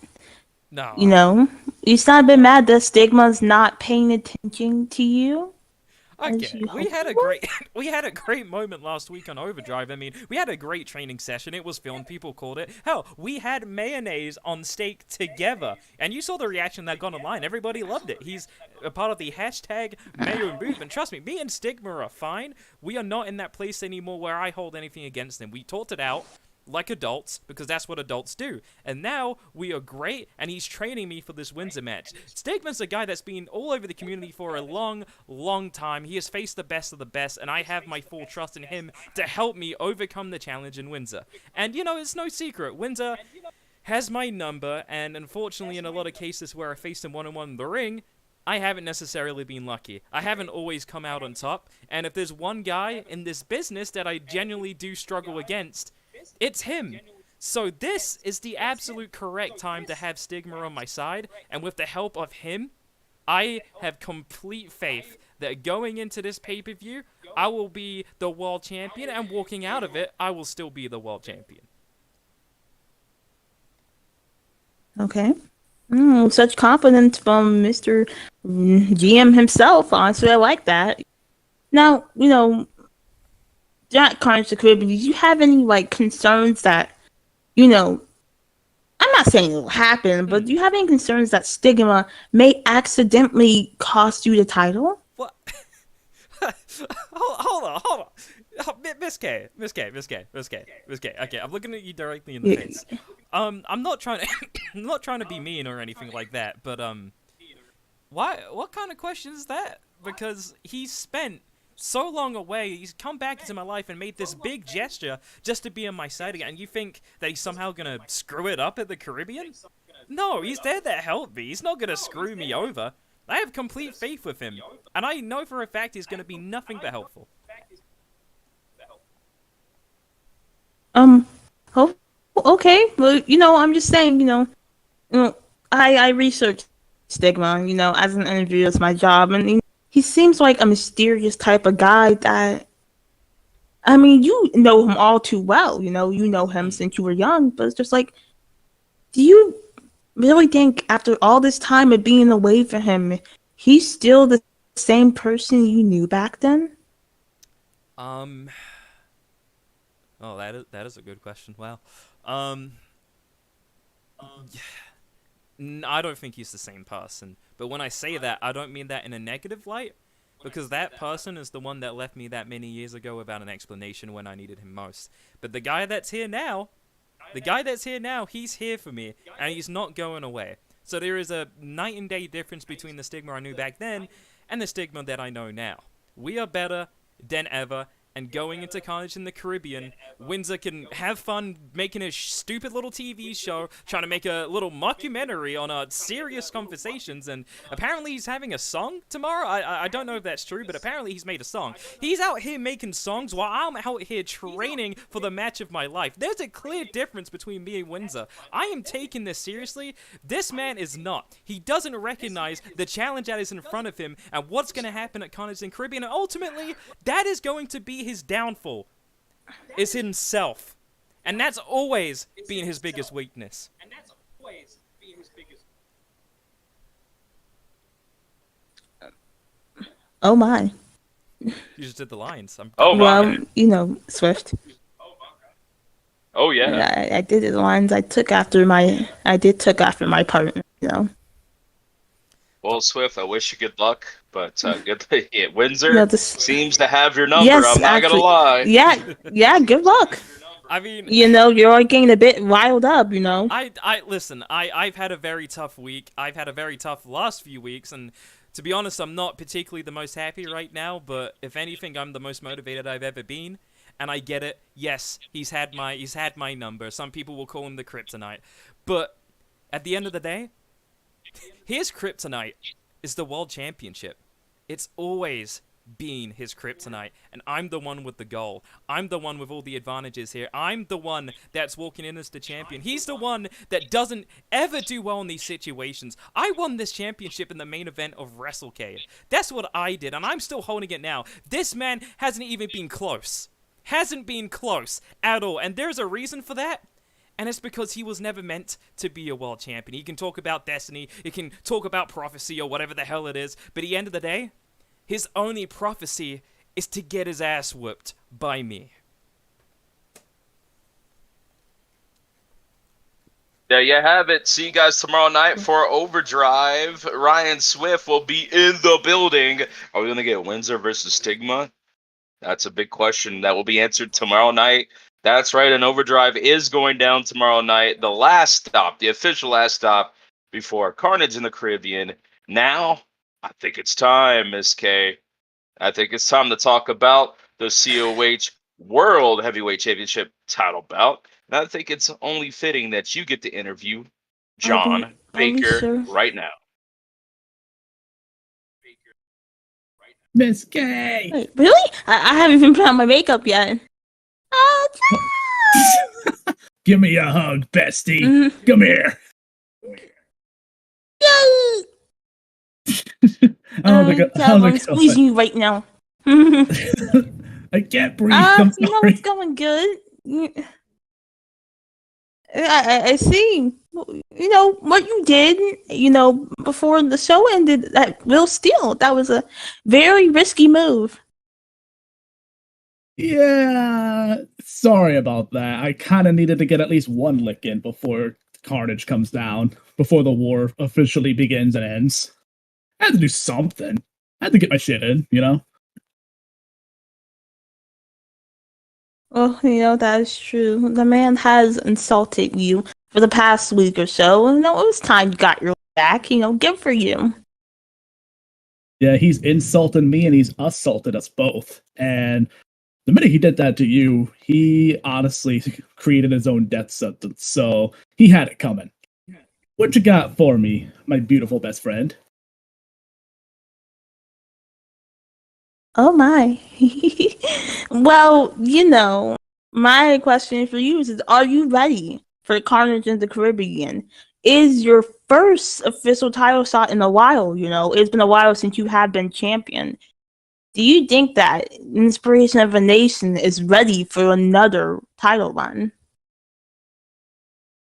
No. You know, you sound a bit mad that Stigma's not paying attention to you. Okay, we had a great moment last week on Overdrive. I mean, we had a great training session. It was filmed. People called it. Hell, we had mayonnaise on steak together, and you saw the reaction that got online. Everybody loved it. He's a part of the hashtag Mayo movement. Trust me, me and Stigma are fine. We are not in that place anymore where I hold anything against him. We talked it out like adults, because that's what adults do. And now we are great, and he's training me for this Windsor match. Stigma's a guy that's been all over the community for a long, long time. He has faced the best of the best, and I have my full trust in him to help me overcome the challenge in Windsor. And, you know, it's no secret. Windsor has my number, and unfortunately, in a lot of cases where I faced him one-on-one in the ring, I haven't necessarily been lucky. I haven't always come out on top, and if there's one guy in this business that I genuinely do struggle against, it's him. So this is the absolute correct time to have Stigma on my side, and with the help of him, I have complete faith that going into this pay-per-view, I will be the world champion, and walking out of it, I will still be the world champion. Okay. Such confidence from Mr. GM himself. Honestly, I like that. Now, you know, Jack Carnage the Caribbean, did you have any, like, concerns that, you know, I'm not saying it will happen, but do you have any concerns that Stigma may accidentally cost you the title? What? hold on. Miss K. Okay, I'm looking at you directly in the face. I'm not trying to be mean or anything like that, but what kind of question is that? Because he's spent so long away, he's come back into my life and made this big gesture just to be on my side again, and you think that he's somehow gonna screw it up at the Caribbean? No, he's there to help me. He's not gonna screw me over. I have complete faith with him, and I know for a fact he's gonna be nothing but helpful. Okay, well, you know, I'm just saying, you know, I researched Stigma, you know, as an interviewer, it's my job, and he seems like a mysterious type of guy that, I mean, you know him all too well, you know him since you were young, but it's just like, do you really think after all this time of being away from him, he's still the same person you knew back then? Oh, that is a good question. Wow. I don't think he's the same person. But when I say that, I don't mean that in a negative light, because that person is the one that left me that many years ago without an explanation when I needed him most. But the guy that's here now, he's here for me, and he's not going away. So there is a night and day difference between the Stigma I knew back then and the Stigma that I know now. We are better than ever, and going into Carnage in the Caribbean, Windsor can have fun making a stupid little TV show, trying to make a little mockumentary on serious conversations, and apparently he's having a song tomorrow? I don't know if that's true, but apparently he's made a song. He's out here making songs while I'm out here training for the match of my life. There's a clear difference between me and Windsor. I am taking this seriously. This man is not. He doesn't recognize the challenge that is in front of him and what's going to happen at Carnage in the Caribbean, and ultimately, that is going to be his downfall, is himself, and that's always been his biggest weakness. Oh my! You just did the lines. Well, you know, Swift. Oh yeah. I did the lines. I took after my partner. You know. Well, Swift, I wish you good luck, but good. Yeah, Windsor Yeah, seems to have your number. Yes, I'm not actually, gonna lie. Yeah. Good luck. I mean, you know, you're getting a bit riled up. You know. Listen. I've had a very tough week. I've had a very tough last few weeks, and To be honest, I'm not particularly the most happy right now, but if anything, I'm the most motivated I've ever been. And I get it. Yes, he's had my number. Some people will call him the kryptonite. But at the end of the day, his kryptonite is the world championship. It's always been his kryptonite, and I'm the one with the goal. I'm the one with all the advantages here. I'm the one that's walking in as the champion. He's the one that doesn't ever do well in these situations. I won this championship in the main event of WrestleCade. That's what I did, and I'm still holding it now. This man hasn't even been close. Hasn't been close at all, and there's a reason for that. And it's because he was never meant to be a world champion. He can talk about destiny, he can talk about prophecy or whatever the hell it is, but at the end of the day, his only prophecy is to get his ass whooped by me. There you have it. See you guys tomorrow night for Overdrive. Ryan Swift will be in the building. Are we going to get Windsor versus Stigma? That's a big question that will be answered tomorrow night. That's right, an Overdrive is going down tomorrow night. The last stop, the official last stop before Carnage in the Caribbean. Now, I think it's time, Miss K. I think it's time to talk about the COH World Heavyweight Championship title bout. And I think it's only fitting that you get to interview John Baker right now. Miss K. Wait, really? I haven't even put on my makeup yet. Give me a hug, bestie. Come here. Yay! I'm squeezing you right now. I can't breathe. I'm you know sorry. it's going good. I see. You know what you did. You know before the show ended at Will Steele. That was a very risky move. Yeah, sorry about that. I kind of needed to get at least one lick in before Carnage comes down, before the war officially begins and ends. I had to do something. I had to get my shit in, you know? Well, you know, that is true. The man has insulted you for the past week or so. You know, it was time you got your back. You know, good for you. Yeah, he's insulted me and he's assaulted us both. And the minute he did that to you, he honestly created his own death sentence. So he had it coming. What you got for me, my beautiful best friend? Oh my. Well, you know, my question for you is, are you ready for Carnage in the Caribbean? Is your first official title shot in a while, you know? It's been a while since you have been champion. Do you think that Inspiration of a Nation is ready for another title run?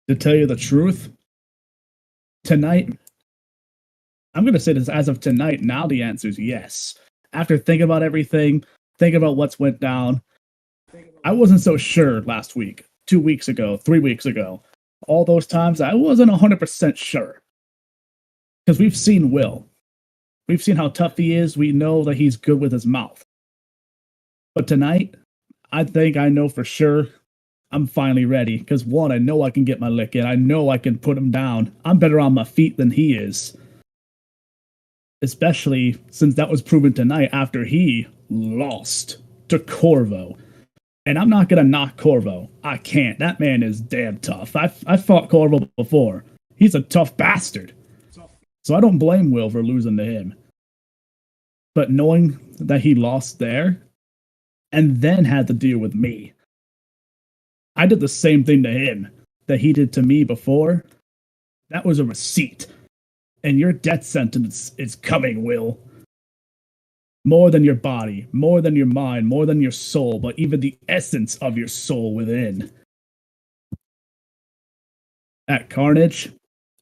To tell you the truth, tonight, I'm going to say this as of tonight, now the answer is yes. After thinking about everything, thinking about what's went down, I wasn't so sure last week, 2 weeks ago, 3 weeks ago. All those times, I wasn't 100% sure. Because we've seen Will. We've seen how tough he is. We know that he's good with his mouth. But tonight, I think I know for sure I'm finally ready. Because one, I know I can get my lick in. I know I can put him down. I'm better on my feet than he is. Especially since that was proven tonight after he lost to Corvo. And I'm not going to knock Corvo. I can't. That man is damn tough. I've fought Corvo before. He's a tough bastard. So I don't blame Will for losing to him. But knowing that he lost there, and then had to deal with me. I did the same thing to him that he did to me before. That was a receipt. And your death sentence is coming, Will. More than your body, more than your mind, more than your soul, but even the essence of your soul within. At Carnage,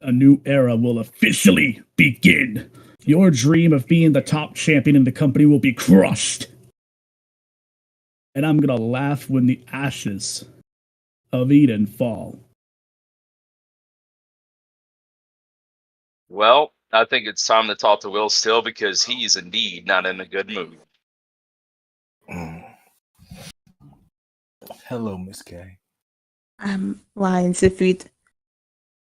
a new era will officially begin. Your dream of being the top champion in the company will be crushed. And I'm gonna laugh when the ashes of Eden fall. Well, I think it's time to talk to Will Steele because he's indeed not in a good mood. Hello, Miss K. I'm lying, Sifit.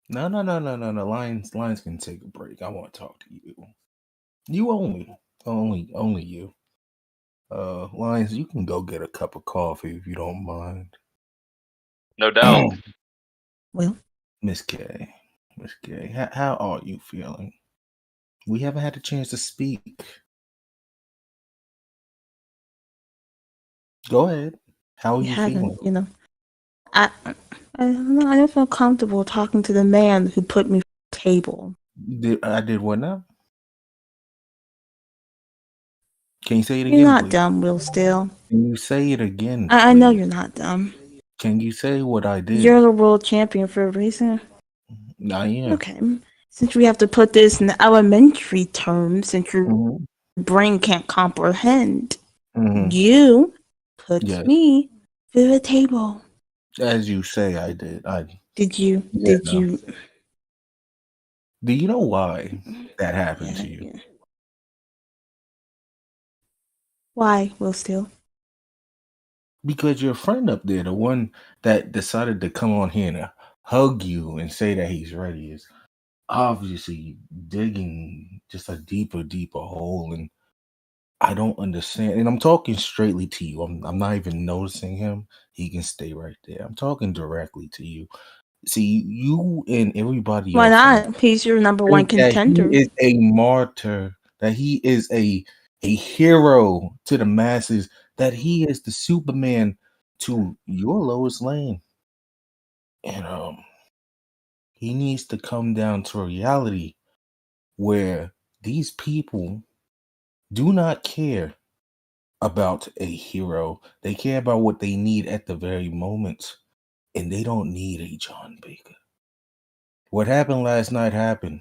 No. Lions can take a break. I want to talk to you. You only you. Lions, you can go get a cup of coffee if you don't mind. No doubt. Well, Miss K, how are you feeling? We haven't had a chance to speak. Go ahead. How are you you haven't, feeling? I, I don't know, I don't feel comfortable talking to the man who put me through the table. I did what now? Can you say it You're again, not please? dumb, Will Still. Can you say it again, I know please? you're not dumb. Can you say what I did? You're the world champion for a reason. I am. Okay. Since we have to put this in elementary terms, since your brain can't comprehend, you put Yes. me through the table. As you say, I did. Did you? Yeah, Did no. you? Do you know why that happened to you? Why, Will Still? Because your friend up there, the one that decided to come on here and hug you and say that he's ready, is obviously digging just a deeper hole. And I don't understand. And I'm talking straightly to you. I'm not even noticing him. He can stay right there. I'm talking directly to you. See, you and everybody Why else not? He's your number one think that contender. he is a martyr, that he is a hero to the masses, that he is the Superman to your Lois Lane. And he needs to come down to a reality where these people do not care about a hero. They care about what they need at the very moment. And they don't need a John Baker. What happened last night happened.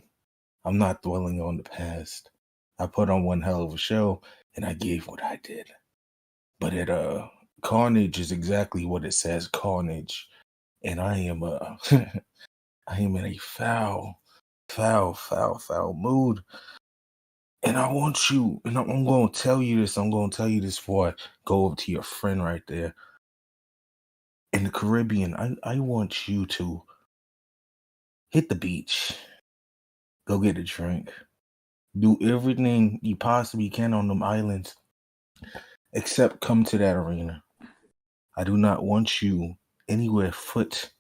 I'm not dwelling on the past. I put on one hell of a show and I gave what I did. But Carnage is exactly what it says, Carnage. And I am I am in a foul mood. And I want you, and I'm going to tell you this. I'm going to tell you this before I go over to your friend right there. In the Caribbean, I want you to hit the beach, go get a drink, do everything you possibly can on them islands, except come to that arena. I do not want you anywhere foot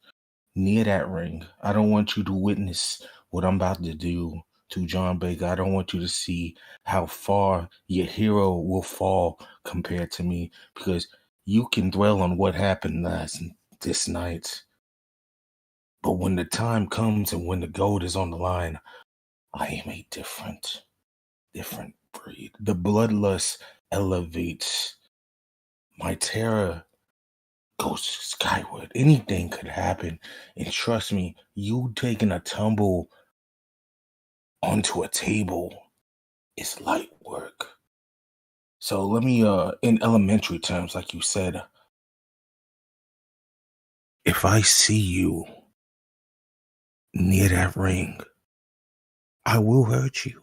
near that ring. I don't want you to witness what I'm about to do to John Baker. I don't want you to see how far your hero will fall compared to me, because you can dwell on what happened this night. But when the time comes and when the gold is on the line, I am a different breed. The bloodlust elevates. My terror goes skyward. Anything could happen. And trust me, you taking a tumble onto a table is light work. So let me in elementary terms, like you said, if I see you near that ring, I will hurt you.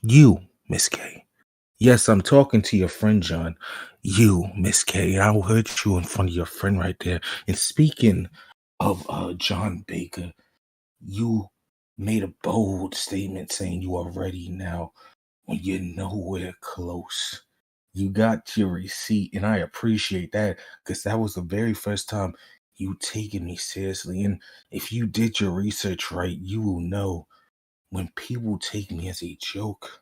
You, Miss K. Yes, I'm talking to your friend John. You, Miss K. I will hurt you in front of your friend right there. And speaking of John Baker, you made a bold statement saying you are ready now when you're nowhere close. You got your receipt, and I appreciate that, because that was the very first time you taken me seriously. And if you did your research right, you will know when people take me as a joke,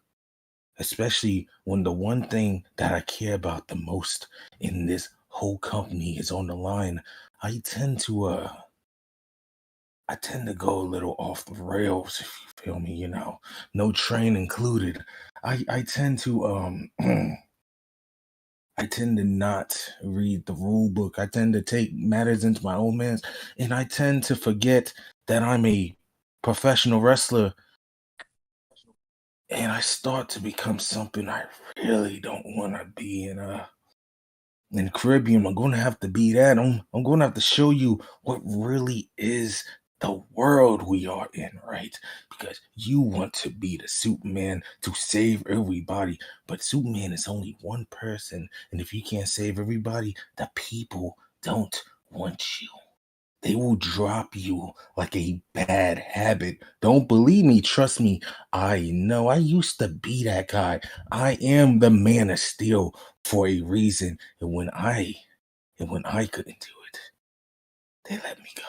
especially when the one thing that I care about the most in this whole company is on the line, I tend to go a little off the rails, if you feel me, no train included. I tend to I tend to not read the rule book. I tend to take matters into my own hands, and I tend to forget that I'm a professional wrestler, and I start to become something I really don't want to be. In Caribbean, I'm going to have to be that. I'm going to have to show you what really is the world we are in, right? Because you want to be the Superman to save everybody, but Superman is only one person, and if you can't save everybody, the people don't want you. They will drop you like a bad habit. Don't believe me, trust me. I know. I used to be that guy. I am the man of steel for a reason. And when I couldn't do it, they let me go.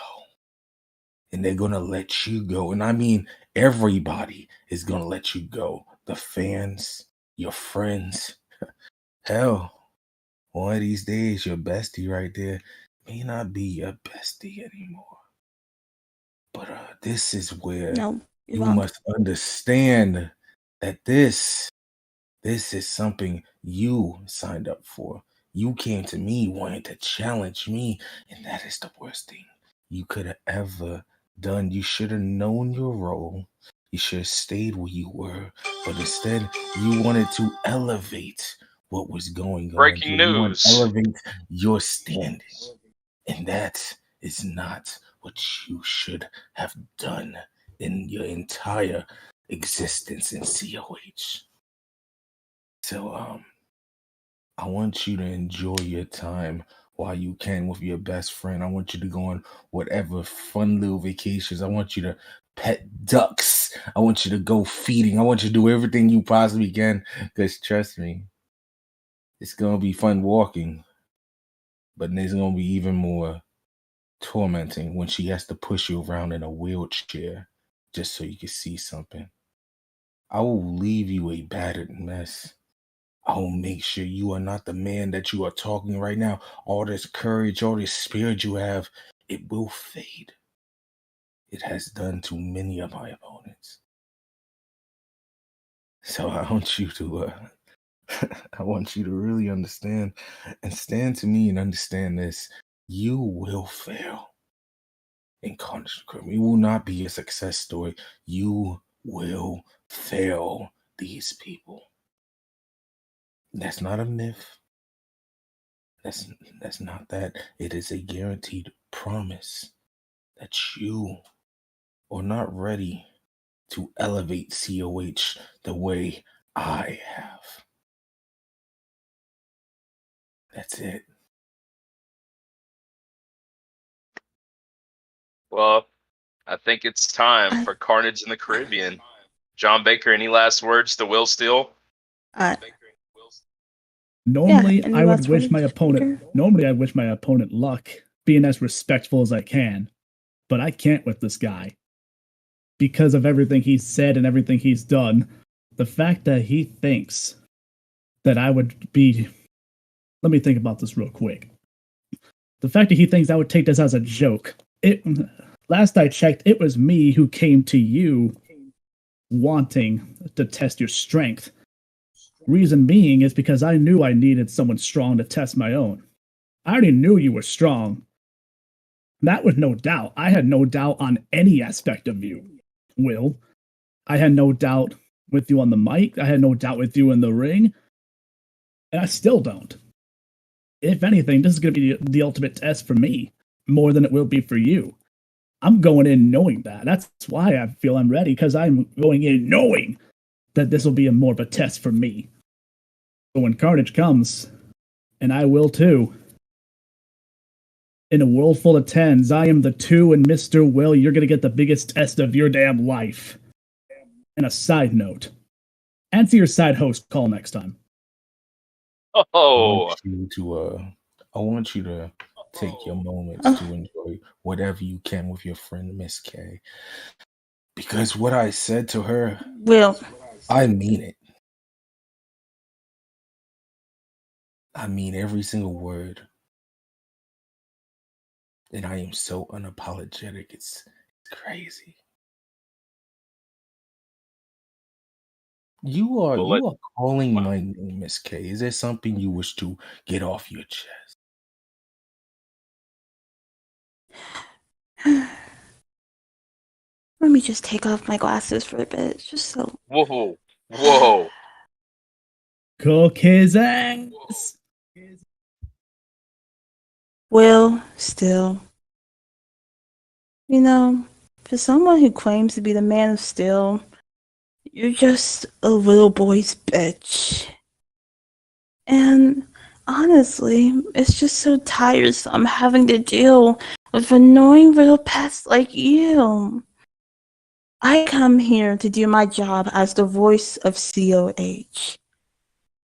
And they're gonna let you go. And I mean, everybody is gonna let you go. The fans, your friends. Hell, one of these days, your bestie right there may not be your bestie anymore. But this is where you must understand that this is something you signed up for. You came to me wanting to challenge me, and that is the worst thing you could have ever done. You should have known your role. You should have stayed where you were, but instead you wanted to elevate what was going on. Breaking You want to news. elevate your standing, and that is not what you should have done in your entire existence in COH. So I want you to enjoy your time while you can with your best friend. I want you to go on whatever fun little vacations. I want you to pet ducks. I want you to go feeding. I want you to do everything you possibly can, because trust me, it's gonna be fun walking, but it's gonna be even more tormenting when she has to push you around in a wheelchair just so you can see something. I will leave you a battered mess. I will make sure you are not the man that you are talking right now. All this courage, all this spirit you have, it will fade. It has done to many of my opponents. So I want you to I want you to really understand and stand to me and understand this. You will fail in Carnage. It will not be a success story. You will fail these people. That's not a myth. That's not that. It is a guaranteed promise that you are not ready to elevate COH the way I have. That's it. Well, I think it's time for Carnage in the Caribbean. John Baker, any last words to Will Steele? Normally, I would wish my opponent. Normally, I wish my opponent luck, being as respectful as I can, but I can't with this guy because of everything he's said and everything he's done. The fact that he thinks that I would be. Let me think about this real quick. The fact that he thinks I would take this as a joke. Last I checked, it was me who came to you wanting to test your strength. Reason being is because I knew I needed someone strong to test my own. I already knew you were strong. That was no doubt. I had no doubt on any aspect of you, Will. I had no doubt with you on the mic. I had no doubt with you in the ring. And I still don't. If anything, this is going to be the ultimate test for me, more than it will be for you. I'm going in knowing that. That's why I feel I'm ready, because I'm going in knowing that this will be more of a test for me. But when Carnage comes, and I will too, in a world full of tens, I am the 2, and Mr. Will, you're going to get the biggest test of your damn life. And a side note, answer your side host call next time. Oh, I want you to take your moments to enjoy whatever you can with your friend Miss K. Because what I said to her, Will, I mean it. I mean every single word. And I am so unapologetic. It's crazy. You are calling my name, Miss K. Is there something you wish to get off your chest? Let me just take off my glasses for a bit, just so. Whoa. Cook his ass. Will, still. You know, for someone who claims to be the man of steel, you're just a little boy's bitch. And honestly, it's just so tiresome having to deal with annoying little pests like you. I come here to do my job as the voice of COH.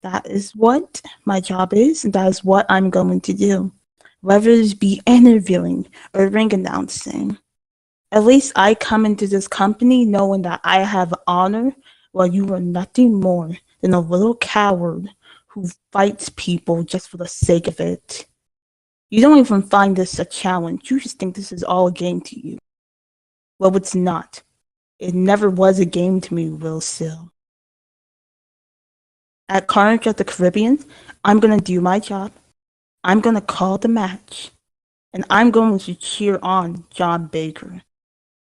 That is what my job is, and that is what I'm going to do. Whether it be interviewing or ring announcing. At least I come into this company knowing that I have honor, while you are nothing more than a little coward who fights people just for the sake of it. You don't even find this a challenge. You just think this is all a game to you. Well, it's not. It never was a game to me, Will Sill. At Carnage at the Caribbean, I'm going to do my job. I'm going to call the match. And I'm going to cheer on John Baker.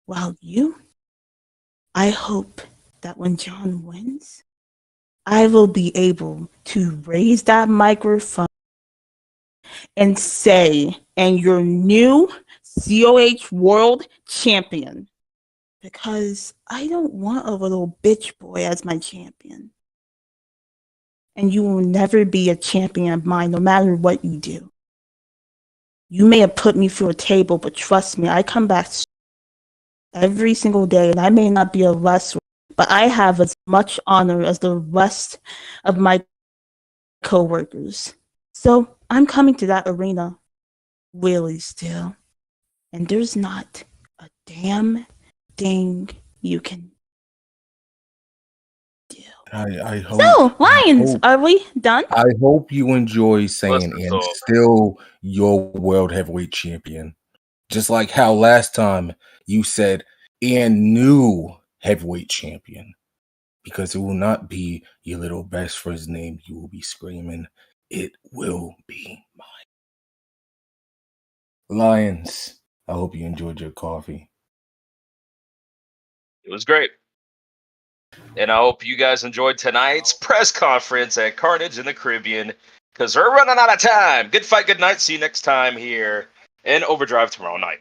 While you, I hope that when John wins, I will be able to raise that microphone and say, and your new COH World Champion. Because I don't want a little bitch boy as my champion. And you will never be a champion of mine, no matter what you do. You may have put me through a table, but trust me, I come back every single day, and I may not be a wrestler, but I have as much honor as the rest of my co-workers. So I'm coming to that arena really still. And there's not a damn thing you can I hope. So, Lions, are we done? I hope you enjoy saying and still your world heavyweight champion. Just like how last time you said and new heavyweight champion. Because it will not be your little best friend's name you will be screaming. It will be mine. Lions, I hope you enjoyed your coffee. It was great. And I hope you guys enjoyed tonight's press conference at Carnage in the Caribbean, because we're running out of time. Good fight, good night. See you next time here in Overdrive tomorrow night.